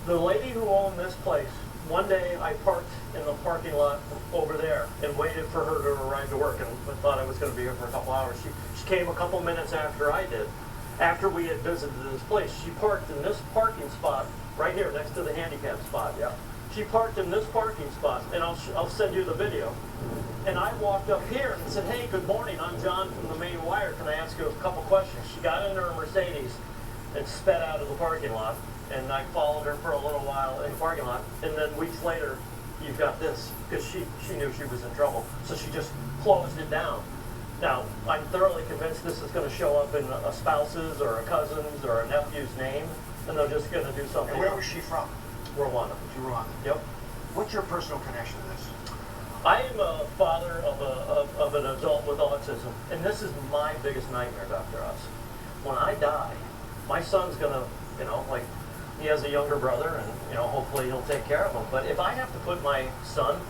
The lady who owned this place, one day I parked in the parking lot over there and waited for her to arrive to work, and I thought I was going to be here for a couple hours. She came a couple minutes after I did. After we had visited this place, she parked in this parking spot right here next to the handicap spot. Yeah. She parked in this parking spot, and I'll send you the video. And I walked up here and said, "Hey, good morning. I'm John from the Main Wire. Can I ask you a couple questions?" She got in her Mercedes and sped out of the parking lot. And I followed her for a little while in the parking lot. And then weeks later, you've got this, because she knew she was in trouble. So she just closed it down. Now, I'm thoroughly convinced this is going to show up in a spouse's or a cousin's or a nephew's name, and they're just going to do something. And where was she from? Rwanda. Rwanda. Yep. What's your personal connection to this? I am a father of an adult with autism, and this is my biggest nightmare, Dr. Oz. When I die, my son's going to, he has a younger brother, and, hopefully he'll take care of him. But if I have to put my son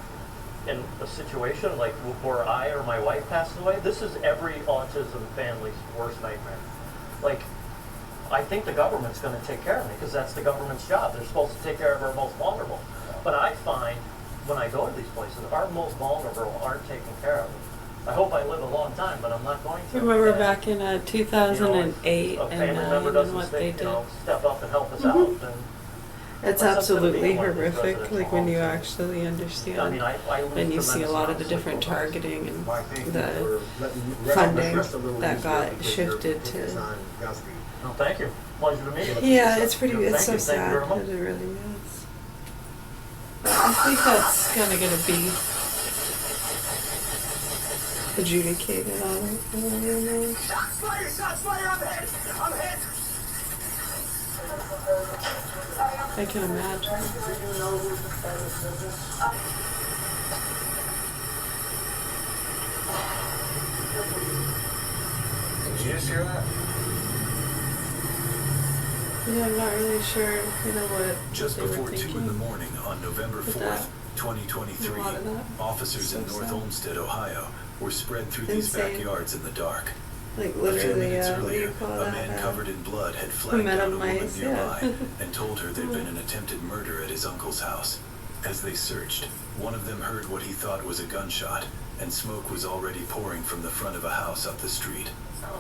in a situation like where I or my wife passes away, this is every autism family's worst nightmare. Like, I think the government's going to take care of me, because that's the government's job. They're supposed to take care of our most vulnerable. But I find when I go to these places, our most vulnerable aren't taken care of. I hope I live a long time, but I'm not going to. I remember back in 2008 a family and member doesn't what they did. Step up and help us out. Then it's absolutely horrific, like when you actually understand, and you see a lot of the different targeting and the funding that got shifted to. Oh, thank you. Pleasure to meet you. Yeah, it's so sad. It really is. I think that's kind of going to be adjudicated on it. I don't know. Shots fired, I'm hit! I'm hit! I can imagine. Did you just hear that? Yeah, I'm not really sure, what Just they were before 2 thinking. in the morning on November 4th, 2023, officers in North Olmsted, Ohio, were spread through these backyards in the dark. Like A few literally, minutes what do you earlier, call a that? man covered in blood had flagged down a woman mice, nearby and told her there'd been an attempted murder at his uncle's house. As they searched, one of them heard what he thought was a gunshot, and smoke was already pouring from the front of a house up the street.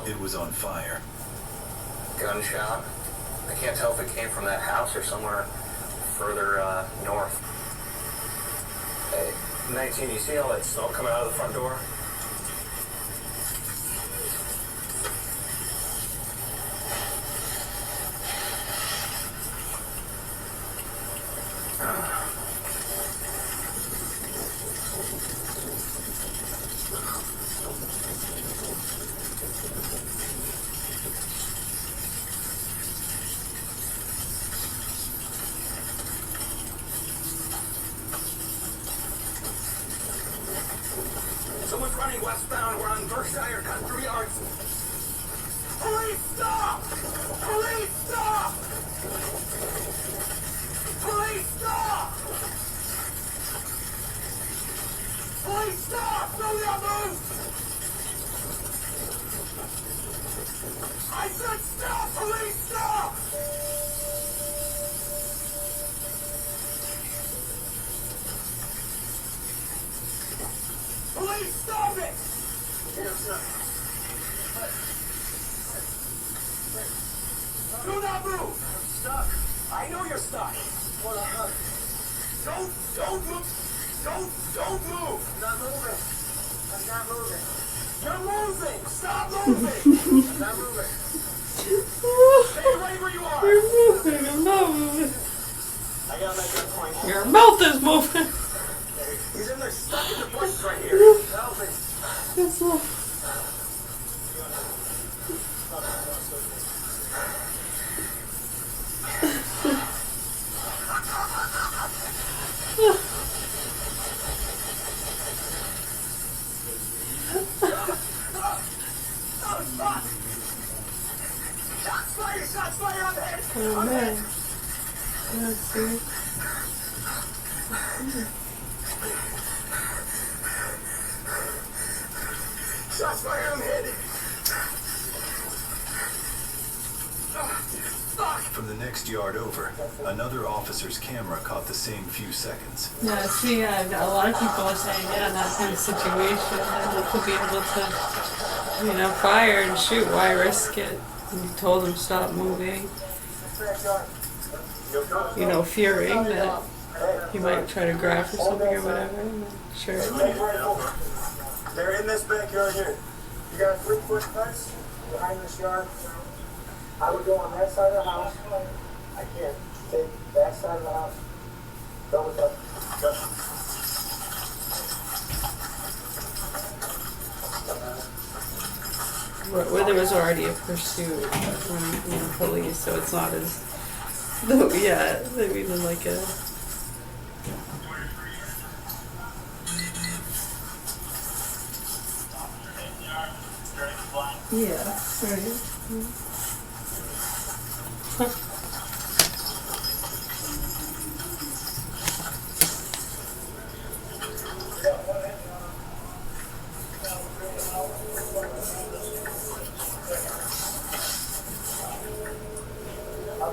It was on fire. Gunshot? I can't tell if it came from that house or somewhere further north. Hey, 19, you see all that smoke coming out of the front door? Someone's running westbound. We're on Berkshire Country Yards. Police, stop! Police, stop! Police, stop! Police, stop! Do not move! I said stop! Police, stop! Police, stop it! Yes, sir. Do not move! stuck. I know you're stuck. Don't move. Don't move. I'm not moving. I'm not moving. You're moving. Stop moving. I'm not moving. Stay right where you are. You're moving. I'm not moving. I gotta make that point. Your mouth is moving. He's in there stuck in the bushes right here. Help me. It's all... Shots fire on the head. Oh man. Let's see. Shots fire on the head. From the next yard over, another officer's camera caught the same few seconds. Yeah, see, a lot of people are saying, yeah, in that kind of situation, and to be able to, fire and shoot, why risk it? And you told him stop moving, fearing that he might try to grab for something or whatever. And sure. They're in this backyard here. You got 3-foot fence behind this yard. I would go on that side of the house. I can't take that side of the house. Double up. Where there was already a pursuit from police, so it's not as though, yeah, I mean, like a... Yeah, right. I'm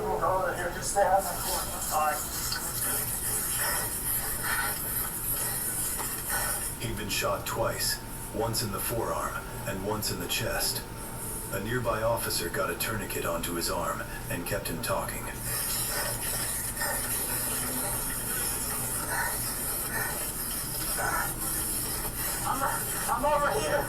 going to go over here. Just stay out of my corner. All right. He'd been shot twice, once in the forearm and once in the chest. A nearby officer got a tourniquet onto his arm and kept him talking. I'm over here.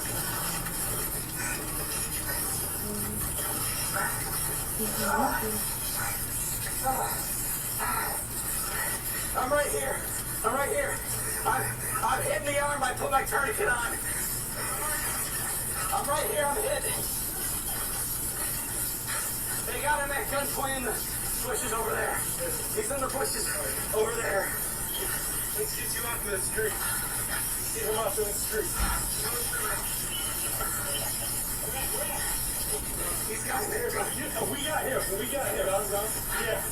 I'm right here. I'm right here. I'm hit in the arm. I put my tourniquet on. I'm right here. I'm hit. They got him at gunpoint in the bushes over there. He's in the bushes over there. Let's get you off the street. Get him off the street. He's got him there. We got him. Yeah.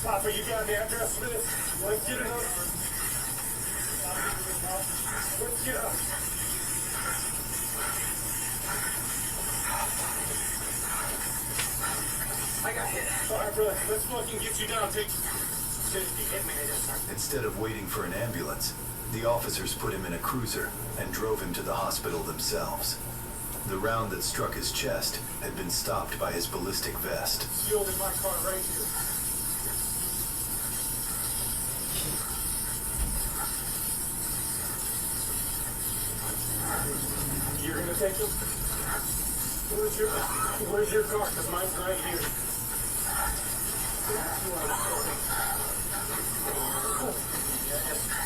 Papa, you got the address for this? Let's get it up. Let's get up. I got hit. All right, brother. Let's fucking get you down. He hit me. Instead of waiting for an ambulance, the officers put him in a cruiser and drove him to the hospital themselves. The round that struck his chest had been stopped by his ballistic vest. Sealed in my car right here. You're gonna take him? Where's your car? Because mine's right here.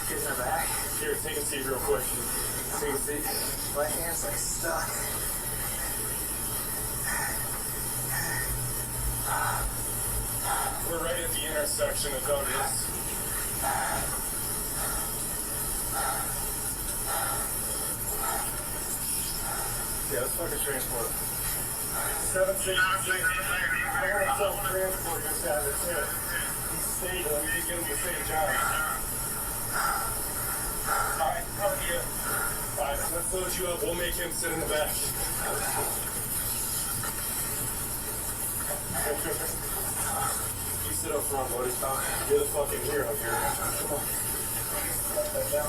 Get in the back. Here, take a seat real quick. Take a seat. My hand's like stuck. We're right at the intersection of Douglas. Yeah, let's fucking transport. 766. I want to self-transport this out of here. He's stable. We need to get him the same job. Alright, how are you? Alright, let's load you up. We'll make him sit in the back. You sit up front, buddy. You're the fucking hero here. Come on. Put that down.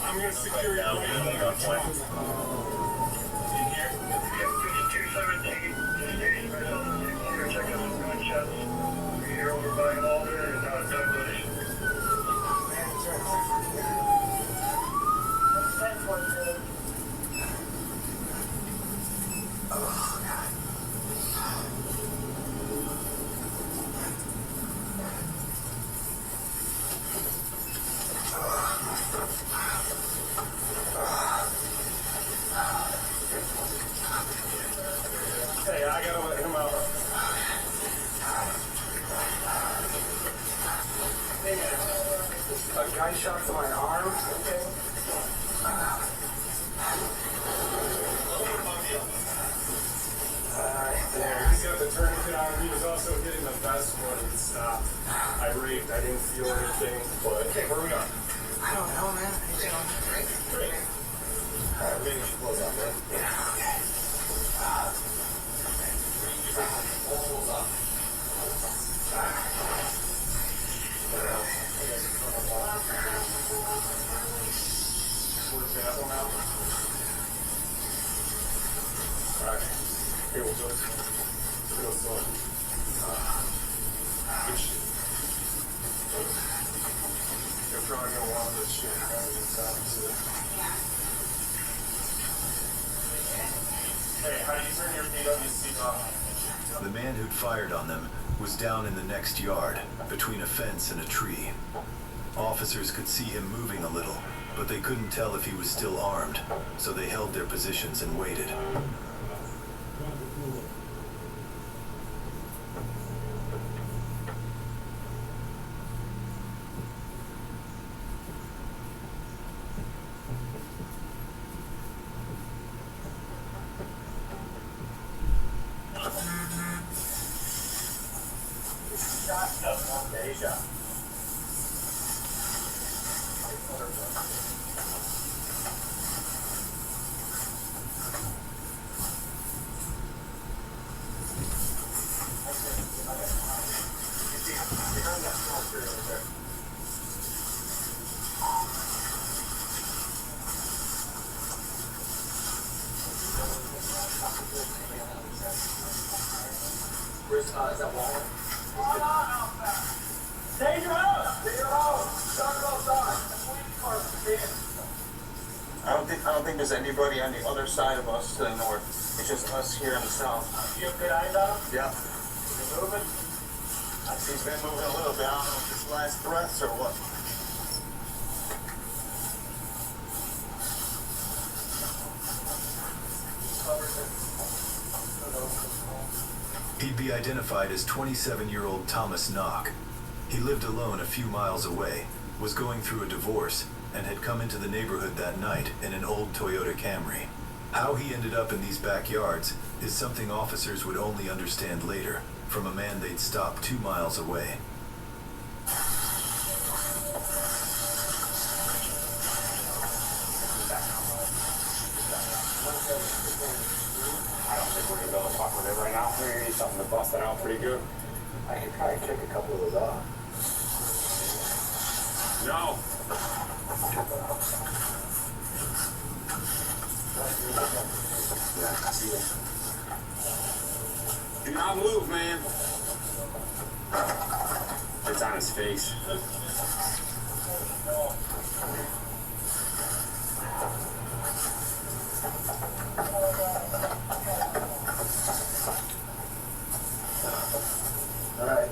I'm gonna secure you right now. In here. 5217. Okay, I gotta let him out. Hey man, a gunshot to my arm, okay? There. He's got the tourniquet on. He was also hitting the vest when he stopped. I raped. I didn't feel anything, but... Okay, where are we going? I don't know, man. Great. Alright, maybe we should close up, man. Yeah, okay. Close up. Where's the apple now? Alright. Here we'll go. Good shit. You're probably gonna want this shit inside too. Hey, how do you turn your PWC off? The man who'd fired on them was down in the next yard, between a fence and a tree. Officers could see him moving a little, but they couldn't tell if he was still armed, so they held their positions and waited. Is that Wallen? Stay your house! Stay your house! Talk outside! I don't think there's anybody on the other side of us to the north. It's just us here in the south. You have good eyes on him? Yeah. Is he moving? I see he's been moving a little bit. I don't know if it's last breaths or what. He'd be identified as 27-year-old Thomas Knock. He lived alone a few miles away, was going through a divorce, and had come into the neighborhood that night in an old Toyota Camry. How he ended up in these backyards is something officers would only understand later, from a man they'd stopped 2 miles away. I don't think we're gonna be able to fuck with it right now. We're gonna need something to bust it out pretty good. I could probably kick a couple of those off. No. Do not move, man. It's on his face. Alright.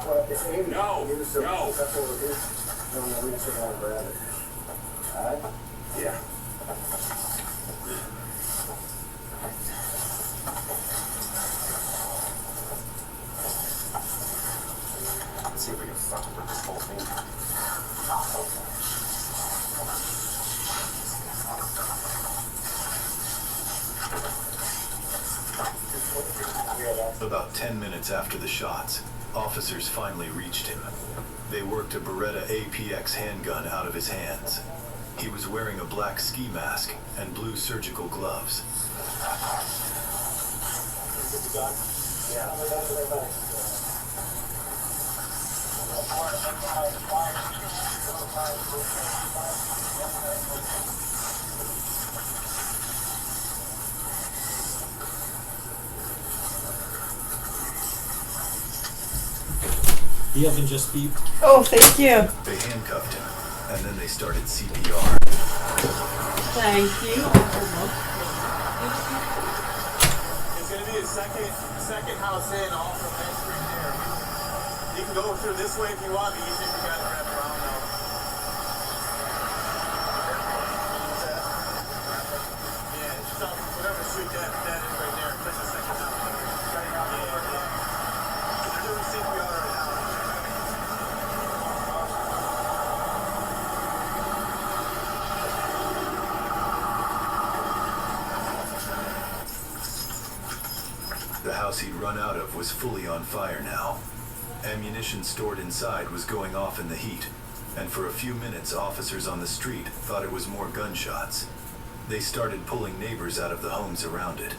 Well, it's aimed. No, no. That's what we'll do. No, we just don't want to grab it. Alright? Yeah. Let's see if we can fuck with this whole thing. About 10 minutes after the shots, officers finally reached him. They worked a Beretta APX handgun out of his hands. He was wearing a black ski mask and blue surgical gloves. The oven just beeped. Oh, thank you. They handcuffed him, and then they started CPR. Thank you. It's gonna be the second house in, all from Main Street there. You can go through this way if you want, but you think you gotta wrap around now. Yeah, it's whatever street that is right there. There's a second The house he'd run out of was fully on fire now. Ammunition stored inside was going off in the heat, and for a few minutes officers on the street thought it was more gunshots. They started pulling neighbors out of the homes around it.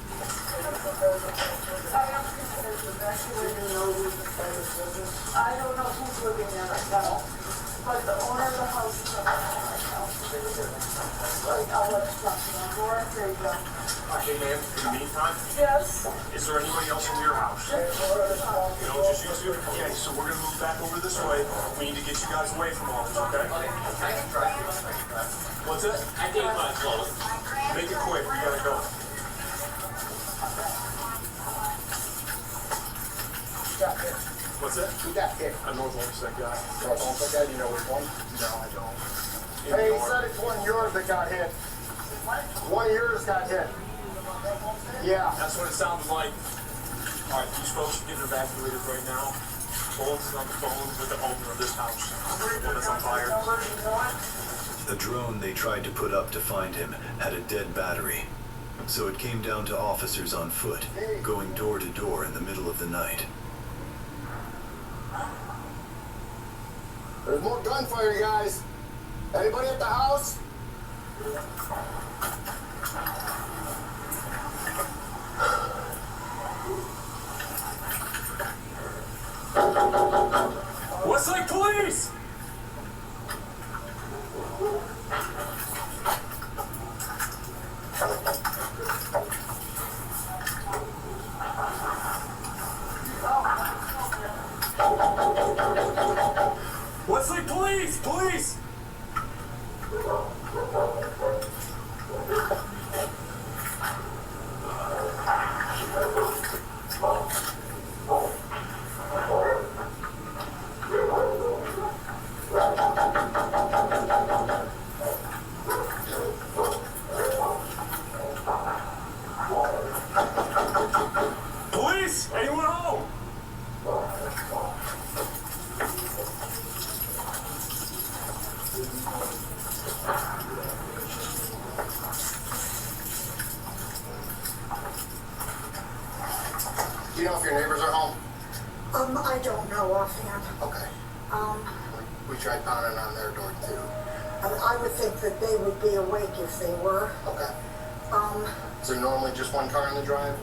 I don't know who's living there right now, but the owner of the house is in I'll let you talk to them. Laura, there you go. Hey ma'am, in the meantime, Yes? is there anybody else in your house? You know, just you two? Okay, so we're gonna move back over this way. We need to get you guys away from all this, okay? What's it? I think my clothes. Make it quick, we gotta go. What's that? Who got hit? I know it's almost that guy. North Olmsted guy? Do you know which one? No, I don't. Hey, he said it's one of yours that got hit. One of yours got hit. Yeah. That's what it sounded like. Alright, these folks are getting evacuated right now. Bones is on the phone with the owner of this house. The one that's on fire. The drone they tried to put up to find him had a dead battery, so it came down to officers on foot, going door to door in the middle of the night. There's more gunfire, guys. Anybody at the house? Westlake Police! Westlake Police! Police! Police! Anyone home? Do you know if your neighbors are home? I don't know offhand. Okay. Um, We tried pounding on their door too. I would think that they would be awake if they were. Okay. Um, Is there normally just one car in the drive?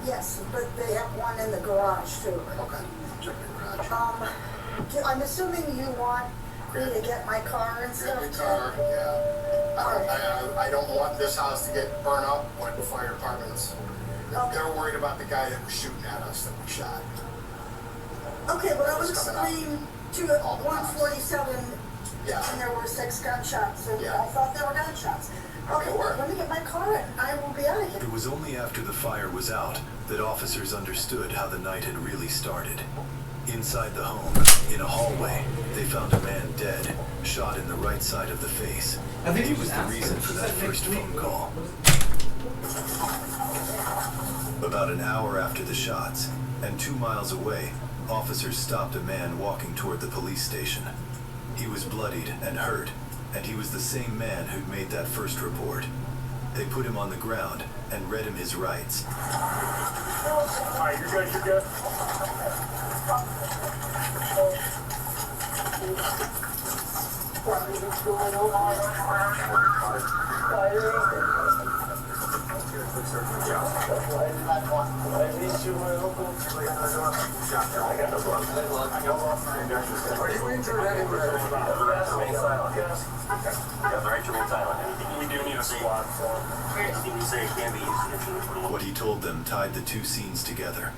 yes, but they have one in the garage too. Okay. Check your garage. I'm assuming you want me to get my car and stuff Grab your car, too? yeah. I don't want this house to get burned up like the fire departments. They're worried about the guy that was shooting at us that we shot. Okay, but I was It's coming explaining to 147 Yeah. and there were 6 gunshots and Yeah. I thought they were gunshots. Okay, let me get my car and I will be out of here. It was only after the fire was out that officers understood how the night had really started. Inside the home, in a hallway, they found a man dead, shot in the right side of the face. I think he was the reason for that first phone call. About an hour after the shots, and 2 miles away, officers stopped a man walking toward the police station. He was bloodied and hurt, and he was the same man who'd made that first report. They put him on the ground and read him his rights. Alright, you're good, you're good. Are you injured anywhere? We do need a squad for What he told them tied the two scenes together.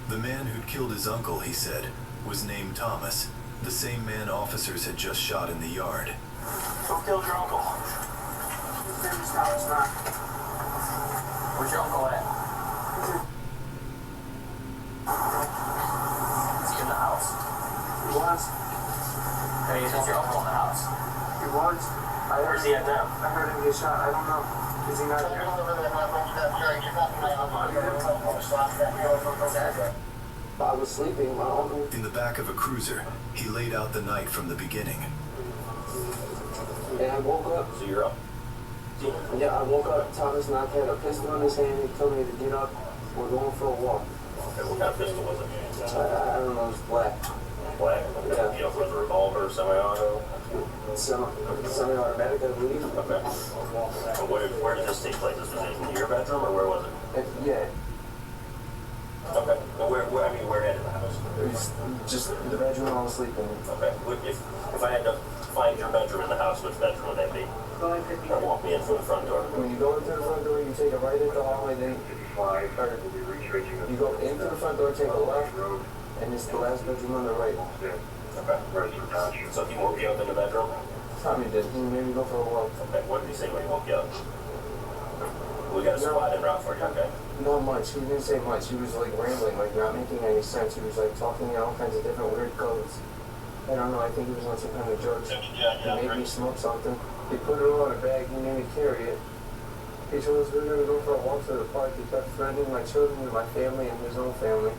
The man who'd killed his uncle, he said, was named Thomas, the same man officers had just shot in the yard. Who killed your uncle? His name is Thomas Rock. Where's your uncle at? Is he in the house? He was. Hey, is your uncle in the house? He was. Where's he at now? I heard him get shot. I don't know. Is he not here? I was sleeping, my uncle. In the back of a cruiser, he laid out the night from the beginning. And I woke up. So you're up? Yeah, I woke up. Thomas Knock had a pistol in his hand. He told me to get up. We're going for a walk. Okay, what kind of pistol was it? I don't know, it's black. Black? Okay. You know if it was a revolver or semi-auto? Semi-automatic, I believe. Okay. And where did this take place? This was in your bedroom, or where was it? Yeah. Okay. Well, where at in the house? It was just the bedroom I was sleeping in. Okay. If I had to find your bedroom in the house, which bedroom would that be? Or walk me in from the front door? When you go into the front door, you take a right at the hallway, then you go into the front door, take a left, and it's the last bedroom on the right. Okay. So he woke you up in the bedroom? Tommy did. He made me go for a walk. Okay. What did he say when he woke you up? We got a squad in route for you, okay? Not much. He didn't say much. He was like rambling, like not making any sense. He was like talking in all kinds of different weird codes. I don't know. I think he was on some kind of drugs. He made me smoke something. He put it all in a bag. He made me carry it. He told us we were going to go for a walk to the park. He kept threatening my children and my family and his own family.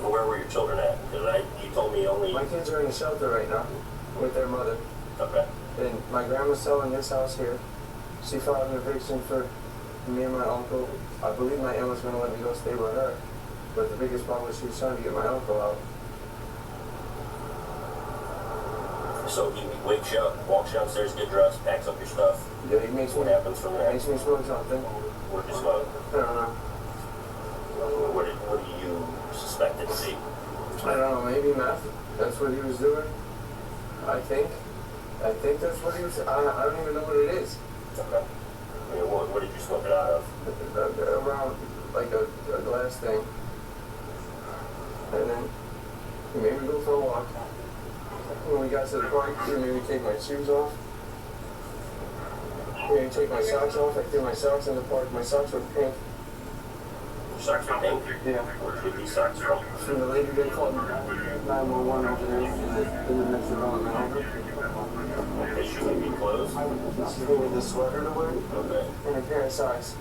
Where were your children at? Because you told me only... My kids are in the shelter right now with their mother. Okay. And my grandma's selling this house here. She filed an eviction for me and my uncle. I believe my aunt was going to let me go stay with her. But the biggest problem was she was trying to get my uncle out. So he wakes you up, walks you downstairs, get dressed, packs up your stuff. Yeah, he makes what me... happens from there? Makes me smoke something. What did you smoke? I don't know. What do you suspect it to be? I don't know, maybe meth. That's what he was doing. I think that's what he was... I don't even know what it is. Okay. I mean, what did you smoke it out of? Around, like a glass thing. And then he made me go for a walk. When we got to the park, he made me take my shoes off. He made me take my socks off. I threw my socks in the park. My socks were pink. Your socks were pink? Yeah. Where did you get these socks from? From the lady that called 911 over there in the next development over. His shoes would be closed? She gave me the sweater to wear. Okay. And a pair of socks.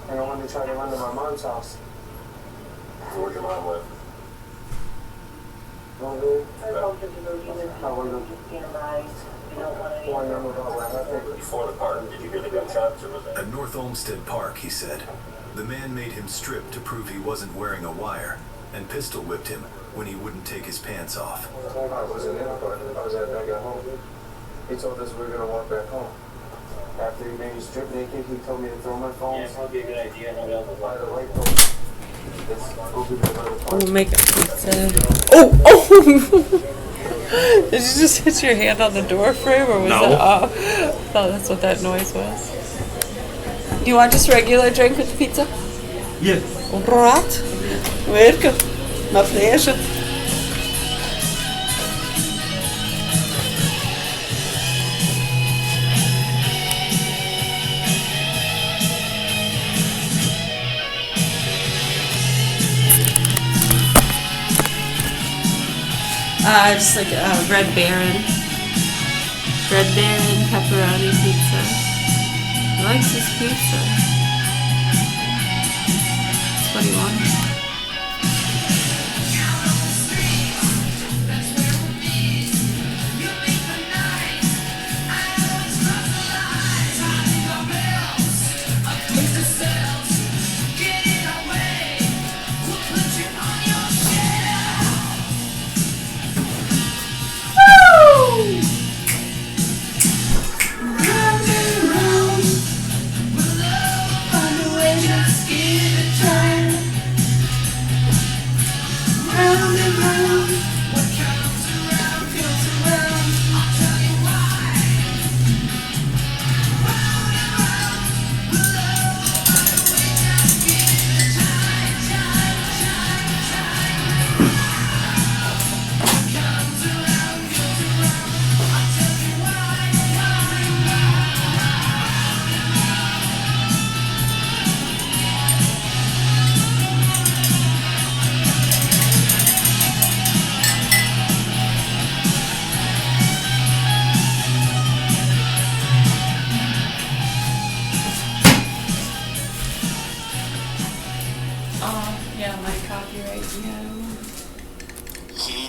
And I wanted to try to run to my mom's house. Where'd your mom live? Over there. I wonder. One number about what happened. Before the park, did you hear the gunshots or was that? At North Olmsted Park, he said, the man made him strip to prove he wasn't wearing a wire and pistol whipped him when he wouldn't take his pants off. I wasn't in the park. I was back at home. He told us we were going to walk back home. After he made me strip naked, he told me to throw my phone. Yeah, probably a good idea. By the light post. Oh, make a pizza. Oh! Did you just hit your hand on the door frame, or was No. it off? I thought that's what that noise was. Do you want just regular drink with the pizza? Yeah. Alright. Welcome. My pleasure. Just like Red Baron. Red Baron pepperoni pizza. He likes his pizza. That's what he wants.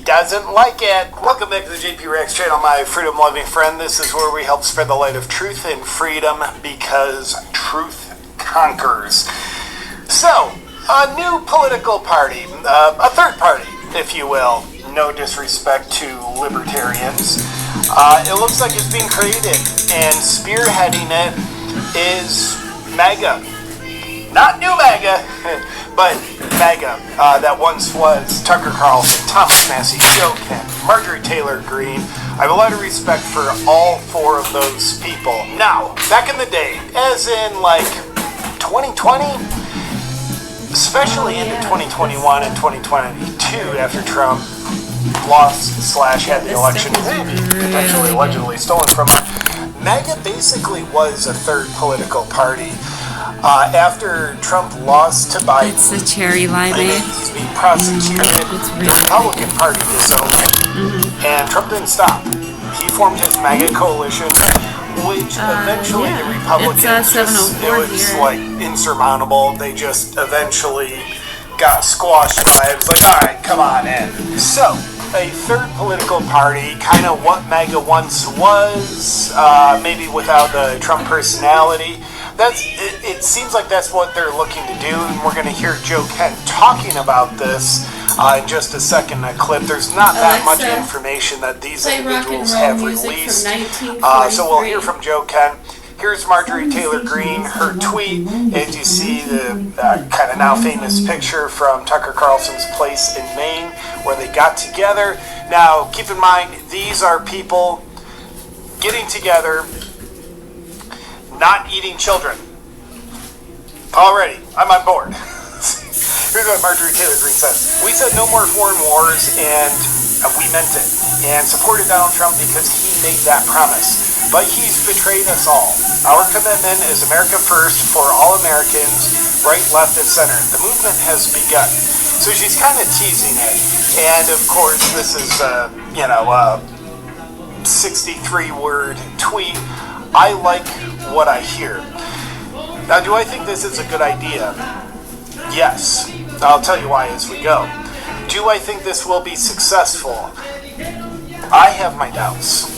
Doesn't like it. Welcome back to the JP Rex channel, my freedom loving friend. This is where we help spread the light of truth and freedom because truth conquers. So, A new political party, a third party, if you will. No disrespect to libertarians. It looks like it's being created, and spearheading it is MAGA. Not new MAGA, but MAGA. That once was Tucker Carlson, Thomas Massey, Joe Kent, Marjorie Taylor Greene. I have a lot of respect for all four of those people. Now, back in the day, as in like 2020, especially into 2021 and 2022 after Trump lost/had the election potentially allegedly stolen from him, MAGA basically was a third political party. After Trump lost to Biden, It's the cherry limeade. he's being prosecuted. The Republican Party disowned him, and Trump didn't stop. He formed his MAGA coalition, which eventually the Republicans it was like insurmountable. They just eventually got squashed by it. It was like, all right, come on in. So, a third political party, kind of what MAGA once was, maybe without the Trump personality. It seems like that's what they're looking to do, and we're going to hear Joe Kent talking about this in just a second. A clip. There's not that much information that these individuals have released, so we'll hear from Joe Kent. Here's Marjorie Taylor Greene, her tweet, as you see the kind of now famous picture from Tucker Carlson's place in Maine, where they got together. Now, keep in mind, these are people getting together, not eating children. Already, I'm on board. Here's what Marjorie Taylor Greene says. We said no more foreign wars, and we meant it, and supported Donald Trump because he made that promise. But he's betrayed us all. Our commitment is America first for all Americans, right, left, and center. The movement has begun. So she's kind of teasing it. And of course, this is, 63-word tweet. I like what I hear. Now, do I think this is a good idea? Yes. I'll tell you why as we go. Do I think this will be successful? I have my doubts.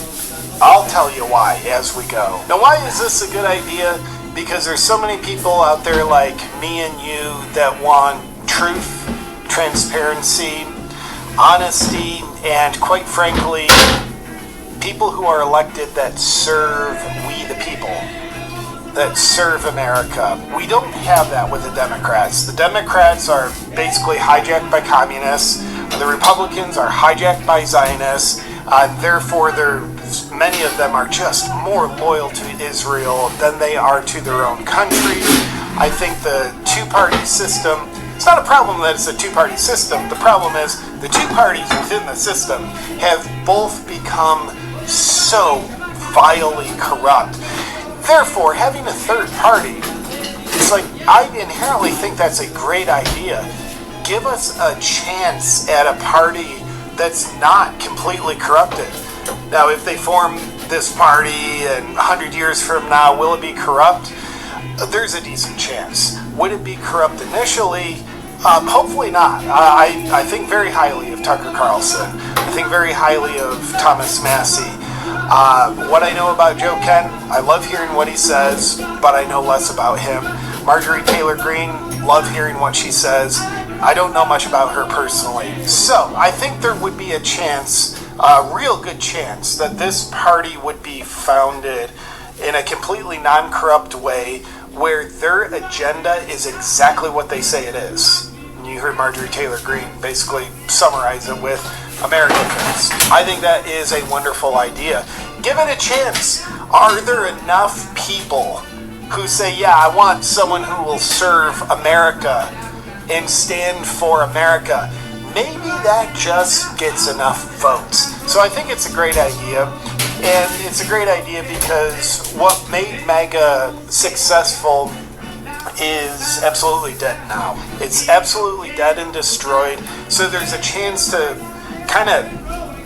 I'll tell you why as we go. Now, why is this a good idea? Because there's so many people out there like me and you that want truth, transparency, honesty, and quite frankly, people who are elected that serve we the people, that serve America. We don't have that with the Democrats. The Democrats are basically hijacked by communists. The Republicans are hijacked by Zionists. Therefore, many of them are just more loyal to Israel than they are to their own country. I think the two-party system, it's not a problem that it's a two-party system. The problem is the two parties within the system have both become so vilely corrupt. Therefore, having a third party, it's like, I inherently think that's a great idea. Give us a chance at a party that's not completely corrupted. Now, if they form this party and 100 years from now, will it be corrupt? There's a decent chance. Would it be corrupt initially? Hopefully not. I think very highly of Tucker Carlson. I think very highly of Thomas Massey. What I know about Joe Kent, I love hearing what he says, but I know less about him. Marjorie Taylor Greene, love hearing what she says. I don't know much about her personally. So, I think there would be a chance, a real good chance, that this party would be founded in a completely non-corrupt way where their agenda is exactly what they say it is. And you heard Marjorie Taylor Greene basically summarize it with America first. I think that is a wonderful idea. Give it a chance. Are there enough people who say, yeah, I want someone who will serve America and stand for America? Maybe that just gets enough votes. So I think it's a great idea. And it's a great idea because what made MAGA successful is absolutely dead now. It's absolutely dead and destroyed. So there's a chance to kind of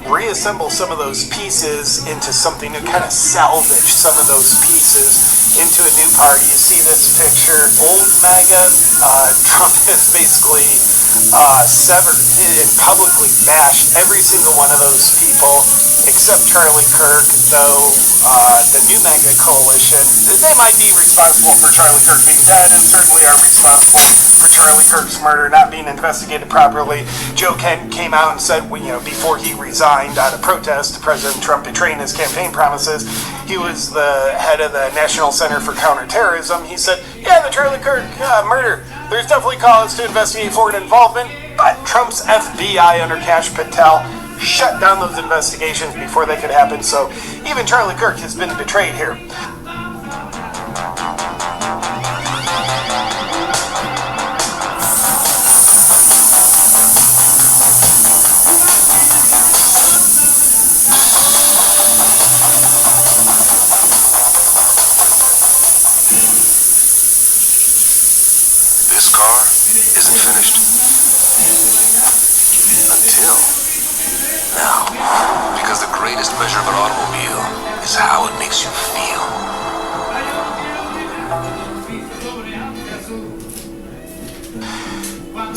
reassemble some of those pieces into something to kind of salvage some of those pieces into a new party. You see this picture, old MAGA, Trump has basically severed and publicly bashed every single one of those people except Charlie Kirk, though the new MAGA coalition, they might be responsible for Charlie Kirk being dead and certainly are responsible for for Charlie Kirk's murder not being investigated properly. Joe Kent came out and said, before he resigned out of protest to President Trump betraying his campaign promises, he was the head of the National Center for Counterterrorism. He said, yeah, the Charlie Kirk murder, there's definitely cause to investigate foreign involvement, but Trump's FBI under Kash Patel shut down those investigations before they could happen, so even Charlie Kirk has been betrayed here. This car isn't finished. Until now. Because the greatest measure of an automobile is how it makes you feel.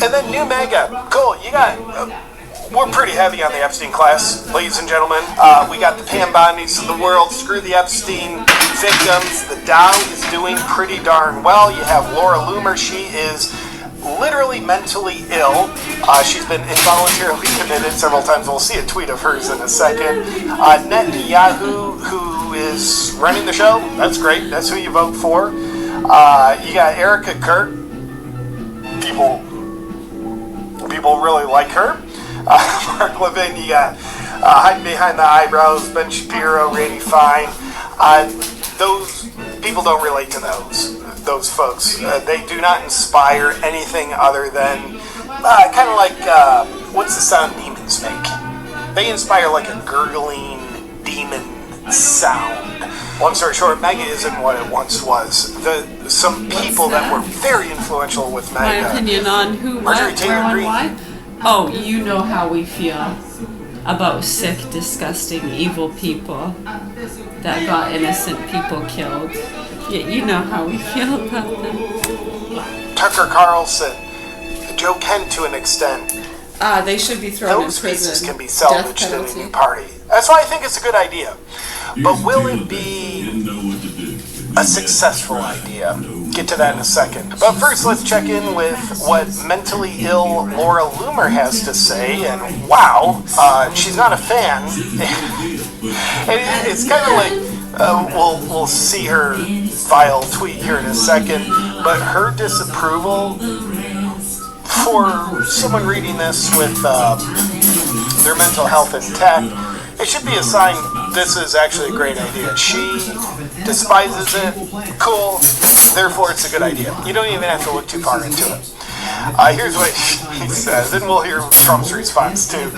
And then new mega. Cool, you got... we're pretty heavy on the Epstein class, ladies and gentlemen. We got the Pam Bondis of the world. Screw the Epstein victims. The Dow is doing pretty darn well. You have Laura Loomer. She is literally mentally ill. She's been involuntarily committed several times. We'll see a tweet of hers in a second. Netanyahu, who is running the show. That's great. That's who you vote for. You got Erica Kirk. People really like her. Mark Levin, you got hiding behind the eyebrows, Ben Shapiro, Randy Fine. Those people don't relate to those folks. They do not inspire anything other than kind of like what's the sound demons make? They inspire like a gurgling demon sound. Long story short, Mega isn't what it once was. Some people that were very influential with Mega. My opinion on who, what, where, when, why? Oh, you know how we feel about sick, disgusting, evil people that got innocent people killed. Yeah, you know how we feel about them. Tucker Carlson, Joe Kent to an extent. They should be thrown in prison. Those pieces can be salvaged in a new party. That's why I think it's a good idea. But will it be a successful idea? Get to that in a second. But first, let's check in with what mentally ill Laura Loomer has to say. And wow, she's not a fan. It's kind of like we'll see her vile tweet here in a second. But her disapproval for someone reading this with their mental health intact, it should be a sign this is actually a great idea. She despises it. Cool. Therefore, it's a good idea. You don't even have to look too far into it. Here's what he says, and we'll hear Trump's response too.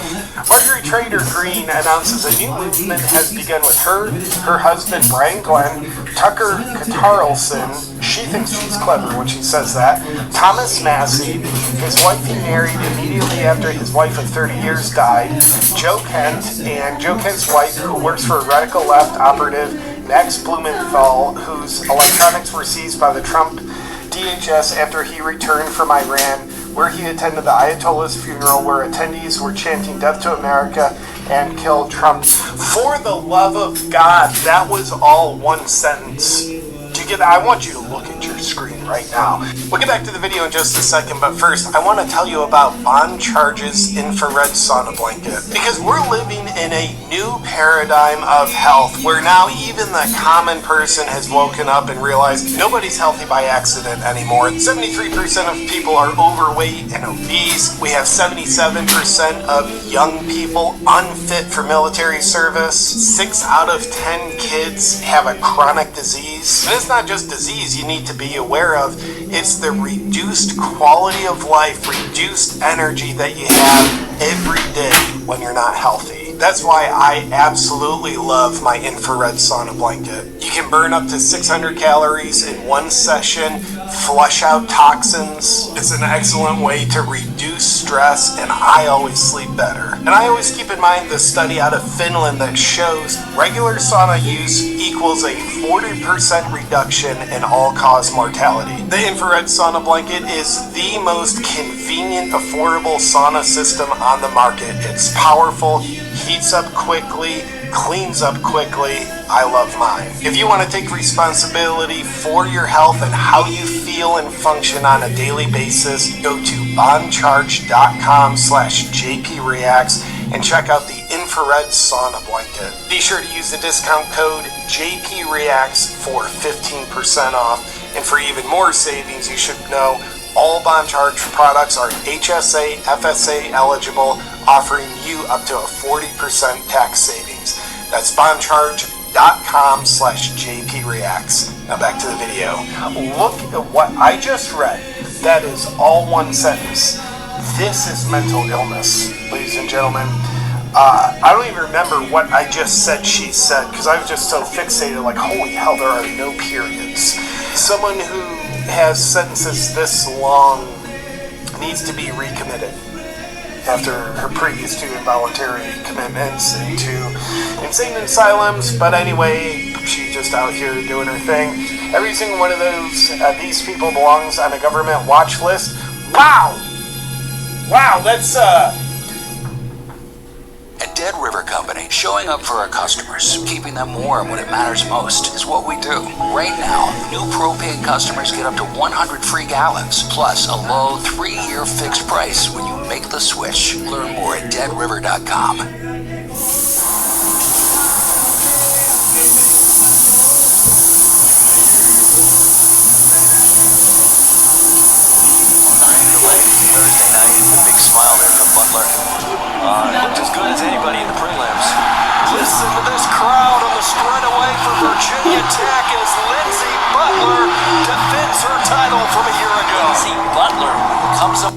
Marjorie Taylor Greene announces a new movement has begun with her husband Brian Glenn, Tucker Carlson. She thinks she's clever when she says that. Thomas Massey, his wife he married immediately after his wife of 30 years died. Joe Kent, and Joe Kent's wife, who works for a radical left operative, Max Blumenthal, whose electronics were seized by the Trump DHS after he returned from Iran, where he attended the Ayatollah's funeral, where attendees were chanting "Death to America" and "Kill Trump." For the love of God, that was all one sentence. Do you get that? I want you to look at your screen right now. We'll get back to the video in just a second, but first, I want to tell you about Bond Charge's infrared sauna blanket. Because we're living in a new paradigm of health, where now even the common person has woken up and realized nobody's healthy by accident anymore. 73% of people are overweight and obese. We have 77% of young people unfit for military service. 6 out of 10 kids have a chronic disease. And it's not just disease you need to be aware of, it's the reduced quality of life, reduced energy that you have every day when you're not healthy. That's why I absolutely love my infrared sauna blanket. You can burn up to 600 calories in one session, flush out toxins. It's an excellent way to reduce stress, and I always sleep better. And I always keep in mind the study out of Finland that shows regular sauna use equals a 40% reduction in all-cause mortality. The infrared sauna blanket is the most convenient, affordable sauna system on the market. It's powerful, heats up quickly, cleans up quickly. I love mine. If you want to take responsibility for your health and how you feel feel and function on a daily basis, go to boncharge.com/JPReacts and check out the infrared sauna blanket. Be sure to use the discount code JPReacts for 15% off. And for even more savings, you should know all BonCharge products are HSA, FSA eligible, offering you up to a 40% tax savings. That's boncharge.com/JPReacts. Now back to the video. Look at what I just read. That is all one sentence. This is mental illness, ladies and gentlemen. I don't even remember what I just said she said, because I was just so fixated, like, holy hell, there are no periods. Someone who has sentences this long needs to be recommitted after her previous 2 involuntary commitments into insane asylums. But anyway, she's just out here doing her thing. Every single one of these people belongs on a government watch list. Wow! Wow, that's At Dead River Company, showing up for our customers, keeping them warm when it matters most, is what we do. Right now, new propane customers get up to 100 free gallons, plus a low 3-year fixed price when you make the switch. Learn more at deadriver.com. Thursday night, the big smile there from Butler. Looked as good as anybody in the prelims. Listen to this crowd on the straightaway for Virginia Tech as Lindsey Butler defends her title from a year ago. Lindsey Butler comes up.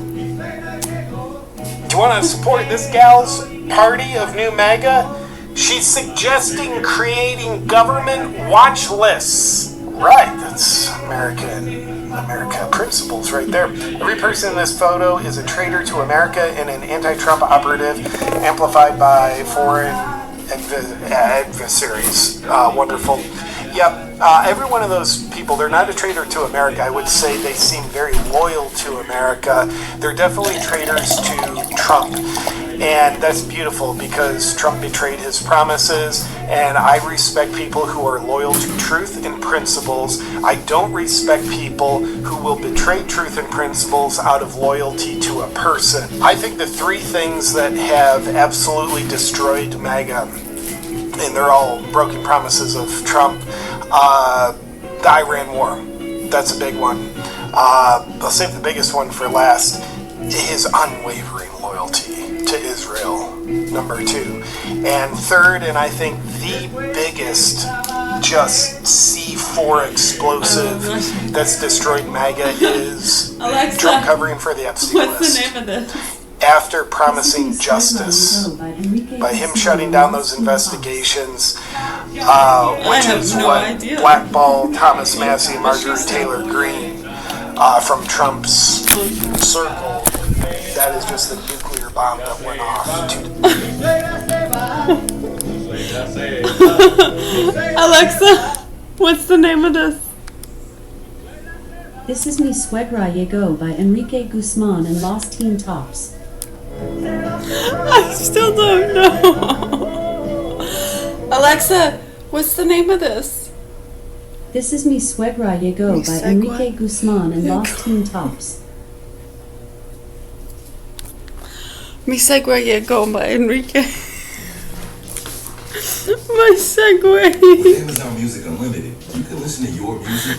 Do you want to support this gal's party of new MAGA? She's suggesting creating government watch lists. Right, that's America principles right there. Every person in this photo is a traitor to America and an anti-Trump operative, amplified by foreign adversaries. Wonderful. Yep, every one of those people, they're not a traitor to America. I would say they seem very loyal to America. They're definitely traitors to Trump. And that's beautiful because Trump betrayed his promises, and I respect people who are loyal to truth and principles. I don't respect people who will betray truth and principles out of loyalty to a person. I think the 3 things that have absolutely destroyed MAGA, and they're all broken promises of Trump, the Iran war. That's a big one. I'll save the biggest one for last. His unwavering loyalty to Israel, number 2. And third, and I think the biggest just C4 explosive that's destroyed MAGA is Alexa, Trump covering for the Epstein list. What's the name of this? After promising justice by him shutting down those investigations, which is what blackballed Thomas Massey and Marjorie Taylor Greene from Trump's circle. That is just the nuclear bomb that went off. Alexa, what's the name of this? This is Mi Suegra Llegó by Enrique Guzman and Lost Teen Tops. I still don't know. Alexa, what's the name of this? This is Mi Suegra Llegó by Enrique Guzman and Lost Teen Tops. Mi Suegra Llegó by Enrique. My segue. With Amazon Music Unlimited, you can listen to your music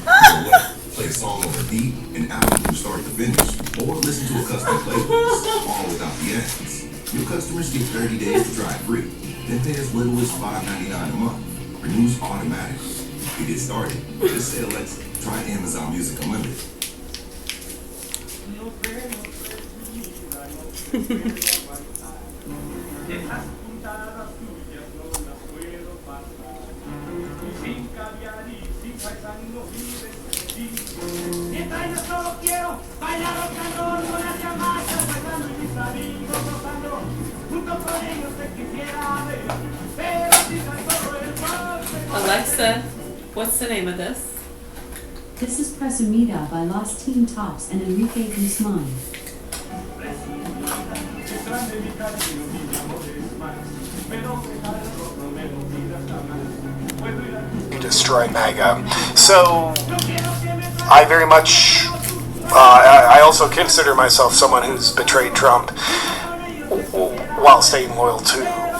play a song on repeat and out from start to finish, or listen to a custom playlist, all without the ads. New customers get 30 days to try it free, then pay as little as $5.99 a month. Renews automatically. To get started, just say Alexa, try Amazon Music Unlimited. Alexa, what's the name of this? This is Presumida by Lost Teen Tops and Enrique Guzman. Destroy MAGA. So I very much, I also consider myself someone who's betrayed Trump while staying loyal to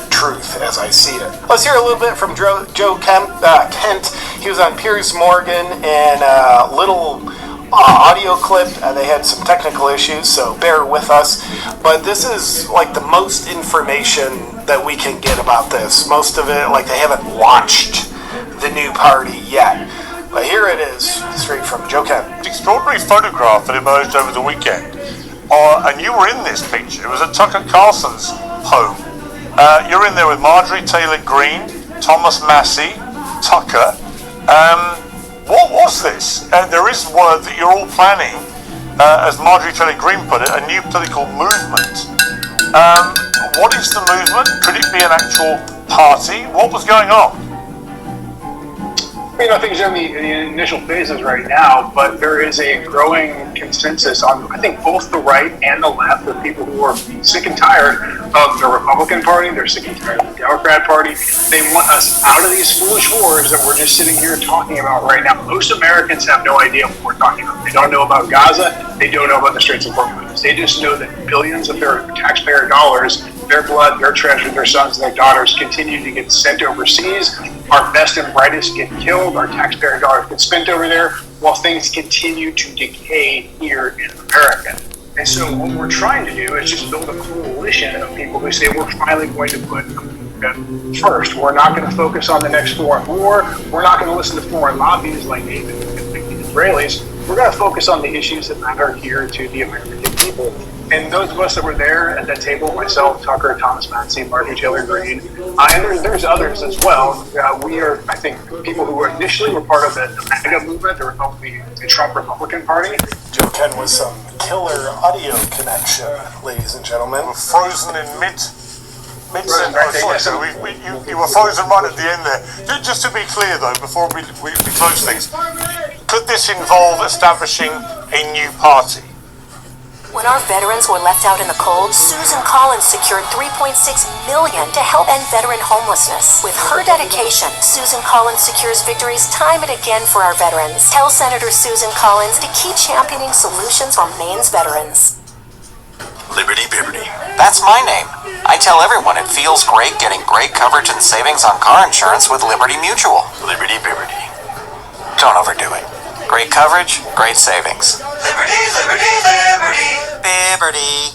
truth as I see it. Let's hear a little bit from Joe Kent. He was on Piers Morgan and a little audio clip. They had some technical issues, so bear with us. But this is like the most information that we can get about this. Most of it, like they haven't launched the new party yet. But here it is, straight from Joe Kent. Extraordinary photograph that emerged over the weekend. And you were in this picture. It was at Tucker Carlson's home. You're in there with Marjorie Taylor Greene, Thomas Massey, Tucker. What was this? There is word that you're all planning, as Marjorie Taylor Greene put it, a new political movement. What is the movement? Could it be an actual party? What was going on? I think it's in the initial phases right now, but there is a growing consensus on, I think, both the right and the left of people who are sick and tired of the Republican Party. They're sick and tired of the Democrat Party. They want us out of these foolish wars that we're just sitting here talking about right now. Most Americans have no idea what we're talking about. They don't know about Gaza. They don't know about the Straits of Hormuz. They just know that billions of their taxpayer dollars, their blood, their treasure, their sons and their daughters continue to get sent overseas. Our best and brightest get killed. Our taxpayer dollars get spent over there while things continue to decay here in America. And so what we're trying to do is just build a coalition of people who say we're finally going to put America first. We're not going to focus on the next foreign war. We're not going to listen to foreign lobbies like the Israelis. We're going to focus on the issues that matter here to the American people. And those of us that were there at that table, myself, Tucker, Thomas Massey, Marjorie Taylor Greene, and there's others as well. We are, I think, people who initially were part of the MAGA movement, the Trump Republican Party. Joe Ken with some killer audio connection, ladies and gentlemen. We're frozen in mid sentence. Right, So you were frozen right at the end there. Just to be clear, though, before we close things, could this involve establishing a new party? When our veterans were left out in the cold, Susan Collins secured $3.6 million to help end veteran homelessness. With her dedication, Susan Collins secures victories time and again for our veterans. Tell Senator Susan Collins to keep championing solutions for Maine's veterans. Liberty Bibberty. That's my name. I tell everyone it feels great getting great coverage and savings on car insurance with Liberty Mutual. Liberty Bibberty. Don't overdo it. Great coverage, great savings. Liberty, liberty, liberty. Bibberty.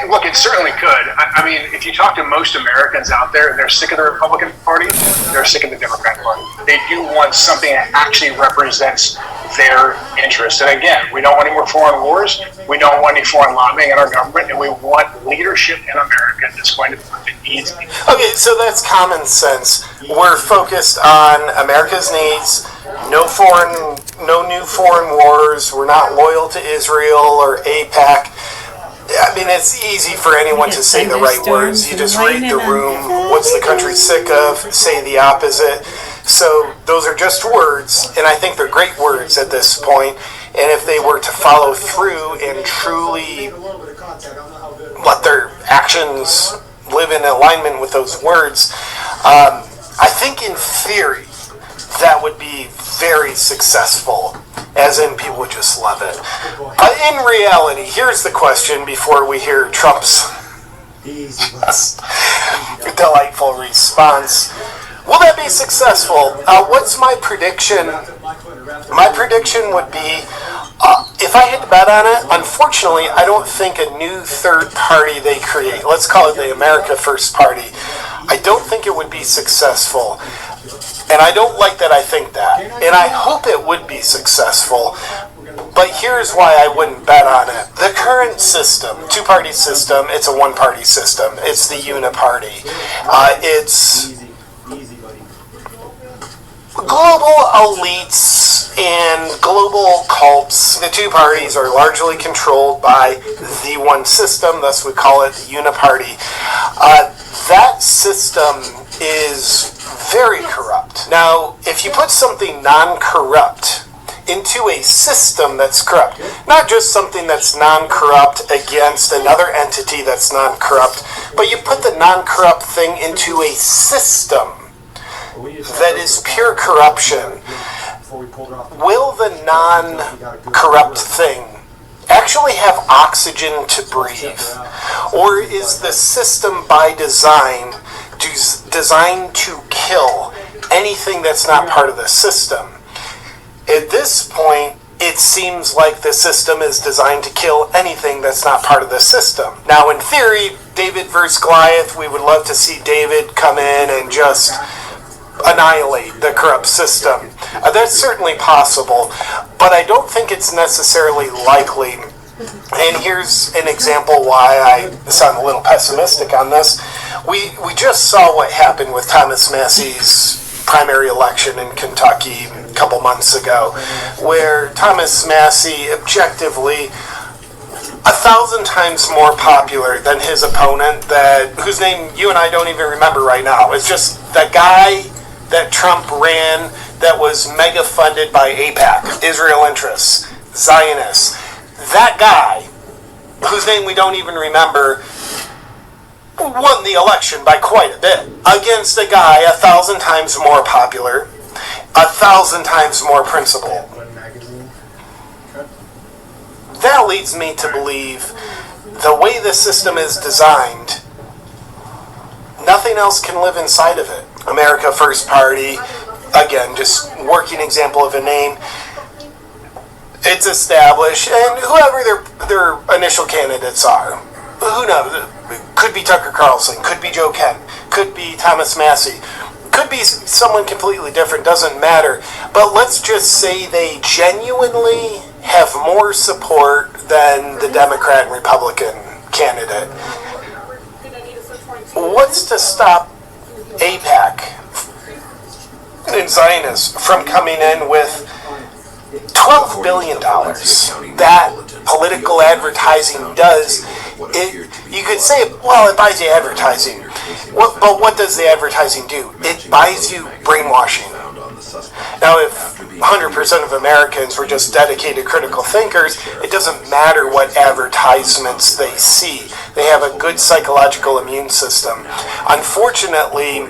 Look, it certainly could. I mean, if you talk to most Americans out there, they're sick of the Republican Party, they're sick of the Democrat Party. They do want something that actually represents their interests. And again, we don't want any more foreign wars, we don't want any foreign lobbying in our government, and we want leadership in America that's going to put the needs. Okay, so that's common sense. We're focused on America's needs, no new foreign wars, we're not loyal to Israel or AIPAC. I mean, it's easy for anyone to say the right words. You just read the room. What's the country sick of? Say the opposite. So those are just words, and I think they're great words at this point. And if they were to follow through and truly let their actions live in alignment with those words, I think in theory that would be very successful, as in people would just love it. In reality, here's the question before we hear Trump's delightful response. Will that be successful? What's my prediction? My prediction would be, if I had to bet on it, unfortunately, I don't think a new third party they create, let's call it the America First Party, I don't think it would be successful. And I don't like that I think that. And I hope it would be successful. But here's why I wouldn't bet on it. The current system, two-party system, it's a one-party system. It's the uniparty. It's global elites and global cults. The two parties are largely controlled by the one system, thus we call it the uniparty. That system is very corrupt. Now, if you put something non-corrupt into a system that's corrupt, not just something that's non-corrupt against another entity that's non-corrupt, but you put the non-corrupt thing into a system that is pure corruption, will the non-corrupt thing actually have oxygen to breathe? Or is the system by design designed to kill anything that's not part of the system? At this point, it seems like the system is designed to kill anything that's not part of the system. Now, in theory, David versus Goliath, we would love to see David come in and just annihilate the corrupt system. That's certainly possible, but I don't think it's necessarily likely. And here's an example why I sound a little pessimistic on this. We just saw what happened with Thomas Massey's primary election in Kentucky a couple months ago, where Thomas Massey, objectively 1,000 times more popular than his opponent, whose name you and I don't even remember right now. It's just the guy that Trump ran that was mega funded by AIPAC, Israel interests, Zionists. That guy, whose name we don't even remember, won the election by quite a bit against a guy 1,000 times more popular, 1,000 times more principled. That leads me to believe the way the system is designed, nothing else can live inside of it. America First Party, again, just working example of a name. It's established, and whoever their initial candidates are, who knows? Could be Tucker Carlson, could be Joe Kent, could be Thomas Massey, could be someone completely different, doesn't matter. But let's just say they genuinely have more support than the Democrat and Republican candidate. What's to stop AIPAC and Zionists from coming in with $12 billion that political advertising does? You could say, well, it buys you advertising. But what does the advertising do? It buys you brainwashing. Now, if 100% of Americans were just dedicated critical thinkers, it doesn't matter what advertisements they see. They have a good psychological immune system. Unfortunately,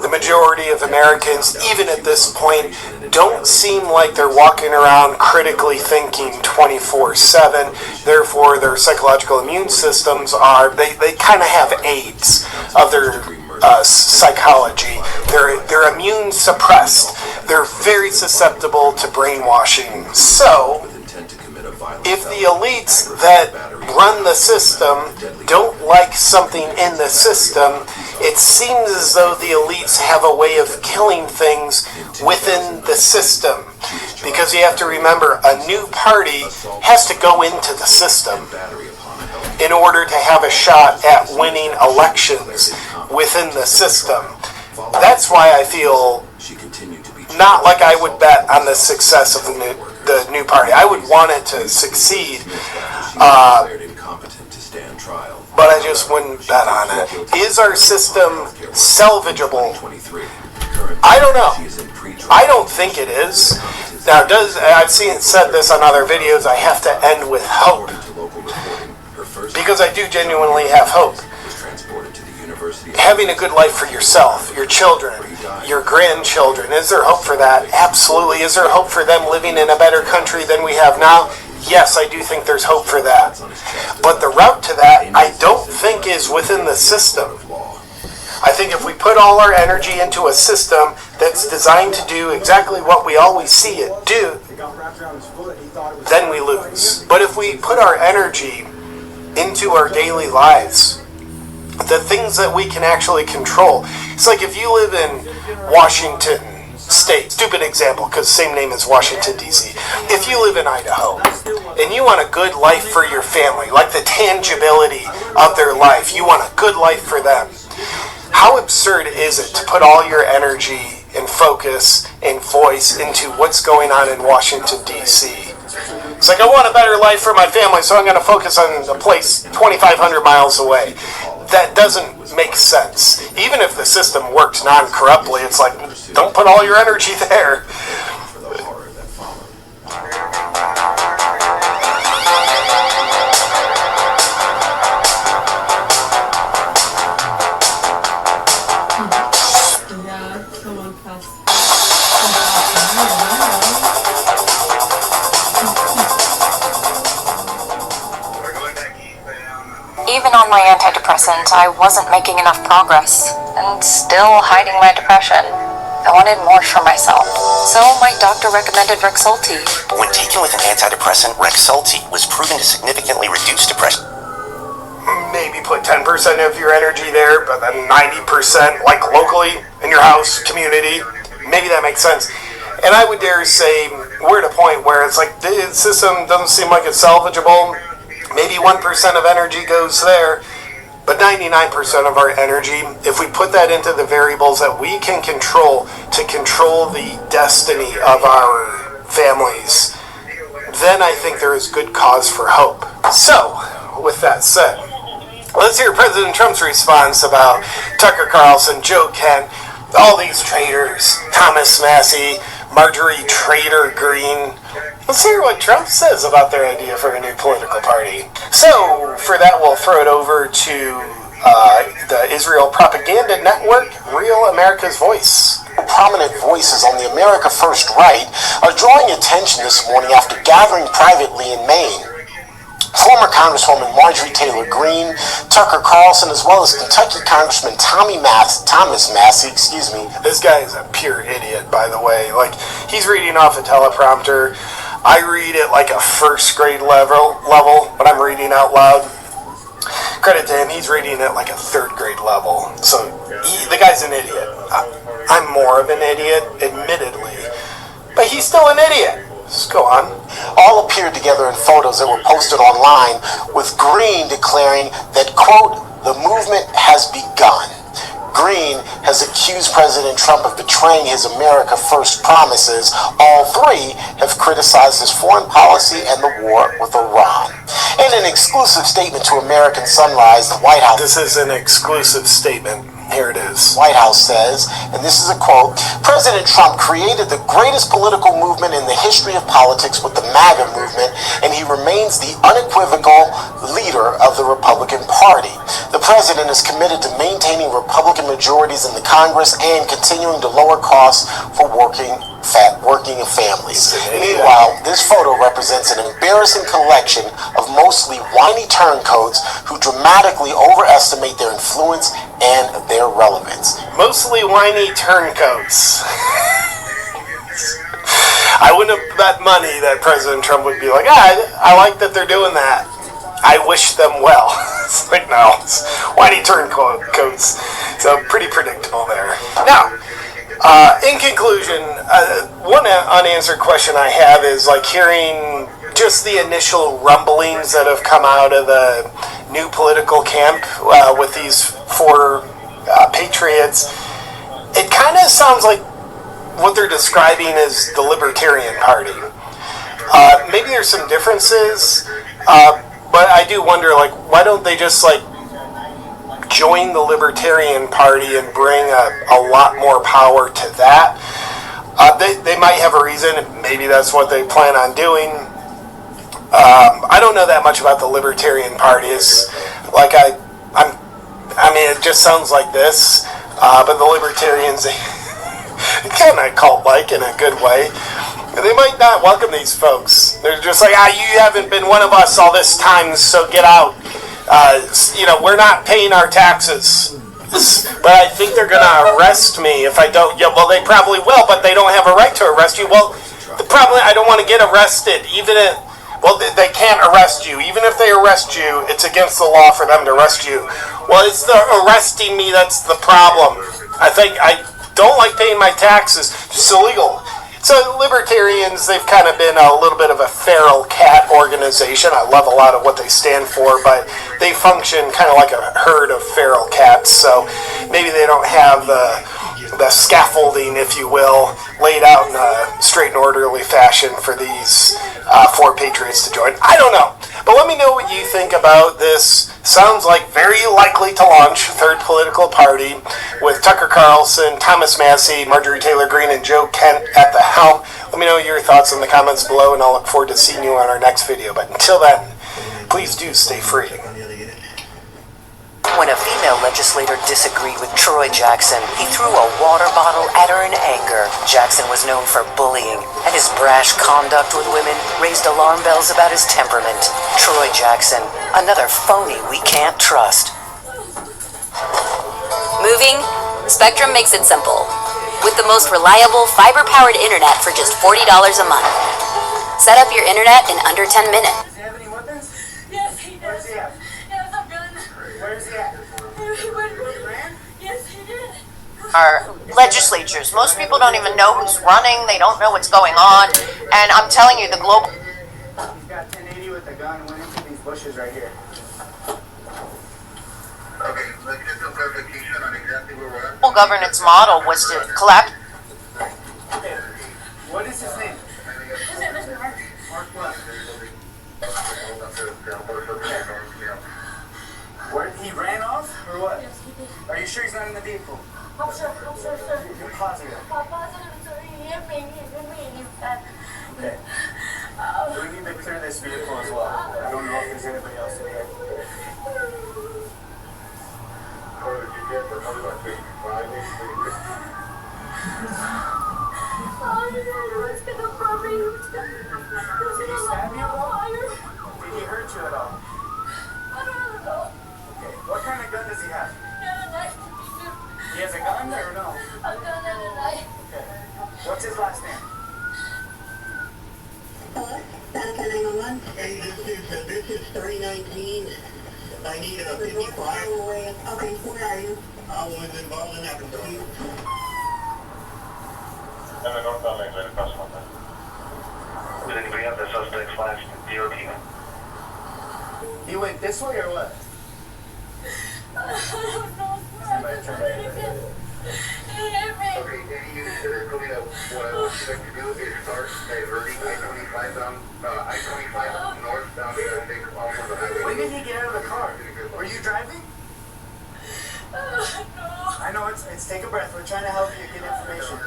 the majority of Americans, even at this point, don't seem like they're walking around critically thinking 24/7. Therefore, their psychological immune systems they kind of have AIDS of their psychology. They're immune suppressed. They're very susceptible to brainwashing. So, if the elites that run the system don't like something in the system, it seems as though the elites have a way of killing things within the system. Because you have to remember, a new party has to go into the system in order to have a shot at winning elections within the system. That's why I feel not like I would bet on the success of the new party. I would want it to succeed, but I just wouldn't bet on it. Is our system salvageable? I don't know. I don't think it is. Now, I've said this on other videos, I have to end with hope. Because I do genuinely have hope. Having a good life for yourself, your children, your grandchildren, is there hope for that? Absolutely. Is there hope for them living in a better country than we have now? Yes, I do think there's hope for that. But the route to that, I don't think is within the system. I think if we put all our energy into a system that's designed to do exactly what we always see it do, then we lose. But if we put our energy into our daily lives, the things that we can actually control. It's like if you live in Washington State, stupid example because same name as Washington DC. If you live in Idaho and you want a good life for your family, like the tangibility of their life, you want a good life for them. How absurd is it to put all your energy and focus and voice into what's going on in Washington DC? It's like, I want a better life for my family, so I'm going to focus on a place 2,500 miles away. That doesn't make sense. Even if the system works non-corruptly, it's like, don't put all your energy there. Yeah, someone passed. Even on my antidepressant, I wasn't making enough progress, and still hiding my depression. I wanted more for myself, so my doctor recommended Rexulti. When taken with an antidepressant, Rexulti was proven to significantly reduce depression. Maybe put 10% of your energy there, but then 90% like locally in your house, community. Maybe that makes sense. And I would dare say we're at a point where it's like the system doesn't seem like it's salvageable. Maybe 1% of energy goes there, but 99% of our energy, if we put that into the variables that we can control to control the destiny of our families, then I think there is good cause for hope. So, with that said, let's hear President Trump's response about Tucker Carlson, Joe Kent, all these traitors, Thomas Massey, Marjorie Trader Green. Let's hear what Trump says about their idea for a new political party. So, for that, we'll throw it over to the Israel Propaganda Network, Real America's Voice. Prominent voices on the America First right are drawing attention this morning after gathering privately in Maine. Former Congresswoman Marjorie Taylor Greene, Tucker Carlson, as well as Kentucky Congressman Thomas Massey, This guy is a pure idiot, by the way. Like, he's reading off a teleprompter. I read it like a first grade level when I'm reading out loud. Credit to him, he's reading it like a third grade level. So, the guy's an idiot. I'm more of an idiot, admittedly. But he's still an idiot. Just go on. All appeared together in photos that were posted online, with Green declaring that, quote, "the movement has begun." Green has accused President Trump of betraying his America First promises. All three have criticized his foreign policy and the war with Iran. In an exclusive statement to American Sunrise, the White House... This is an exclusive statement. Here it is. White House says, and this is a quote, "President Trump created the greatest political movement in the history of politics with the MAGA movement, and he remains the unequivocal leader of the Republican Party. The president is committed to maintaining Republican majorities in the Congress and continuing to lower costs for working families." Meanwhile, this photo represents an embarrassing collection of mostly whiny turncoats who dramatically overestimate their influence and their relevance. Mostly whiny turncoats. I wouldn't have bet money that President Trump would be like, I like that they're doing that. I wish them well. It's like, no, it's whiny turncoats. So pretty predictable there. Now, in conclusion, one unanswered question I have is like hearing just the initial rumblings that have come out of the new political camp with these four patriots. It kind of sounds like what they're describing as the Libertarian Party. Maybe there's some differences, but I do wonder, like, why don't they just like join the Libertarian Party and bring a lot more power to that? They might have a reason. Maybe that's what they plan on doing. I don't know that much about the Libertarian Party. It's like I mean, it just sounds like this. But the Libertarians, they kind of cult-like in a good way. They might not welcome these folks. They're just like, you haven't been one of us all this time, so get out. We're not paying our taxes. But I think they're going to arrest me if I don't. Yeah, well, they probably will, but they don't have a right to arrest you. Well, I don't want to get arrested, even if... Well, they can't arrest you. Even if they arrest you, it's against the law for them to arrest you. Well, it's the arresting me that's the problem. I think I don't like paying my taxes. It's illegal. So libertarians, they've kind of been a little bit of a feral cat organization. I love a lot of what they stand for, but they function kind of like a herd of feral cats. So maybe they don't have the scaffolding, if you will, laid out in a straight and orderly fashion for these four patriots to join. I don't know. But let me know what you think about this. Sounds like very likely to launch third political party with Tucker Carlson, Thomas Massey, Marjorie Taylor Greene, and Joe Kent at the helm. Let me know your thoughts in the comments below, and I'll look forward to seeing you on our next video. But until then, please do stay free. When a female legislator disagreed with Troy Jackson, he threw a water bottle at her in anger. Jackson was known for bullying, and his brash conduct with women raised alarm bells about his temperament. Troy Jackson. Another phony we can't trust. Moving? Spectrum makes it simple. With the most reliable fiber-powered internet for just $40 a month. Set up your internet in under 10 minutes. Does he have any weapons? Yes, he does. Where's he at? He has a gun. Where's he at? He ran? Yes, he did. Our legislatures. Most people don't even know who's running. They don't know what's going on. And I'm telling you, the global He's got 1080 with a gun and went into these bushes right here. Okay, let's get some clarification on exactly where we're at. governance model was to collapse. Okay, what is his name? His name is Mark. Mark what? Where, he ran off or what? Yes, he did. Are you sure he's not in the vehicle? I'm sure, sir. You're positive? I'm positive, sir. He hit me. Okay. We need to clear this vehicle as well. I don't know if there's anybody else in here. Did he stab you at all? Did he hurt you at all? I don't know. Okay. What kind of gun does he have? He had a knife. He has a gun or no? A gun and a knife. Okay. What's his last name? Hello? Santa 911? Hey, this is 319. I need a 55. Okay, where are you? I was involved in that pursuit. I'm in northbound lane, right across from that. Did anybody have the suspect slash DOT? He went this way or what? I don't know. Somebody turn right here. Okay, and you said told me that what I want you guys to do is start diverting I-25 down, I-25 northbound traffic off of the highway. When did he get out of the car? Were you driving? No. I know, it's take a breath. We're trying to help you get information.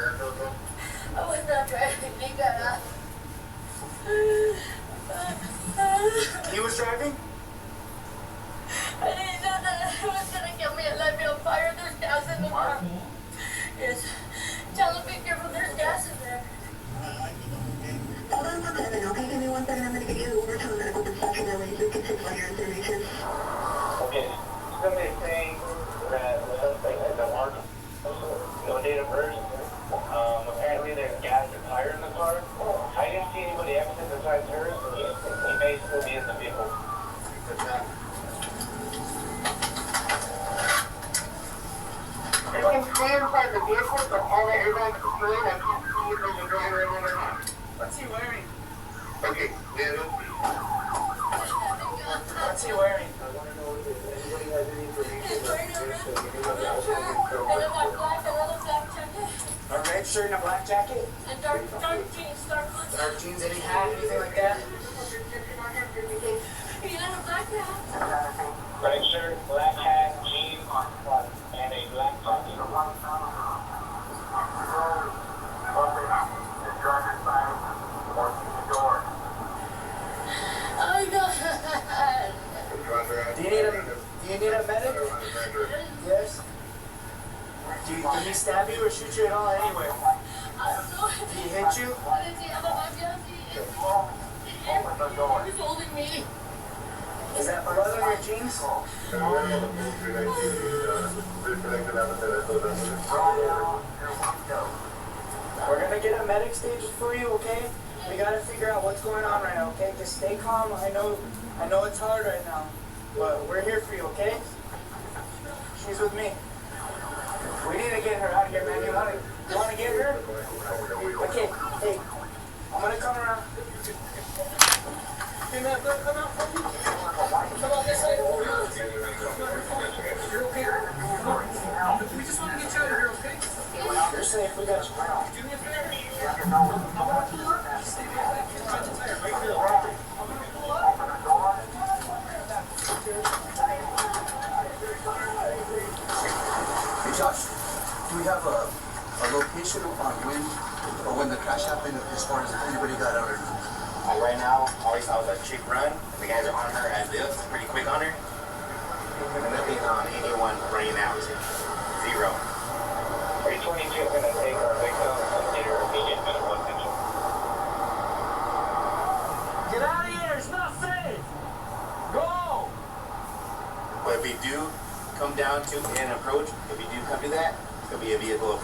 I was not driving. He got out. He was driving? And he said that he was going to kill me and light me on fire. There's gas in the car. Yes. Tell him be careful. There's gas in there. Hold on 1 second, okay? Give me 1 second. I'm going to get you over to a medical dispatcher that way you can take all your information. Okay, somebody saying that the suspect has a mark, no date of birth. Apparently there's gas and fire in the car. I didn't see anybody exit besides her, so he may still be in the vehicle. You can stay inside the vehicle, but all the airbags are clear and can't see if there's a driver in the car. What's he wearing? Okay, yeah, What's he wearing? He's wearing a red shirt and a black jacket. A red shirt and a black jacket? And dark jeans, Dark jeans, any hat, anything like that? He had a black hat. red shirt, black hat, jeans, and a black jacket. Oh my God. Do you need a medic? Yes. Did he stab you or shoot you at all anywhere? I don't know. Did he hit you? What did he have a knife? Yes, he was holding me. Is that blood on your jeans? We're gonna get a medic staged for you, okay? We gotta figure out what's going on right now, okay? Just stay calm. I know it's hard right now, but we're here for you, okay? She's with me. We need to get her out of here, man. You wanna get her? Okay, hey, I'm gonna come around. Hey, man, come out for me. Come on this side. You're okay. We just want to get you out of here, okay? You're safe. We got you. Do me a favor. Stay back. Get the tire right there. I'm gonna pull up. Hey Josh, do we have a location on when the crash happened as far as anybody got out or not? Right now, all I saw was a chick run. The guys are on her and lifts, pretty quick on her. And nothing on anyone running out. 0. 322 is going to take our victim and consider immediate medical attention. Get out of here, it's not safe! But if we do come down to an approach, if we do come to that, it's gonna be a vehicle.